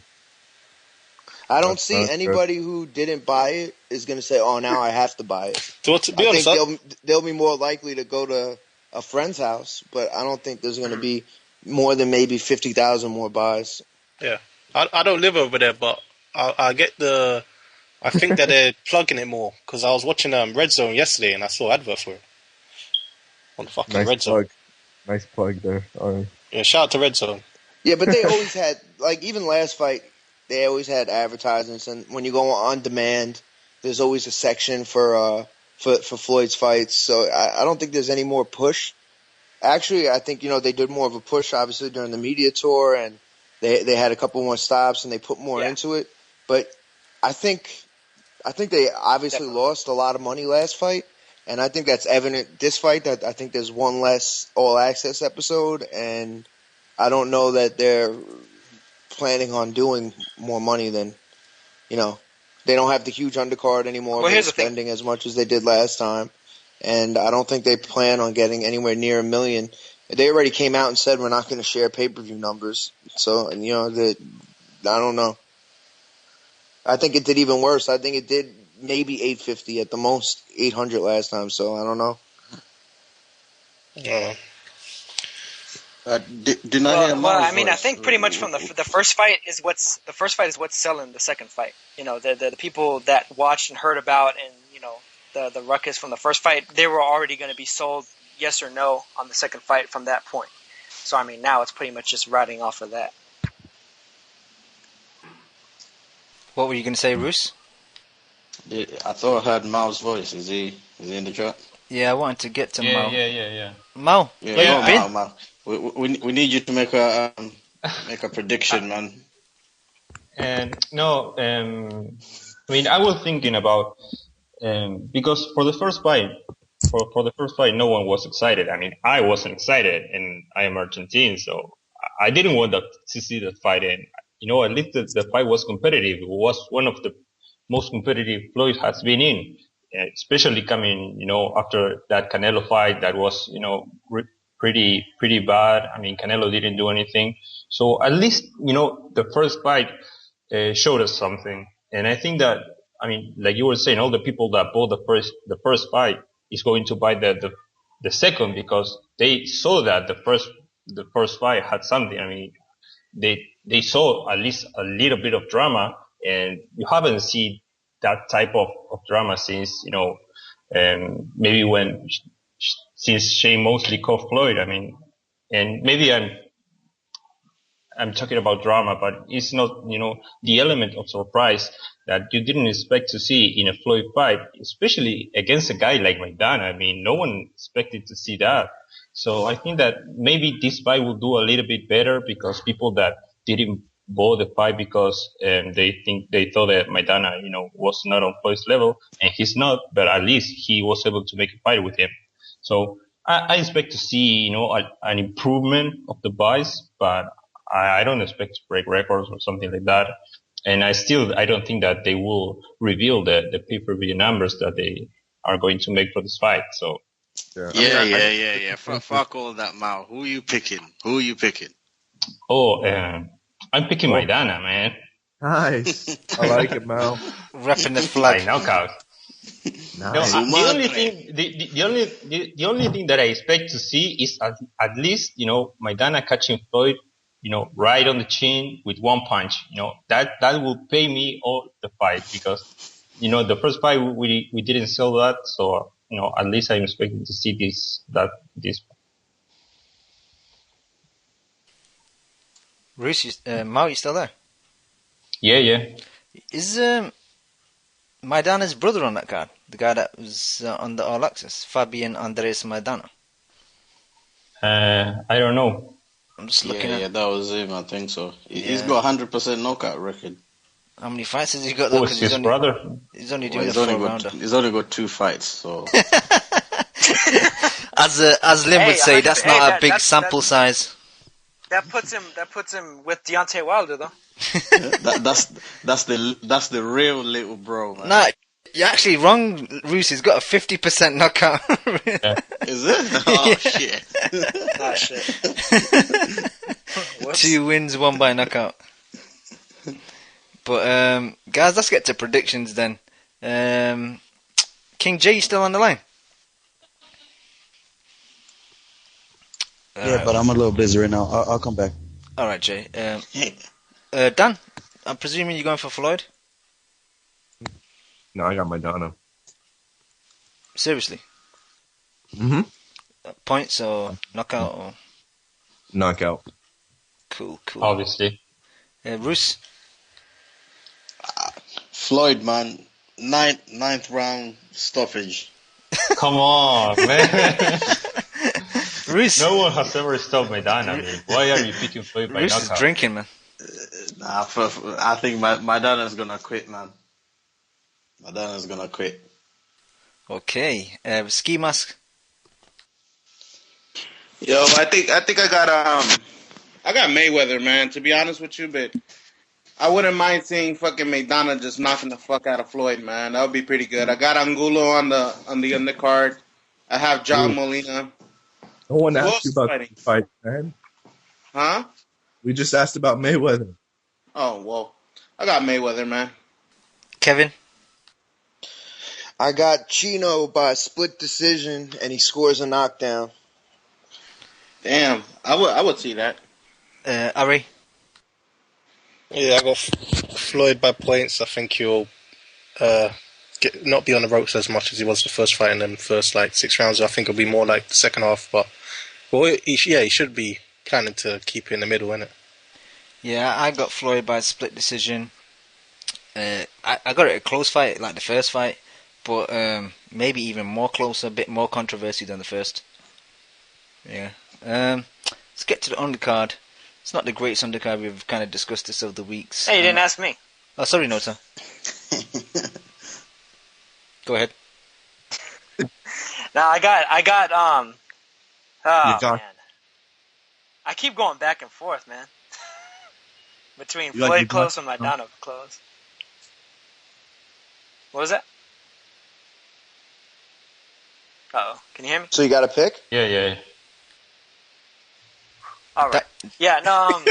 I don't see anybody who didn't buy it is going to say, "Oh, now I have to buy it." To be honest, I think they'll be more likely to go to a friend's house, but I don't think there's going to be more than maybe 50,000 more buys. Yeah, I don't live over there, but I get the. I think that they're plugging it more because I was watching Red Zone yesterday and I saw advert for it on the fucking Red Zone. Nice plug there. Yeah, shout out to Red Zone. Yeah, but they always had, like, even last fight, they always had advertisements, and when you go on demand, there's always a section for Floyd's fights. So I don't think there's any more push. Actually, I think they did more of a push, obviously, during the media tour, and they had a couple more stops and they put more into it. But I think they obviously lost a lot of money last fight, and I think that's evident this fight. That I think there's one less All Access episode, and I don't know that they're planning on doing more money than, they don't have the huge undercard anymore. Well, they're spending as much as they did last time, and I don't think they plan on getting anywhere near $1 million. They already came out and said we're not going to share pay-per-view numbers. So, I don't know. I think it did even worse. I think it did maybe 850 at the most, 800 last time. So I don't know. Yeah. I mean, I think pretty much from the first fight is what's selling the second fight. The people that watched and heard about and the ruckus from the first fight, they were already going to be sold yes or no on the second fight from that point. So I mean, now it's pretty much just riding off of that. What were you going to say, Roos? I thought I heard Mal's voice. Is he in the chat? Yeah, I wanted to get to Mal. Yeah. Mal, where you been? Mal. We need you to make a prediction, man. And no, I mean, I was thinking about because for the first fight, no one was excited. I mean, I wasn't excited, and I am Argentine, so I didn't want to see the fight. And at least the fight was competitive. It was one of the most competitive Floyd has been in, especially coming, after that Canelo fight that was, pretty bad. I mean, Canelo didn't do anything. So at least, the first fight showed us something. And I think that, I mean, like you were saying, all the people that bought the first fight is going to buy the second because they saw that the first fight had something. I mean, they saw at least a little bit of drama, and you haven't seen that type of drama since, maybe since Shane Mosley caught Floyd. I mean, and maybe I'm talking about drama, but it's not, the element of surprise that you didn't expect to see in a Floyd fight, especially against a guy like Maidana. I mean, no one expected to see that. So I think that maybe this fight will do a little bit better because people that didn't bought the fight because they thought that Maidana, was not on Floyd's level, and he's not, but at least he was able to make a fight with him. So I expect to see, an improvement of the buys, but I don't expect to break records or something like that. And I don't think that they will reveal the pay-per-view numbers that they are going to make for this fight. So. Yeah. Fuck all that, Mal. Who you picking? Oh, I'm picking Maidana, man. Nice. I like it, Mal. Repping the flag. Knockout. Nice. No, the only thing that I expect to see is at least, Maidana catching Floyd, right on the chin with one punch. That will pay me all the fight because, the first fight we didn't sell that. So, at least I'm expecting to see this. Bruce, Mal, you still there? Yeah. Is Maidana's brother on that card? The guy that was on the All Access, Fabian Andres Maidana. I don't know. I'm just looking at. Yeah, that was him. I think so. He's got 100% knockout record. How many fights has he got? Though? Who's his brother? He's only doing a 4-rounder. He's only got 2 fights, so. As Lim would say, that's not a big sample size. That puts him with Deontay Wilder, though. That's the real little bro, man. Nah, you're actually wrong, Roos. He's got a 50% knockout. Is it? Oh, shit. Oh, shit. 2 wins, 1 by knockout. But, guys, let's get to predictions then. King J, you still on the line? Yeah, but I'm a little busy right now. I'll come back. Alright, Jay. Dan, I'm presuming you're going for Floyd? No, I got Maidana. Seriously? Mm-hmm. Points or knockout or? Knockout. Cool. Obviously. Roos? Floyd, man. Ninth round stoppage. Come on, man. Roos. No one has ever stopped Maidana. I mean, why are you picking Floyd by Roos knockout? is drinking, man. I think Maidana's gonna quit, man. Maidana's gonna quit. Okay. Ski Mask? Yo, I think I got Mayweather, man. To be honest with you, but I wouldn't mind seeing fucking Maidana just knocking the fuck out of Floyd, man. That would be pretty good. I got Angulo on the undercard. I have John Molina. No one Who asked else you is about fighting? the fight, man. Huh? We just asked about Mayweather. Oh, well, I got Mayweather, man. Kevin? I got Chino by split decision, and he scores a knockdown. Damn, I would see that. Ari? Yeah, I got Floyd by points. I think he'll not be on the ropes as much as he was the first fight in the first 6 rounds. I think it'll be more like the second half. But he should be planning to keep it in the middle, innit? Yeah, I got Floyd by split decision. I got it a close fight like the first fight, but maybe even more close, a bit more controversy than the first. Yeah. Let's get to the undercard. It's not the greatest undercard. We've kind of discussed this over the weeks. Hey, you didn't ask me. Oh, sorry, Nota. Go ahead. No, I got oh man. I keep going back and forth, man. Between You like Floyd your close black- and Maidana close. What was that? Uh-oh. Can you hear me? So you got a pick? Yeah. All right. Yeah, no.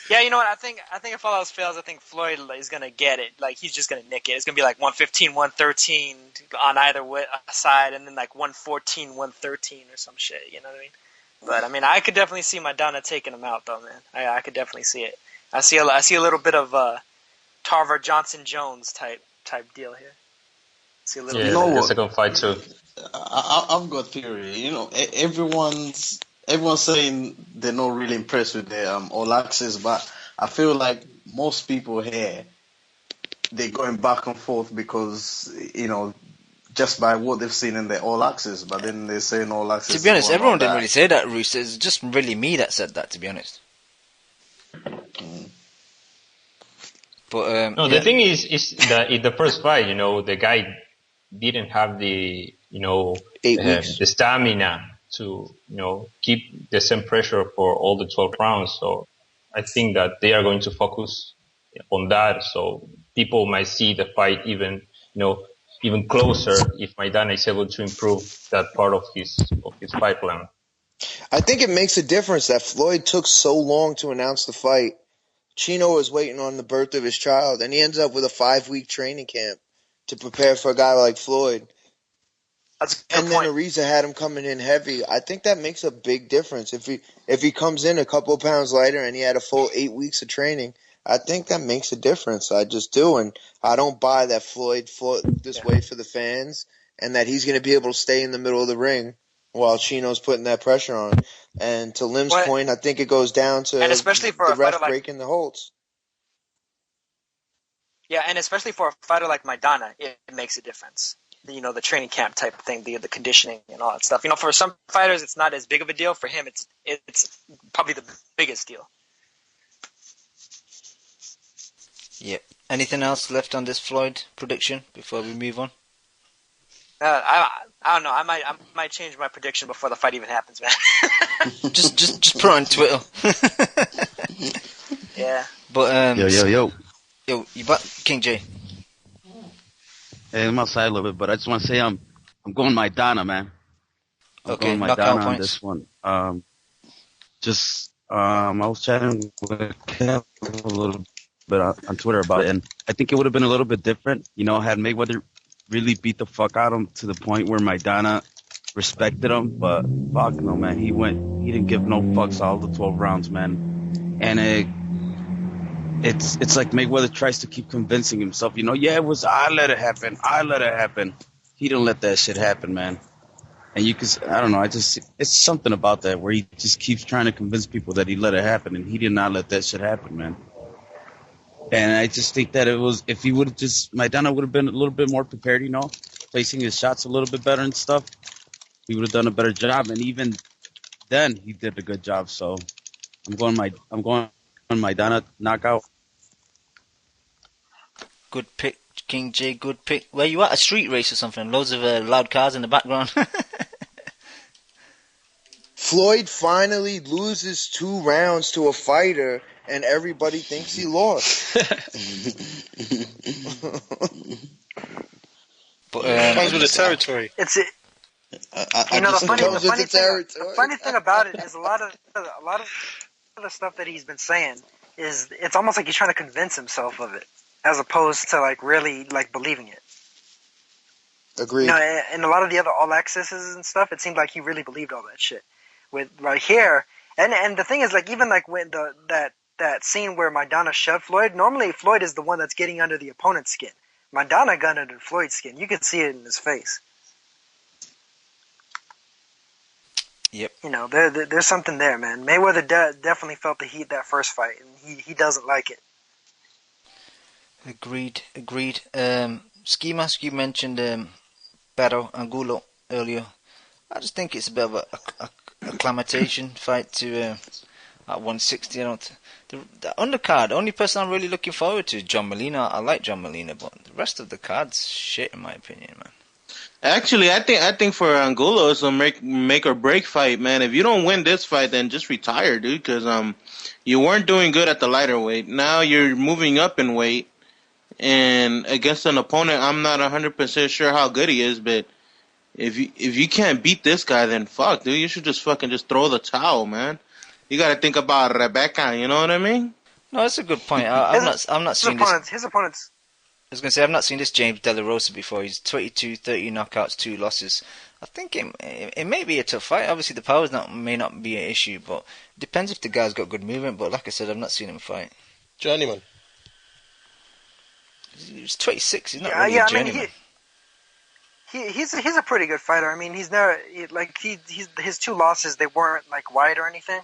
Yeah, you know what? I think if all else fails, I think Floyd is gonna get it. Like he's just gonna nick it. It's gonna be like 115, 113 on either side, and then like 114, 113 or some shit. You know what I mean? But I mean, I could definitely see Maidana taking him out, though, man. I could definitely see it. I see a little bit of Tarver Johnson Jones type deal here. See a little. Yeah, You know the what? second fight too. I've got theory. You know, everyone's saying they're not really impressed with their All Access, but I feel like most people here, they're going back and forth because, just by what they've seen in their All Access, but then they're saying All Access. To be honest, is everyone not didn't that. really say that, Roos. It's just really me that said that, to be honest. But No, the thing is that in the first fight, the guy didn't have the, 8 weeks. the stamina to, keep the same pressure for all the 12 rounds. So I think that they are going to focus on that. So people might see the fight even closer if Maidana is able to improve that part of his fight plan. I think it makes a difference that Floyd took so long to announce the fight. Chino was waiting on the birth of his child, and he ends up with a 5-week training camp to prepare for a guy like Floyd. That's a good And point. then Ariza had him coming in heavy. I think that makes a big difference. If he comes in a couple of pounds lighter and he had a full 8 weeks of training, I think that makes a difference. I just do, and I don't buy that Floyd fought this way for the fans and that he's going to be able to stay in the middle of the ring while Chino's putting that pressure on. And to Lim's point, I think it goes down to and especially for the a fighter ref breaking the holds. Yeah, and especially for a fighter like Maidana, it makes a difference. The training camp type of thing, the conditioning and all that stuff. For some fighters, it's not as big of a deal. For him, it's probably the biggest deal. Yeah. Anything else left on this Floyd prediction before we move on? I don't know. I might change my prediction before the fight even happens, man. just put it on Twitter. Yeah. But Yo, you back, King J? Hey, I'm outside a little bit, but I just want to say I'm going Maidana, man. I'm going Maidana on this one. I was chatting with Kev a little bit on Twitter about it, and I think it would have been a little bit different, had Mayweather really beat the fuck out of him to the point where Maidana respected him, but fuck no, man. He didn't give no fucks all the 12 rounds, man. And it's like Mayweather tries to keep convincing himself, I let it happen. He didn't let that shit happen, man. And I don't know, it's something about that where he just keeps trying to convince people that he let it happen, and he did not let that shit happen, man. And I just think that if he would have Maidana would have been a little bit more prepared, placing his shots a little bit better and stuff, he would have done a better job. And even then, he did a good job. So I'm going Maidana knockout. Good pick, King J. Good pick. Where you at? A street race or something? Loads of loud cars in the background. Floyd finally loses 2 rounds to a fighter, and everybody thinks he lost. But comes with the territory. The funny thing about it is a lot of the stuff that he's been saying is it's almost like he's trying to convince himself of it, as opposed to really believing it. Agreed. And a lot of the other all accesses and stuff, it seemed like he really believed all that shit. With right here, and the thing is, even when that scene where Maidana shoved Floyd, normally Floyd is the one that's getting under the opponent's skin. Maidana got under Floyd's skin. You could see it in his face. Yep. There's something there, man. Mayweather definitely felt the heat that first fight, and he doesn't like it. Agreed. Ski Mask, you mentioned Barro Angulo earlier. I just think it's a bit of a acclimatation fight to at 160. The undercard, the only person I'm really looking forward to is John Molina. I like John Molina, but the rest of the card's shit in my opinion, man. Actually, I think for Angulo it's a make or break fight, man. If you don't win this fight, then just retire, dude, because you weren't doing good at the lighter weight. Now you're moving up in weight, and against an opponent I'm not 100% sure how good he is, but if you can't beat this guy, then fuck, dude, you should just throw the towel, man. You got to think about Rebecca, you know what I mean? No, that's a good point. I'm not seeing this. His opponents. I was going to say, I've not seen this James De La Rosa before. He's 22, 30 knockouts, 2 losses. I think it may be a tough fight. Obviously, the powers may not be an issue, but it depends if the guy's got good movement. But like I said, I've not seen him fight. Journeyman. He's 26. He's not really a journeyman. He's a pretty good fighter. I mean, his 2 losses, they weren't wide or anything.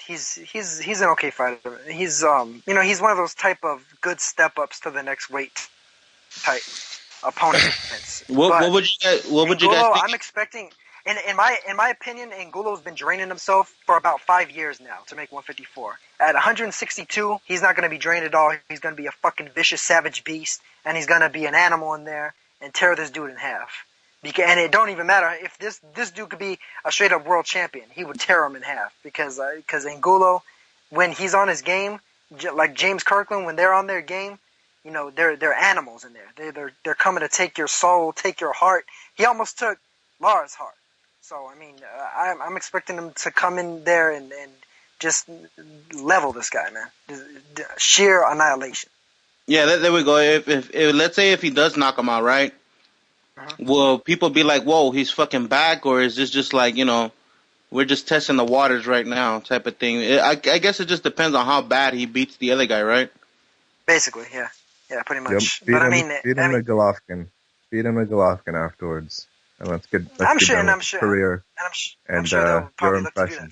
He's an okay fighter. He's he's one of those type of good step ups to the next weight type opponents. What would you guys think? I'm expecting, in my opinion, Angulo's been draining himself for about 5 years now to make 154. At 162, he's not going to be drained at all. He's going to be a fucking vicious savage beast, and he's going to be an animal in there and tear this dude in half. And it don't even matter if this dude could be a straight up world champion, he would tear him in half because Angulo, when he's on his game, like James Kirkland, when they're on their game, they're animals in there. They're coming to take your soul, take your heart. He almost took Lara's heart. So I mean, I'm expecting him to come in there and just level this guy, man. Sheer annihilation. Yeah, there we go. If let's say if he does knock him out, right? Will people be like, whoa, he's fucking back? Or is this just we're just testing the waters right now type of thing? I guess it just depends on how bad he beats the other guy, right? Basically, yeah. Yeah, pretty much. Beat him to Golovkin. Beat him to Golovkin afterwards. And let's get career and your impression.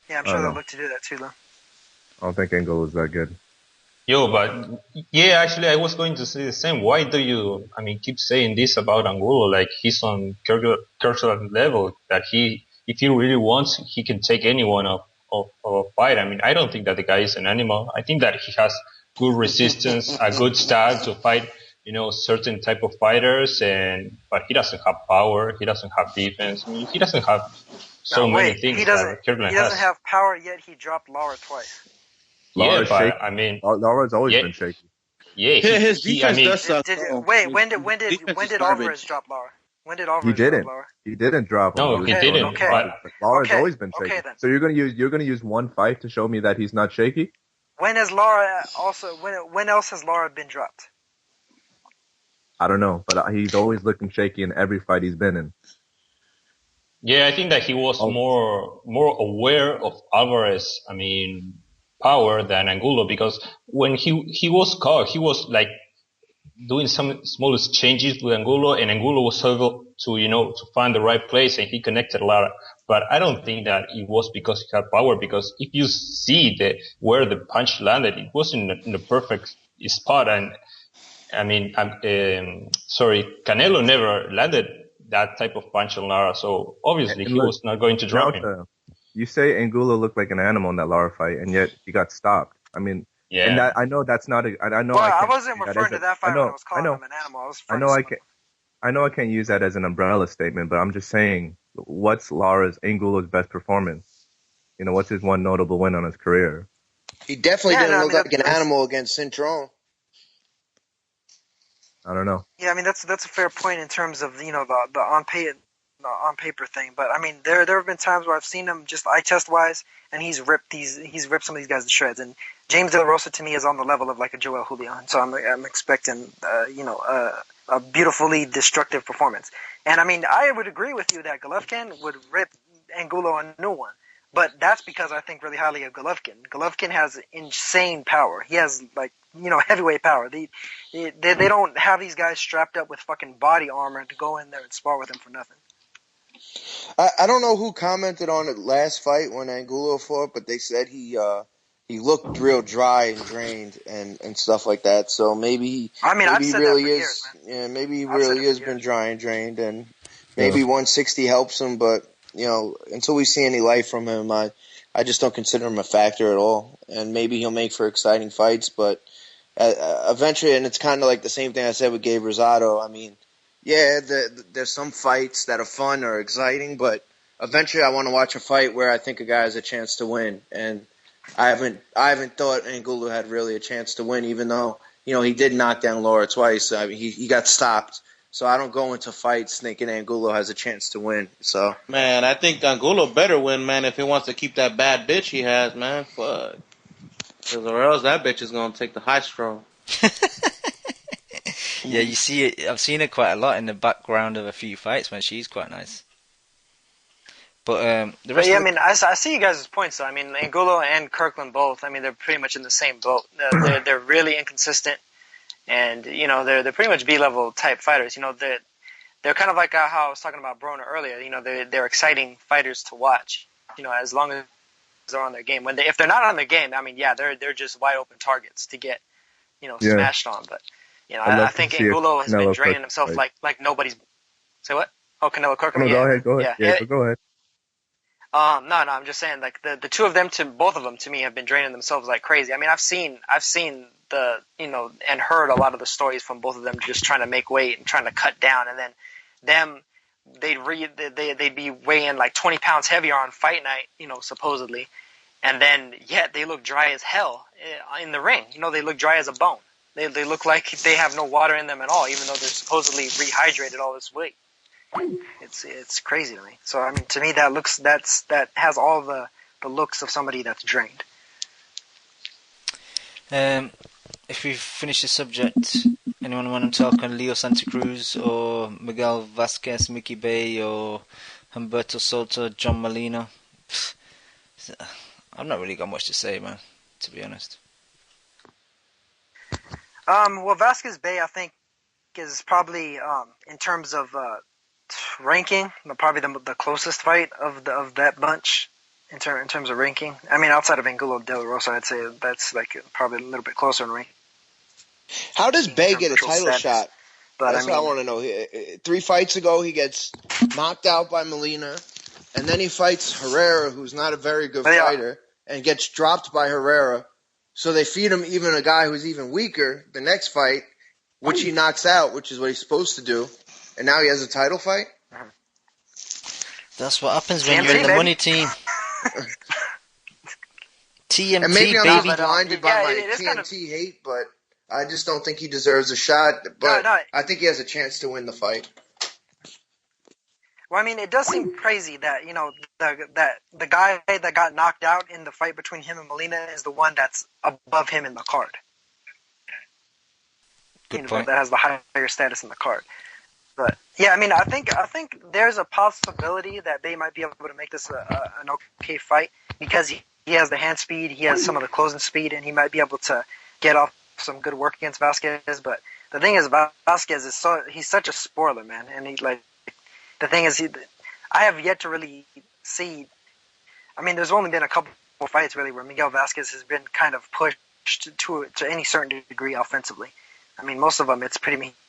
Yeah, I'm sure they'll look to do that too, though. I don't think Angolo's that good. Yo, but yeah, actually, I was going to say the same. Why do you, keep saying this about Angulo? Like he's on Kirkland level that if he really wants, he can take anyone of a fight. I don't think that the guy is an animal. I think that he has good resistance, a good style to fight, certain type of fighters, but he doesn't have power. He doesn't have defense. He doesn't have many things that Kirkland has. He doesn't have power, yet he dropped Lara twice. Lara's but shaky. Lara's always been shaky. Yeah, his defense does suck. Wait, when did Alvarez drop Lara? When did Alvarez drop Lara? He didn't drop him. No, he didn't. Okay. But Lara's always been shaky. Okay, then. So you're gonna use one fight to show me that he's not shaky? When has Lara when else has Lara been dropped? I don't know, but he's always looking shaky in every fight he's been in. Yeah, I think that he was more aware of Alvarez. Power than Angulo, because when he was caught, he was like doing some smallest changes with Angulo, and Angulo was able to to find the right place, and he connected a lot. But I don't think that it was because he had power, because if you see where the punch landed, it was in the perfect spot. And Canelo never landed that type of punch on Lara, so obviously he was not going to drop him. You say Angulo looked like an animal in that Lara fight, and yet he got stopped. And I know that's not I know. Well, I wasn't referring to that fight when I was calling him an animal. I know I can't use that as an umbrella statement, but I'm just saying, what's Angulo's best performance? What's his one notable win on his career? He definitely didn't look like an animal against Cintron. I don't know. Yeah, that's a fair point in terms of the on paper thing, but there have been times where I've seen him just eye test wise, and he's ripped some of these guys to shreds. And James De La Rosa to me is on the level of like a Joel Julian, so I'm expecting a beautifully destructive performance. And I would agree with you that Golovkin would rip Angulo a new one, but that's because I think really highly of Golovkin. Golovkin has insane power. He has heavyweight power. They don't have these guys strapped up with fucking body armor to go in there and spar with him for nothing. I don't know who commented on it last fight when Angulo fought, but they said he looked real dry and drained and stuff like that. So maybe I've he said really that for is. Years, yeah, maybe he really has been dry and drained, and maybe 160 helps him. But until we see any life from him, I just don't consider him a factor at all. And maybe he'll make for exciting fights, but eventually, and it's kind of like the same thing I said with Gabe Rosado. Yeah, there's some fights that are fun or exciting, but eventually I want to watch a fight where I think a guy has a chance to win. And I haven't thought Angulo had really a chance to win, even though, he did knock down Lara twice. He got stopped. So I don't go into fights thinking Angulo has a chance to win. So man, I think Angulo better win, man, if he wants to keep that bad bitch he has, man. Fuck. Or else that bitch is gonna take the high straw. Yeah, you see it. I've seen her quite a lot in the background of a few fights, man. She's quite nice. But the rest. I see you guys' points. Though. Angulo and Kirkland both. They're pretty much in the same boat. They're really inconsistent, and they're pretty much B-level type fighters. They're kind of like how I was talking about Broner earlier. They're exciting fighters to watch. As long as they're on their game. If they're not on their game, they're just wide open targets to get smashed on. But I think Angulo has been draining himself like nobody's. Say what? Oh, Canelo Kirkland. No, go ahead. Yeah, go ahead. No, I'm just saying, like the two of them, both of them to me have been draining themselves like crazy. I've seen the and heard a lot of the stories from both of them just trying to make weight and trying to cut down, and then them they'd be weighing like 20 pounds heavier on fight night, supposedly, and then yet they look dry as hell in the ring. They look dry as a bone. They look like they have no water in them at all, even though they're supposedly rehydrated all this weight. It's crazy to me. So to me that has all the looks of somebody that's drained. If we finish the subject, anyone want to talk on Leo Santa Cruz or Miguel Vasquez, Mickey Bay, or Humberto Soto, John Molina? I've not really got much to say, man, to be honest. Well, Vasquez Bay, I think, is probably in terms of ranking, probably the closest fight of that bunch. in terms of ranking. I mean, outside of Angulo De La Rosa, I'd say that's like probably a little bit closer in ranking. How does Bay get a title status. shot? But That's what I want to know. 3 fights ago, he gets knocked out by Molina, and then he fights Herrera, who's not a very good fighter, and gets dropped by Herrera. So they feed him even a guy who's even weaker the next fight, which he knocks out, which is what he's supposed to do, and now he has a title fight? That's what happens when you're in the money team. TMT, and maybe I'm baby. just blinded by my TMT hate, but I just don't think he deserves a shot. But I think he has a chance to win the fight. Well, I mean, it does seem crazy that, you know, that the guy that got knocked out in the fight between him and Molina is the one that's above him in the card. Good point. That has the higher status in the card. But yeah, I mean, I think there's a possibility that Bay might be able to make this an okay fight because he has the hand speed, he has some of the closing speed, and he might be able to get off some good work against Vasquez. But the thing is, Vasquez is he's such a spoiler, man, and the thing is, I have yet to really see. I mean, there's only been a couple of fights really where Miguel Vasquez has been kind of pushed to any certain degree offensively. I mean, most of them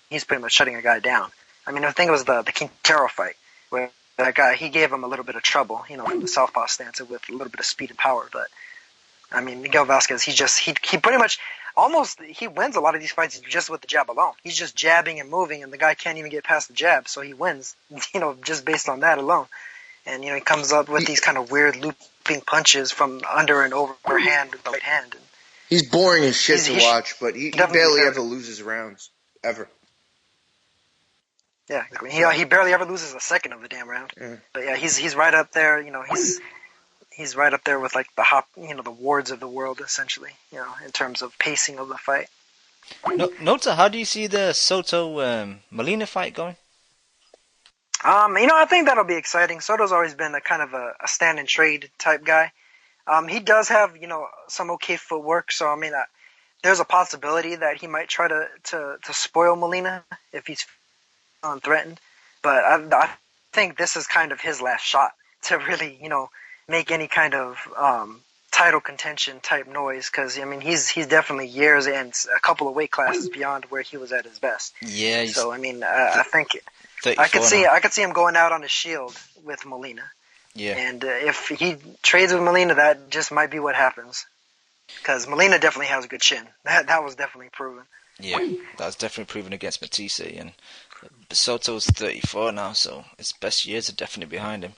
he's pretty much shutting a guy down. I mean, the thing was the Quintero fight where that guy, he gave him a little bit of trouble, you know, from the southpaw stance with a little bit of speed and power. But I mean, Miguel Vasquez, he pretty much he wins a lot of these fights just with the jab alone. He's just jabbing and moving, and the guy can't even get past the jab, so he wins, you know, just based on that alone. And you know, he comes up with these kind of weird looping punches from under and overhand with the right hand. And he's boring as shit to watch, but he barely ever loses rounds ever. Yeah, I mean, he barely ever loses a second of the damn round. Yeah. But yeah, he's right up there. You know, he's right up there with like the Wards of the world, essentially. You know, in terms of pacing of the fight. Nota, how do you see the Soto Molina fight going? You know, I think that'll be exciting. Soto's always been a kind of a stand and trade type guy. He does have, you know, some okay footwork, so I mean, there's a possibility that he might try to spoil Molina if he's unthreatened. But I think this is kind of his last shot to really, you know, make any kind of title contention type noise, because I mean he's definitely years and a couple of weight classes beyond where he was at his best. Yeah. So I mean, I think I could see him going out on a shield with Molina. Yeah. And if he trades with Molina, that just might be what happens, because Molina definitely has a good chin. That was definitely proven. Yeah, that's definitely proven against Matthysse, and Soto's 34 now, so his best years are definitely behind him.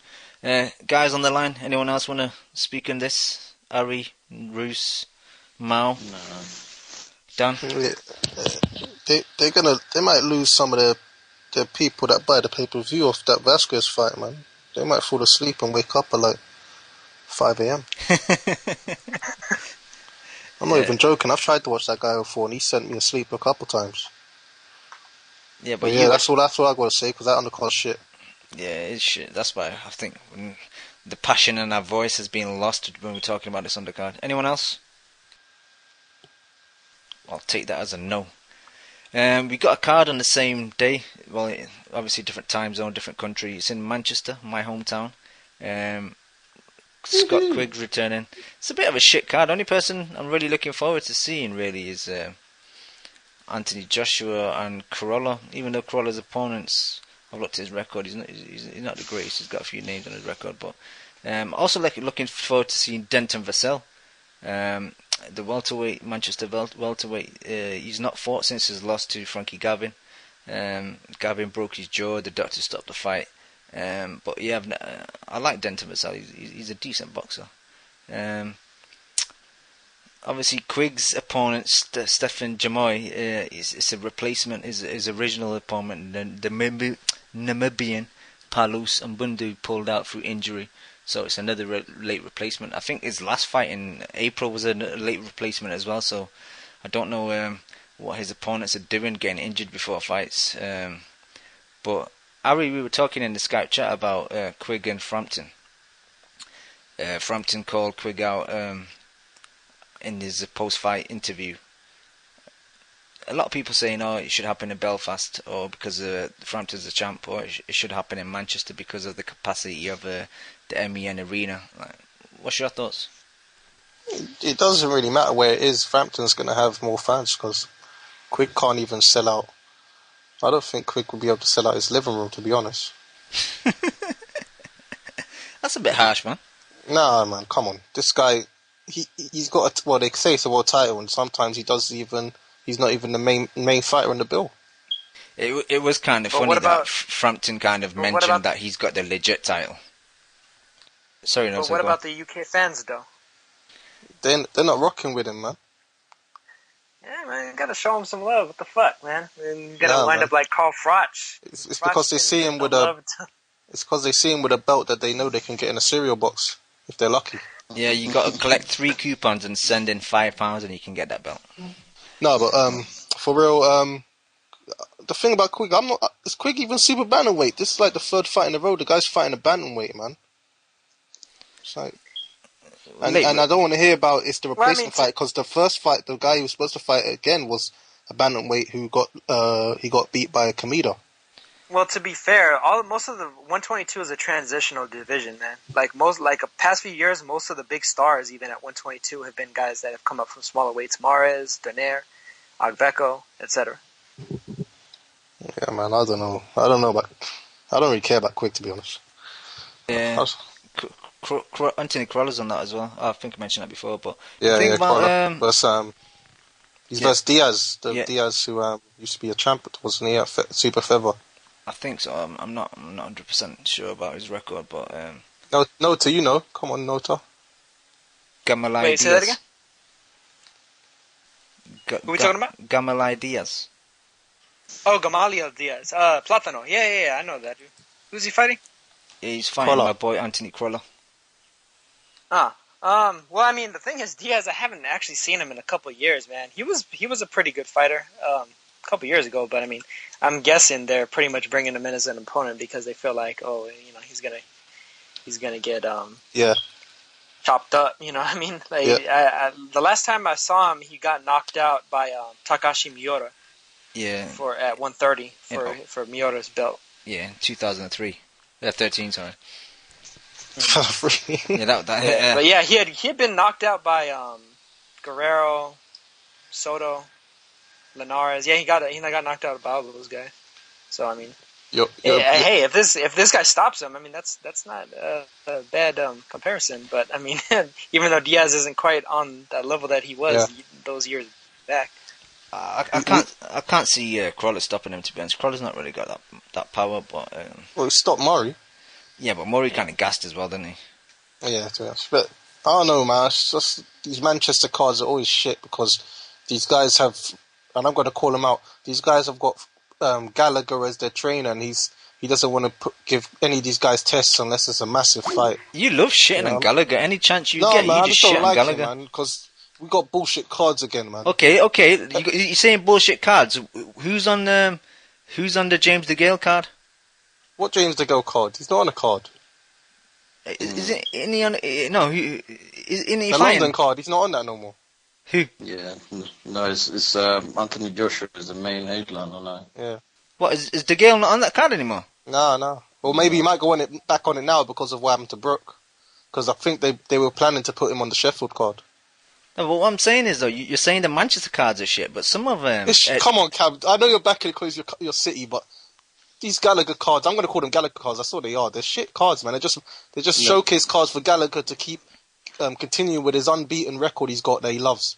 Guys on the line, anyone else want to speak on this? Ari, Roos, Mao, Dan? They might lose some of the people that buy the pay-per-view off that Vasquez fight, man. They might fall asleep and wake up at like 5 a.m. I'm not even joking. I've tried to watch that guy before, and he sent me asleep a couple times. Yeah, but that's all I gotta say, because that undercard shit. Yeah, it's shit. That's why I think the passion in our voice has been lost when we're talking about this undercard. Anyone else? I'll take that as a no. We got a card on the same day. Well, obviously different time zone, different country. It's in Manchester, my hometown. Scott Quigg returning. It's a bit of a shit card. The only person I'm really looking forward to seeing really is Anthony Joshua and Corolla. Even though Corolla's opponents, I've looked at his record, he's not the greatest. He's got a few names on his record, but also looking forward to seeing Denton Vassell, the welterweight, Manchester welterweight. He's not fought since his loss to Frankie Gavin. Gavin broke his jaw. The doctor stopped the fight. But yeah, I like Denton Vassell. He's a decent boxer. Obviously, Quigg's opponent, Stefan Jamoy, is a replacement. His original opponent, the Namibian Palus Mbundu, pulled out through injury. So it's another late replacement. I think his last fight in April was a late replacement as well. So I don't know what his opponents are doing, getting injured before fights. But Ari, we were talking in the Skype chat about Quigg and Frampton. Frampton called Quigg out in his post-fight interview. A lot of people saying, oh, it should happen in Belfast, or because Frampton's the champ, or it should happen in Manchester because of the capacity of the MEN arena. Like, What's your thoughts? It doesn't really matter where it is. Frampton's going to have more fans because Quick can't even sell out. I don't think Quick will be able to sell out his living room, to be honest. That's a bit harsh, man. Nah, man, come on. This guy, he's got they say it's a world title, and sometimes he's not even the main fighter in the bill. It was kind of funny that Frampton kind of mentioned that he's got the legit title. Sorry, no. But what about the UK fans, though? They're not rocking with him, man. Yeah, man, you gotta show him some love. What the fuck, man? And you gotta wind up like Carl Froch. It's because they see him with It's because they see him with a belt that they know they can get in a cereal box if they're lucky. Yeah, you got to collect 3 coupons and send in £5 and you can get that belt. No, but for real, the thing about Quick, is Quick even super bantamweight? This is like the 3rd fight in a row. The guy's fighting a bantamweight, man. It's like, and I don't want to hear about it's the replacement fight because the first fight, the guy who was supposed to fight again was a bantamweight who got beat by a Kameda. Well, to be fair, most of the 122 is a transitional division, man. Past few years, most of the big stars, even at 122, have been guys that have come up from smaller weights: Mares, Broner, Agbeco, etc. Yeah, man, I don't know. I don't really care about Quick, to be honest. Yeah, Anthony Crolla's on that as well. I think I mentioned that before, but Crolla. He's versus Diaz, Diaz who used to be a champ, wasn't he? At super feather. I think so. I'm not 100% sure about his record, but Nota, you know. Come on, Nota. Gamalai Wait, Diaz. say that again? Who are we talking about? Gamalai Diaz. Oh, Gamaliel Diaz. Platano. Yeah, I know that dude. Who's he fighting? He's fighting my boy Anthony Crolla. Well, I mean, the thing is, Diaz, I haven't actually seen him in a couple of years, man. He was a pretty good fighter a couple of years ago, but I mean, I'm guessing they're pretty much bringing him in as an opponent because they feel like, he's gonna get chopped up. You know what I mean? The last time I saw him, he got knocked out by Takashi Miura. Yeah. At 130 for Miura's belt. Yeah, 2003. 13, sorry. Yeah, But yeah, he had been knocked out by Guerrero, Soto, Linares. Yeah, he got knocked out by all those guys. So I mean, hey, if this guy stops him, I mean that's not a bad comparison. But I mean, even though Diaz isn't quite on that level that he was those years back. I can't see Crolla stopping him, to be honest. Crolla's not really got that power, but well, he stopped Murray. Yeah, but Murray kind of gassed as well, didn't he? Yeah, to be honest. But I don't know, man. It's just these Manchester cards are always shit because these guys have, and I'm going to call them out. These guys have got Gallagher as their trainer, and he doesn't want to give any of these guys tests unless it's a massive fight. You love shitting on Gallagher. Any chance you get, man, you just shit on Gallagher. Him, man, because we got bullshit cards again, man. Okay. You're saying bullshit cards. Who's on the James DeGale card? What James DeGale card? He's not on a card. Isn't he on? No, isn't he the fighting? London card. He's not on that no more. Who? Yeah, no, it's Anthony Joshua is the main headline, I know. Yeah. What is DeGale not on that card anymore? No. Well, maybe he might go back on it now because of what happened to Brooke. Because I think they were planning to put him on the Sheffield card. No, but what I'm saying is though, you're saying the Manchester cards are shit, but some of them. Come on, Cam. I know you're backing it because you're City, but these Gallagher cards, I'm going to call them Gallagher cards. That's all they are. They're shit cards, man. They're just showcase cards for Gallagher to keep continuing with his unbeaten record he's got that he loves.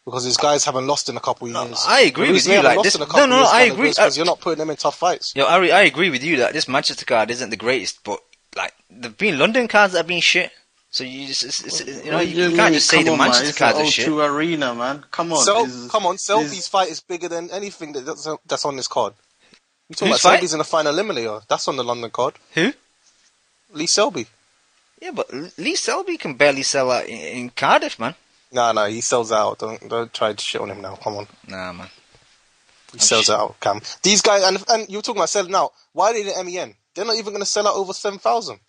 Because his guys haven't lost in a couple of years. I agree with you. Like this, I agree. Because you're not putting them in tough fights. Yo, I agree with you that this Manchester card isn't the greatest, but like there've been London cards that have been shit. So you just, you can't just say the Manchester cards are shit. O2 Arena, man. Come on. Selby's fight is bigger than anything that's on this card. You talking about Selby's in the final eliminator? That's on the London card. Who? Lee Selby. Yeah, but Lee Selby can barely sell out in Cardiff, man. No, he sells out. Don't try to shit on him now. Come on. Nah, man. He sells out, Cam. These guys, and you were talking about selling out. Why are they in MEN? They're not even going to sell out over 7,000.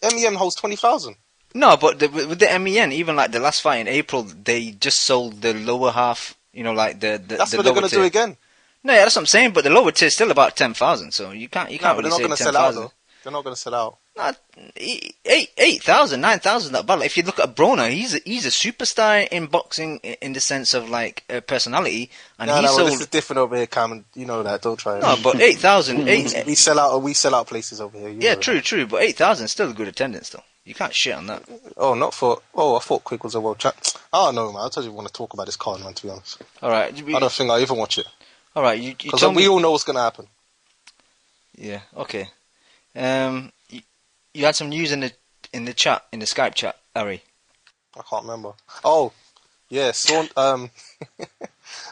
MEN holds 20,000. No, but with the MEN, even like the last fight in April, they just sold the lower half. You know, like the that's what they're going to do again. No, yeah, that's what I'm saying. But the lower tier is still about 10,000, so you can't really say 10,000. Sell out though. They're not going to sell out. Not 8,000, 9,000. That battle. If you look at Broner, he's a superstar in boxing in the sense of like personality, and he sold. This is different over here, Cameron. You know that. Don't try it. No, but 8,000. We sell out places over here. Yeah, true. But 8,000 is still a good attendance, though. You can't shit on that. Oh, I thought Quick was a world champ. I don't know, man. I don't even want to talk about this card, man. To be honest. All right. I don't think I even watch it. All right, you because we all know what's gonna happen. Yeah. Okay. You had some news in the chat, in the Skype chat, Harry. I can't remember. Oh, yeah.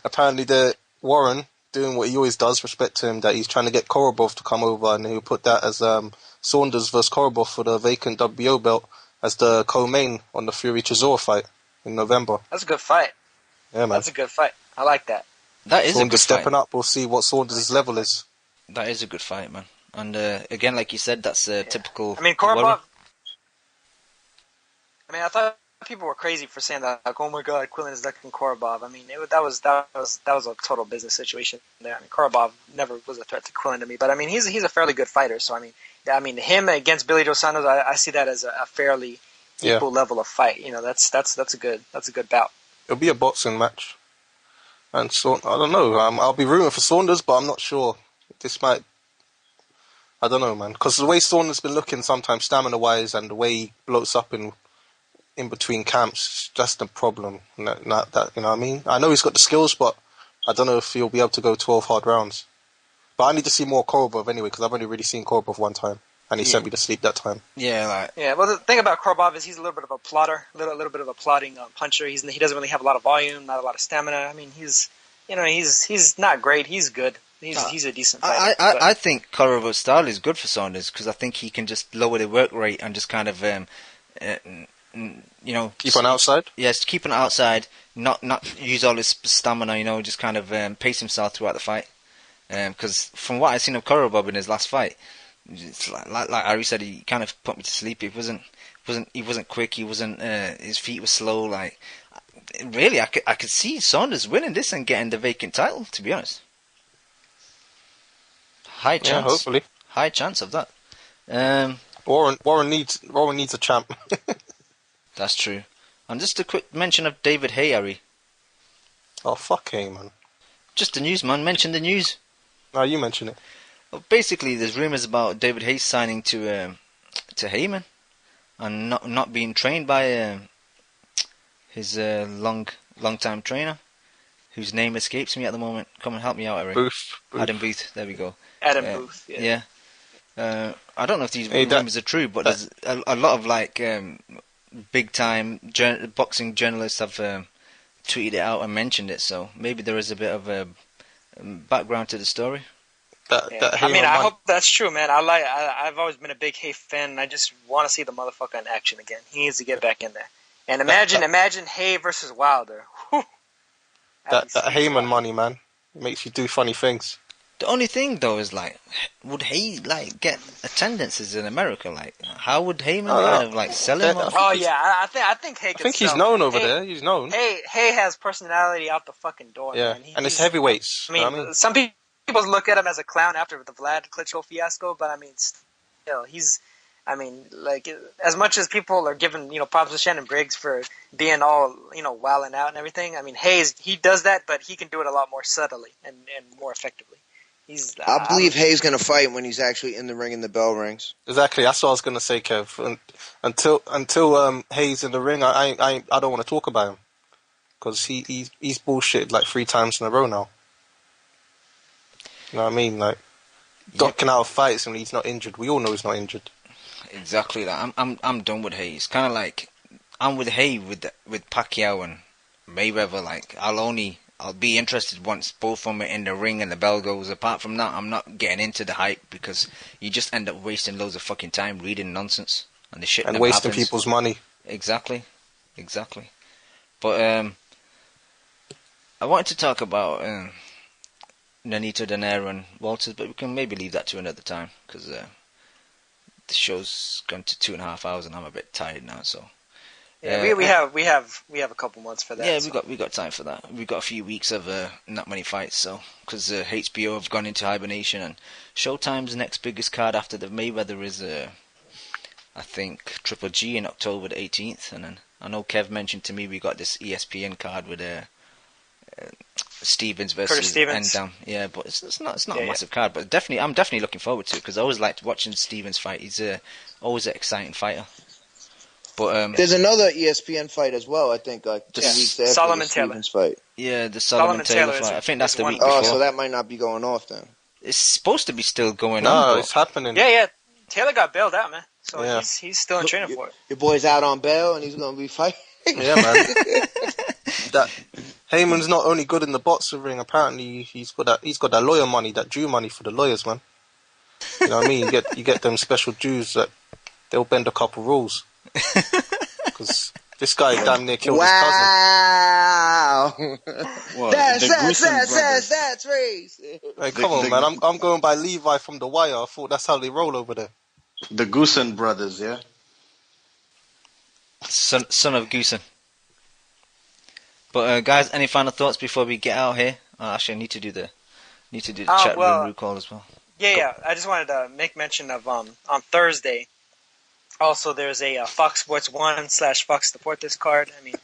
Apparently, the Warren doing what he always does. Respect to him that he's trying to get Korobov to come over, and he'll put that as Saunders versus Korobov for the vacant WBO belt as the co-main on the Fury Chisora fight in November. That's a good fight. Yeah, man. That's a good fight. I like that. That is Saunders a good stepping fight. up. We'll see what Saunders' level is. That is a good fight, man. And again, like you said, that's a typical. I mean, Korobov. I mean, I thought people were crazy for saying that. Like, oh my God, Quillen is ducking Korobov. I mean, that was a total business situation there. I mean, Korobov never was a threat to Quillen to me, but I mean, he's a fairly good fighter. So I mean, him against Billy Joe Santos, I see that as a fairly equal level of fight. You know, that's a good bout. It'll be a boxing match, and so I don't know. I'll be rooting for Saunders, but I'm not sure. This might. I don't know, man, because the way Saunders been looking sometimes stamina-wise, and the way he bloats up in between camps, that's the problem. Not that, you know what I mean? I know he's got the skills, but I don't know if he'll be able to go 12 hard rounds. But I need to see more Korobov anyway, because I've only really seen Korobov one time, and he sent me to sleep that time. Yeah, well, the thing about Korobov is he's a little bit of a plotter, a little bit of a plotting puncher. He doesn't really have a lot of volume, not a lot of stamina. I mean, he's not great. He's good. He's a decent fighter. I think Korobov's style is good for Saunders because I think he can just lower the work rate and just kind of, keep on outside. Yes, keep on outside, not use all his stamina. Just kind of pace himself throughout the fight. Because from what I've seen of Korobov in his last fight, it's like Ari said, he kind of put me to sleep. He wasn't quick. He wasn't. His feet were slow. Like really, I could see Saunders winning this and getting the vacant title. To be honest. High chance. Yeah, hopefully. High chance of that. Warren needs a champ. That's true. And just a quick mention of David Hay, Harry. Oh, fuck Hay, man. Just the news, man. Mention the news. No, you mention it. Well, basically, there's rumours about David Hay signing to Heyman and not being trained by his long-time trainer, whose name escapes me at the moment. Come and help me out, Harry. Booth. Adam Booth. There we go. Adam Booth. Yeah. I don't know if these rumours are true, but there's a lot of like big time boxing journalists have tweeted it out and mentioned it. So maybe there is a bit of a background to the story. I hope that's true, man. I've always been a big Hay fan, and I just want to see the motherfucker in action again. He needs to get back in there. And imagine Hay versus Wilder. That Heyman money, man, it makes you do funny things. The only thing though is like, would Hay like get attendances in America? Like, how would Heyman kind of like sell him? I think Hay. I think he's known over there. He's known. Hay has personality out the fucking door. Yeah, man. and it's heavyweights. I mean, some people look at him as a clown after the Vlad Klitschko fiasco, but I mean, still, he's. I mean, like, as much as people are giving, props to Shannon Briggs for being all, wilding out and everything, I mean, he does that, but he can do it a lot more subtly and more effectively. I believe Hay's going to fight when he's actually in the ring and the bell rings. Exactly, that's what I was going to say, Kev. Until Hay's in the ring, I don't want to talk about him. Because he's bullshit like 3 times in a row now. You know what I mean? Like, ducking out of fights when he's not injured. We all know he's not injured. Exactly that. I'm done with Hay. It's kind of like I'm with Hay with Pacquiao and Mayweather. Like I'll be interested once both of them are in the ring and the bell goes. Apart from that, I'm not getting into the hype because you just end up wasting loads of fucking time reading nonsense and the shit and wasting people's money. Exactly. But I wanted to talk about Nonito Donaire and Walters, but we can maybe leave that to another time because. The show's gone to 2.5 hours, and I'm a bit tired now. So we have a couple months for that. Yeah, we got time for that. We got a few weeks of not many fights, so because HBO have gone into hibernation, and Showtime's next biggest card after the Mayweather is I think Triple G in October the 18th, and then I know Kev mentioned to me we got this ESPN card with Stevens versus Endam. Yeah, but it's not a massive card, but I'm definitely looking forward to it because I always liked watching Stevens fight. He's always an exciting fighter. But there's another ESPN fight as well. I think like 2 weeks after Solomon the Taylor. Stevens fight. Yeah, the Solomon Taylor fight. I think that's the week before. before. So that might not be going off then. It's supposed to be still going on. on. No, it's happening. Yeah. Taylor got bailed out, man. So he's still in training for it. Your boy's out on bail and he's gonna be fighting. Yeah, man. That Heyman's not only good in the boxing ring. Apparently, he's got that lawyer money, that Jew money for the lawyers, man. You know what I mean? You get them special Jews that they'll bend a couple rules. Because this guy damn near killed his cousin. Wow! That's race. Hey, come on, man. I'm going by Levi from The Wire. I thought that's how they roll over there. The Goosen brothers, yeah. Son of Goosen. But guys, any final thoughts before we get out here? Actually, I need to do the chat room call as well. Yeah. I just wanted to make mention of on Thursday. Also, there's a Fox Sports 1/Fox Deportes card. I mean,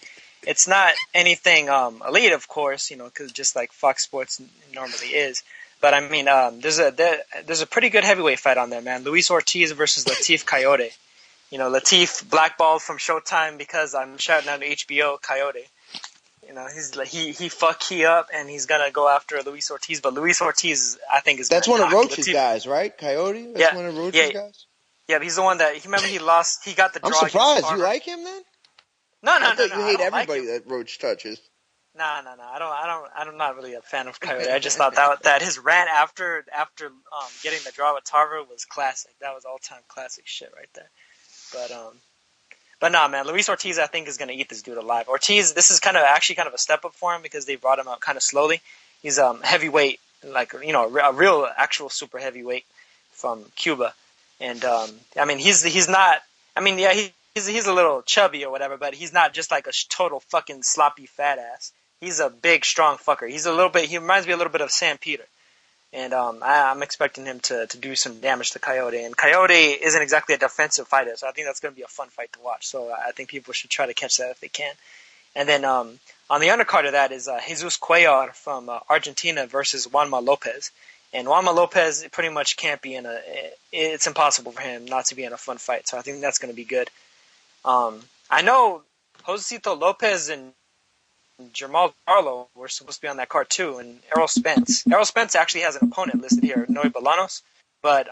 it's not anything elite, of course, because just like Fox Sports normally is. But I mean, there's a pretty good heavyweight fight on there, man. Luis Ortiz versus Latif Coyote. Latif blackballed from Showtime because I'm shouting out to HBO Coyote. He's like he fuck Key up and he's gonna go after Luis Ortiz. But Luis Ortiz, I think, is that's one of Roach's Latif. Guys, right? Coyote. That's one of Roach's guys. Yeah, he's the one that he lost. He got the draw. I'm surprised. You like him then? No. You hate everybody that Roach touches. No. I'm not really a fan of Coyote. I just thought that his rant after getting the draw with Tarver was classic. That was all time classic shit right there. But nah, man. Luis Ortiz, I think, is gonna eat this dude alive. Ortiz, this is actually kind of a step up for him because they brought him out kind of slowly. He's heavyweight, like a real actual super heavyweight from Cuba. And I mean, he's not. I mean, yeah, he's a little chubby or whatever, but he's not just like a total fucking sloppy fat ass. He's a big, strong fucker. He reminds me a little bit of Sam Peter, and I'm expecting him to do some damage to Coyote. And Coyote isn't exactly a defensive fighter, so I think that's going to be a fun fight to watch. So I think people should try to catch that if they can. And then on the undercard of that is Jesus Cuellar from Argentina versus Juanma Lopez. And Juanma Lopez pretty much can't be it's impossible for him not to be in a fun fight. So I think that's going to be good. I know Josecito Lopez and Jamal Charlo were supposed to be on that card too, and Errol Spence. Errol Spence actually has an opponent listed here, Noe Bolanos, but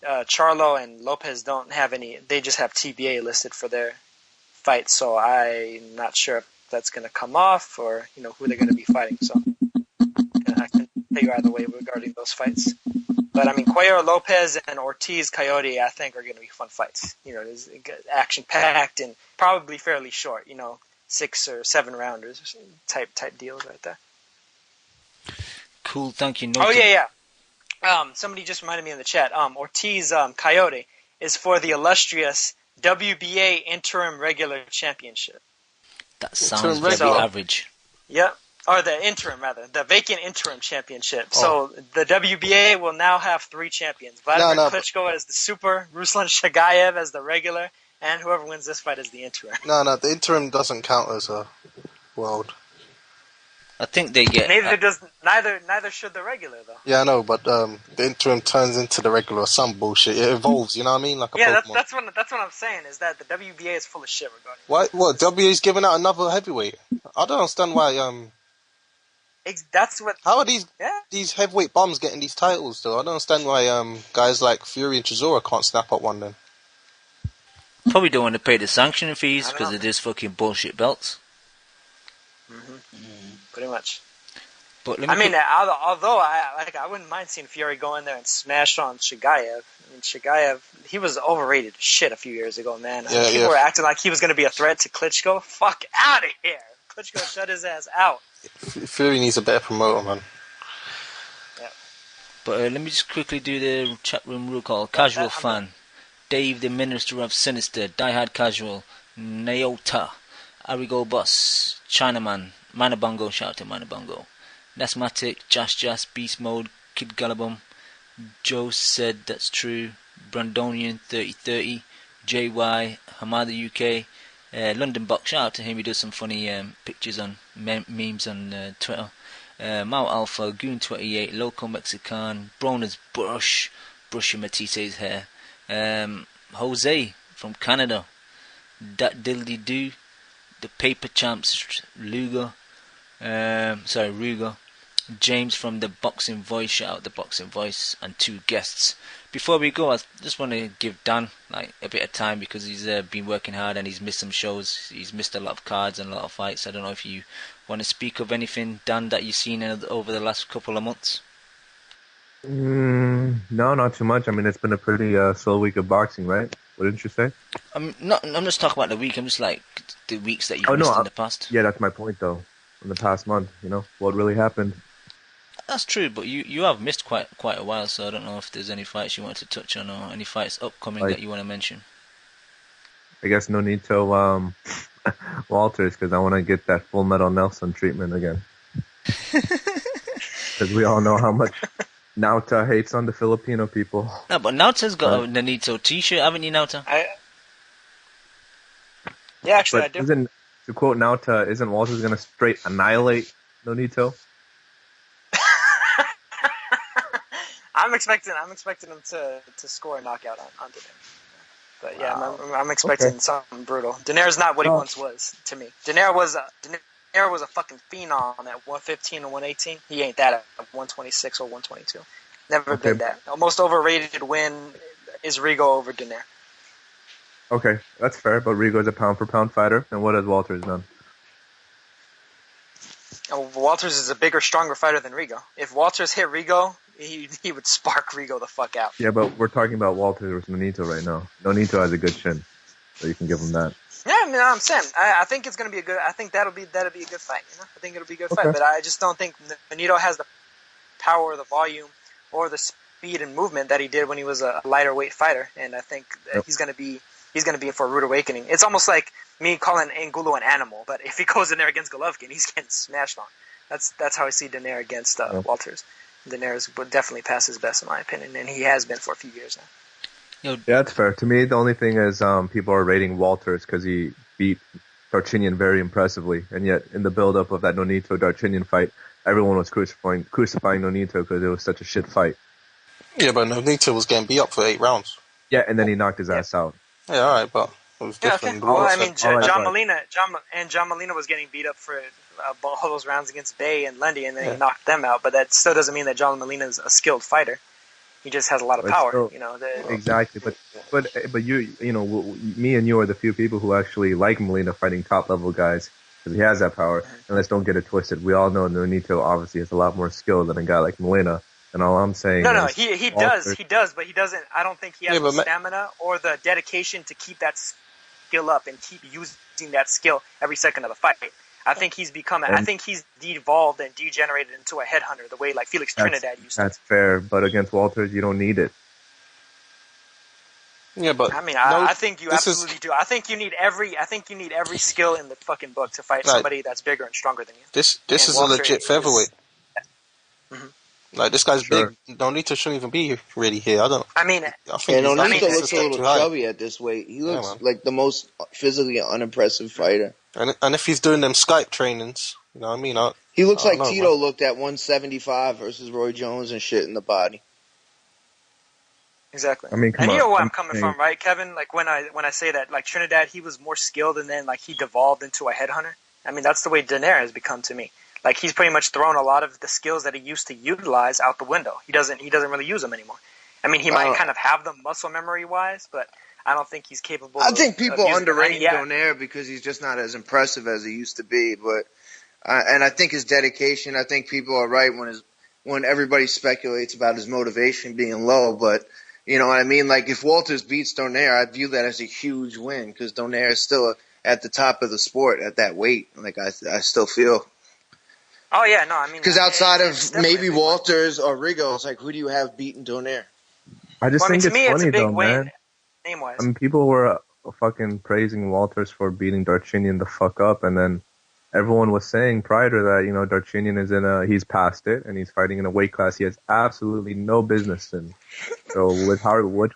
Charlo and Lopez don't have any. They just have TBA listed for their fight, so I'm not sure if that's going to come off or who they're going to be fighting. So I can tell you either way regarding those fights. But I mean, Cuellar Lopez and Ortiz Coyote, I think, are going to be fun fights. It's action packed and probably fairly short. 6 or 7 rounders type deals right there. Cool, thank you. Oh yeah. Somebody just reminded me in the chat. Ortiz Coyote is for the illustrious WBA Interim Regular Championship. That sounds very average. Yep. Or the interim, rather. The vacant interim championship. Oh. So the WBA will now have 3 champions. Vladimir Klitschko as the super, Ruslan Shagayev as the regular, and whoever wins this fight is the interim. No, the interim doesn't count as a world. I think they get... Neither should the regular, though. Yeah, I know, but the interim turns into the regular or some bullshit. It evolves, you know what I mean? Like a Pokemon. that's what I'm saying, is that the WBA is full of shit regarding What? WBA's giving out another heavyweight? I don't understand why... That's what... How are these heavyweight bums getting these titles, though? I don't understand why guys like Fury and Chisora can't snap up one then. Probably don't want to pay the sanctioning fees because of this fucking bullshit belts. Pretty much. But although I wouldn't mind seeing Fury go in there and smash on Shagayev. I mean, Shagayev, he was overrated shit a few years ago, man. People were acting like he was going to be a threat to Klitschko. Fuck out of here. Klitschko shut his ass out. Fury needs a better promoter, man. Yeah. But let me just quickly do the chat room rule call. Casual fan. Dave, the Minister of Sinister. Diehard Casual. Naota. Arigo Boss. Chinaman. Manabongo. Shout out to Manabongo. Nasmatic. Josh, Beast Mode. Kid Gallabum. Joe said that's true. Brandonian 3030, JY, Hamada UK, London Box. Shout out to him. He does some funny pictures on memes on Twitter. Mao Alpha, Goon 28, Loco Mexican, Broner's brushing Matthisse's hair. Jose from Canada, Dat Dildy Doo, the Paper Champs Ruger, James from the Boxing Voice. Shout out the Boxing Voice, and 2 guests. Before we go, I just want to give Dan like a bit of time because he's been working hard and he's missed some shows. He's missed a lot of cards and a lot of fights. I don't know if you want to speak of anything, Dan, that you've seen over the last couple of months. No, not too much. I mean, it's been a pretty slow week of boxing, right? What didn't you say? I'm just talking about the week. I'm just like the weeks that you've missed in the past. Yeah, that's my point, though. In the past month, what really happened. That's true, but you have missed quite a while, so I don't know if there's any fights you want to touch on or any fights upcoming that you want to mention. I guess no need to Walters, because I want to get that Full Metal Nelson treatment again. Because we all know how much Nauta hates on the Filipino people. No, but Nauta's got a Nonito t-shirt, haven't you, Nauta? Yeah, actually, but I do. To quote Nauta, isn't Walters going to straight annihilate Nonito? I'm expecting him to score a knockout on Donaire. But yeah, I'm expecting something brutal. Donaire's not what he once was to me. Donaire was a fucking phenom at 115 and 118. He ain't that at 126 or 122. Never been that. The most overrated win is Rigo over Donaire. Okay, that's fair, but Rigo's a pound-for-pound fighter, and what has Walters done? Walters is a bigger, stronger fighter than Rigo. If Walters hit Rigo, he would spark Rigo the fuck out. Yeah, but we're talking about Walters versus Nonito right now. Nonito has a good chin, so you can give him that. Yeah, I mean, I'm saying I think it's gonna be a good. I think that'll be a good fight. I think it'll be a good fight, but I just don't think Nonito has the power, the volume, or the speed and movement that he did when he was a lighter weight fighter. And I think he's gonna be in for a rude awakening. It's almost like me calling Angulo an animal, but if he goes in there against Golovkin, he's getting smashed on. That's how I see Donaire against Walters. Donaire would definitely pass his best in my opinion, and he has been for a few years now. Yeah, that's fair. To me, the only thing is people are rating Walters because he beat Darchinyan very impressively, and yet in the build-up of that Nonito-Darchinyan fight, everyone was crucifying Nonito because it was such a shit fight. Yeah, but Nonito was getting beat up for 8 rounds. Yeah, and then he knocked his ass out. Yeah, all right, but it was different. Okay. Well, I mean, John Molina was getting beat up for all those rounds against Bay and Lundy, and then he knocked them out. But that still doesn't mean that John Molina is a skilled fighter. He just has a lot of power, still, Exactly, but you me and you are the few people who actually like Molina fighting top level guys because he has that power. And let's don't get it twisted. We all know Nonito obviously has a lot more skill than a guy like Molina. And all I'm saying is... he does, but he doesn't... I don't think he has the stamina or the dedication to keep that skill up and keep using that skill every second of the fight. I think he's devolved and degenerated into a headhunter the way like Felix Trinidad used to. That's fair, but against Walters, you don't need it. Yeah, but... I mean, I think you absolutely do. I think you need every skill in the fucking book to fight somebody that's bigger and stronger than you. This is a legit featherweight. Like, this guy's big. Nonito shouldn't even be really here. I think Nonito looks a little chubby at this weight. He looks like the most physically unimpressive fighter. And if he's doing them Skype trainings, you know what I mean? He looks like Tito looked at 175 versus Roy Jones and shit in the body. Exactly. I mean, and you know where I'm coming from, right, Kevin? Like when I say that, like Trinidad, he was more skilled and then like he devolved into a headhunter. I mean, that's the way Donaire has become to me. Like he's pretty much thrown a lot of the skills that he used to utilize out the window. He doesn't really use them anymore. I mean, he might kind of have them muscle memory wise, but I don't think he's capable. I think people underrate Donaire because he's just not as impressive as he used to be. But and I think his dedication. I think people are right when everybody speculates about his motivation being low. But you know what I mean? Like if Walters beats Donaire, I view that as a huge win because Donaire is still at the top of the sport at that weight. Like I still feel. Oh yeah, no, I mean because outside of maybe Walters or Rigo, it's like who do you have beating Donaire? I just think it's funny though, man. Name-wise. I mean, people were fucking praising Walters for beating Darchinyan the fuck up, and then everyone was saying prior to that, Darchinyan is he's past it, and he's fighting in a weight class he has absolutely no business in. So which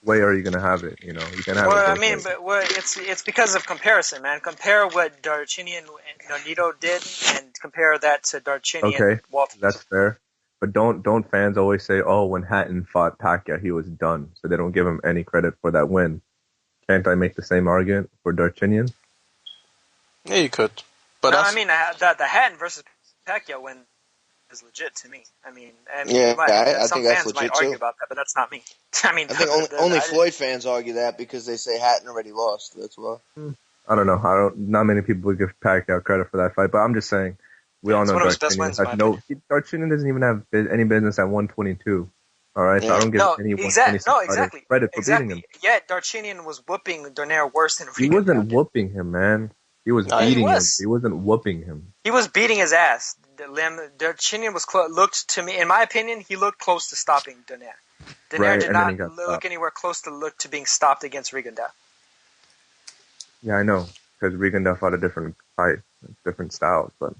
way are you going to have it? You can have it's because of comparison, man. Compare what Darchinyan and Nonito did, and compare that to Darchinyan. Okay, Walters. that's fair. But don't fans always say, oh, when Hatton fought Pacquiao, he was done, so they don't give him any credit for that win? Can't I make the same argument for Darchinyan? Yeah, you could. But no, I mean, the Hatton versus Pacquiao win is legit to me. I think that's fans legit might too. argue about that, but that's not me. I think only Floyd fans argue that because they say Hatton already lost. That's why. I don't know. Not many people would give Pacquiao credit for that fight, but I'm just saying, we all know Darchinyan doesn't even have any business at 122. All right, so I don't give any 126 credit for beating him. Yeah, Darchinyan was whooping Donaire worse than Rigondeaux. He wasn't whooping him, man. He was beating him. He wasn't whooping him. He was beating his ass. Darchinyan looked to me, in my opinion, he looked close to stopping Donaire. Donaire did not look anywhere close to being stopped against Rigondeaux. Yeah, I know, because Rigondeaux fought a different fight, different styles, but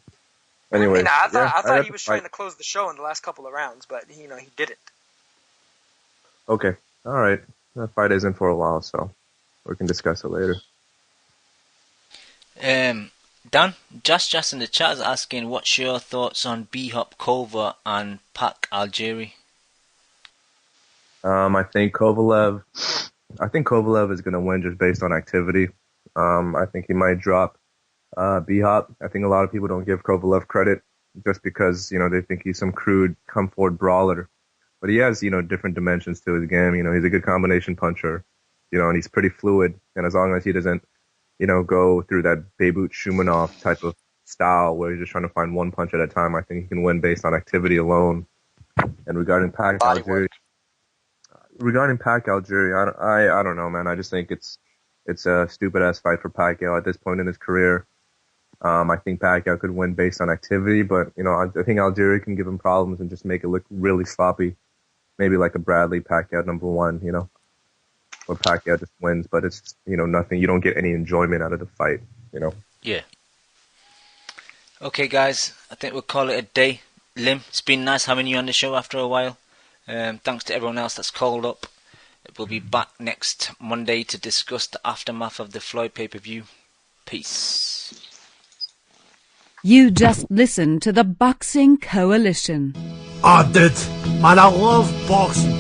anyway. I thought he was trying to close the show in the last couple of rounds, but he didn't. Okay, all right. That fight isn't for a while, so we can discuss it later. Dan, just in the chat is asking, what's your thoughts on B-Hop Kova and Pac Algieri? I think Kovalev is going to win just based on activity. I think he might drop B-Hop. I think a lot of people don't give Kovalev credit just because, they think he's some crude come forward brawler. But he has, different dimensions to his game. He's a good combination puncher, and he's pretty fluid. And as long as he doesn't, go through that Beirut Shumanov type of style where he's just trying to find one punch at a time, I think he can win based on activity alone. And regarding Pac Algieri, I don't know, man. I just think it's a stupid ass fight for Pacquiao at this point in his career. I think Pacquiao could win based on activity, but I think Algieri can give him problems and just make it look really sloppy. Maybe like a Bradley Pacquiao #1, where Pacquiao just wins, but it's just, nothing. You don't get any enjoyment out of the fight, Yeah. Okay, guys, I think we'll call it a day. Lim, it's been nice having you on the show after a while. Thanks to everyone else that's called up. We'll be back next Monday to discuss the aftermath of the Floyd pay-per-view. Peace. You just listened to the Boxing Coalition. Dude, man, I love boxing.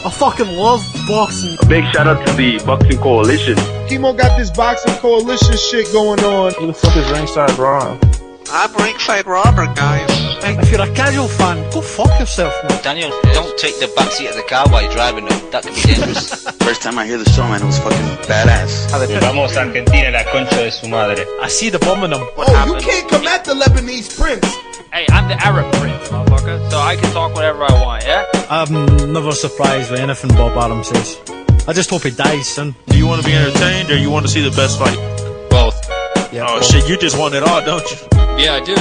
I fucking love boxing. A big shout out to the Boxing Coalition. Kimo got this Boxing Coalition shit going on. Who the fuck is Ringside Rob? I'm Ringside Robert, guys. Hey, if you're a casual fan, go fuck yourself, man. Daniel, don't take the backseat of the car while you're driving though. That could be dangerous. First time I hear the song, man, it was fucking badass. Vamos Argentina, la concha de su madre. I see the bomb in them. You can't come at the Lebanese prince. Hey, I'm the Arab prince, motherfucker, so I can talk whatever I want, yeah? I'm never surprised with anything Bob Arum says. I just hope he dies soon. Do you want to be entertained or you want to see the best fight? Both. Yeah, oh, shit, you just want it all, don't you? Yeah, I do.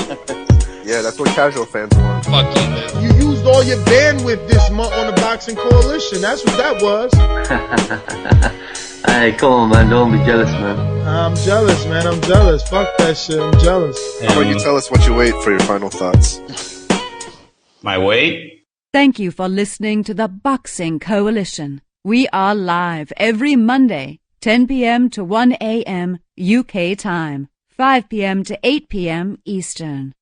Yeah, that's what casual fans want. Fuck you, man. You used all your bandwidth this month on the Boxing Coalition. That's what that was. Hey, come on, man. Don't be jealous, man. I'm jealous, man. I'm jealous. Fuck that shit. I'm jealous. How about you tell us what you ate for your final thoughts? My weight? Thank you for listening to the Boxing Coalition. We are live every Monday, 10 p.m. to 1 a.m. UK time, 5 p.m. to 8 p.m. Eastern.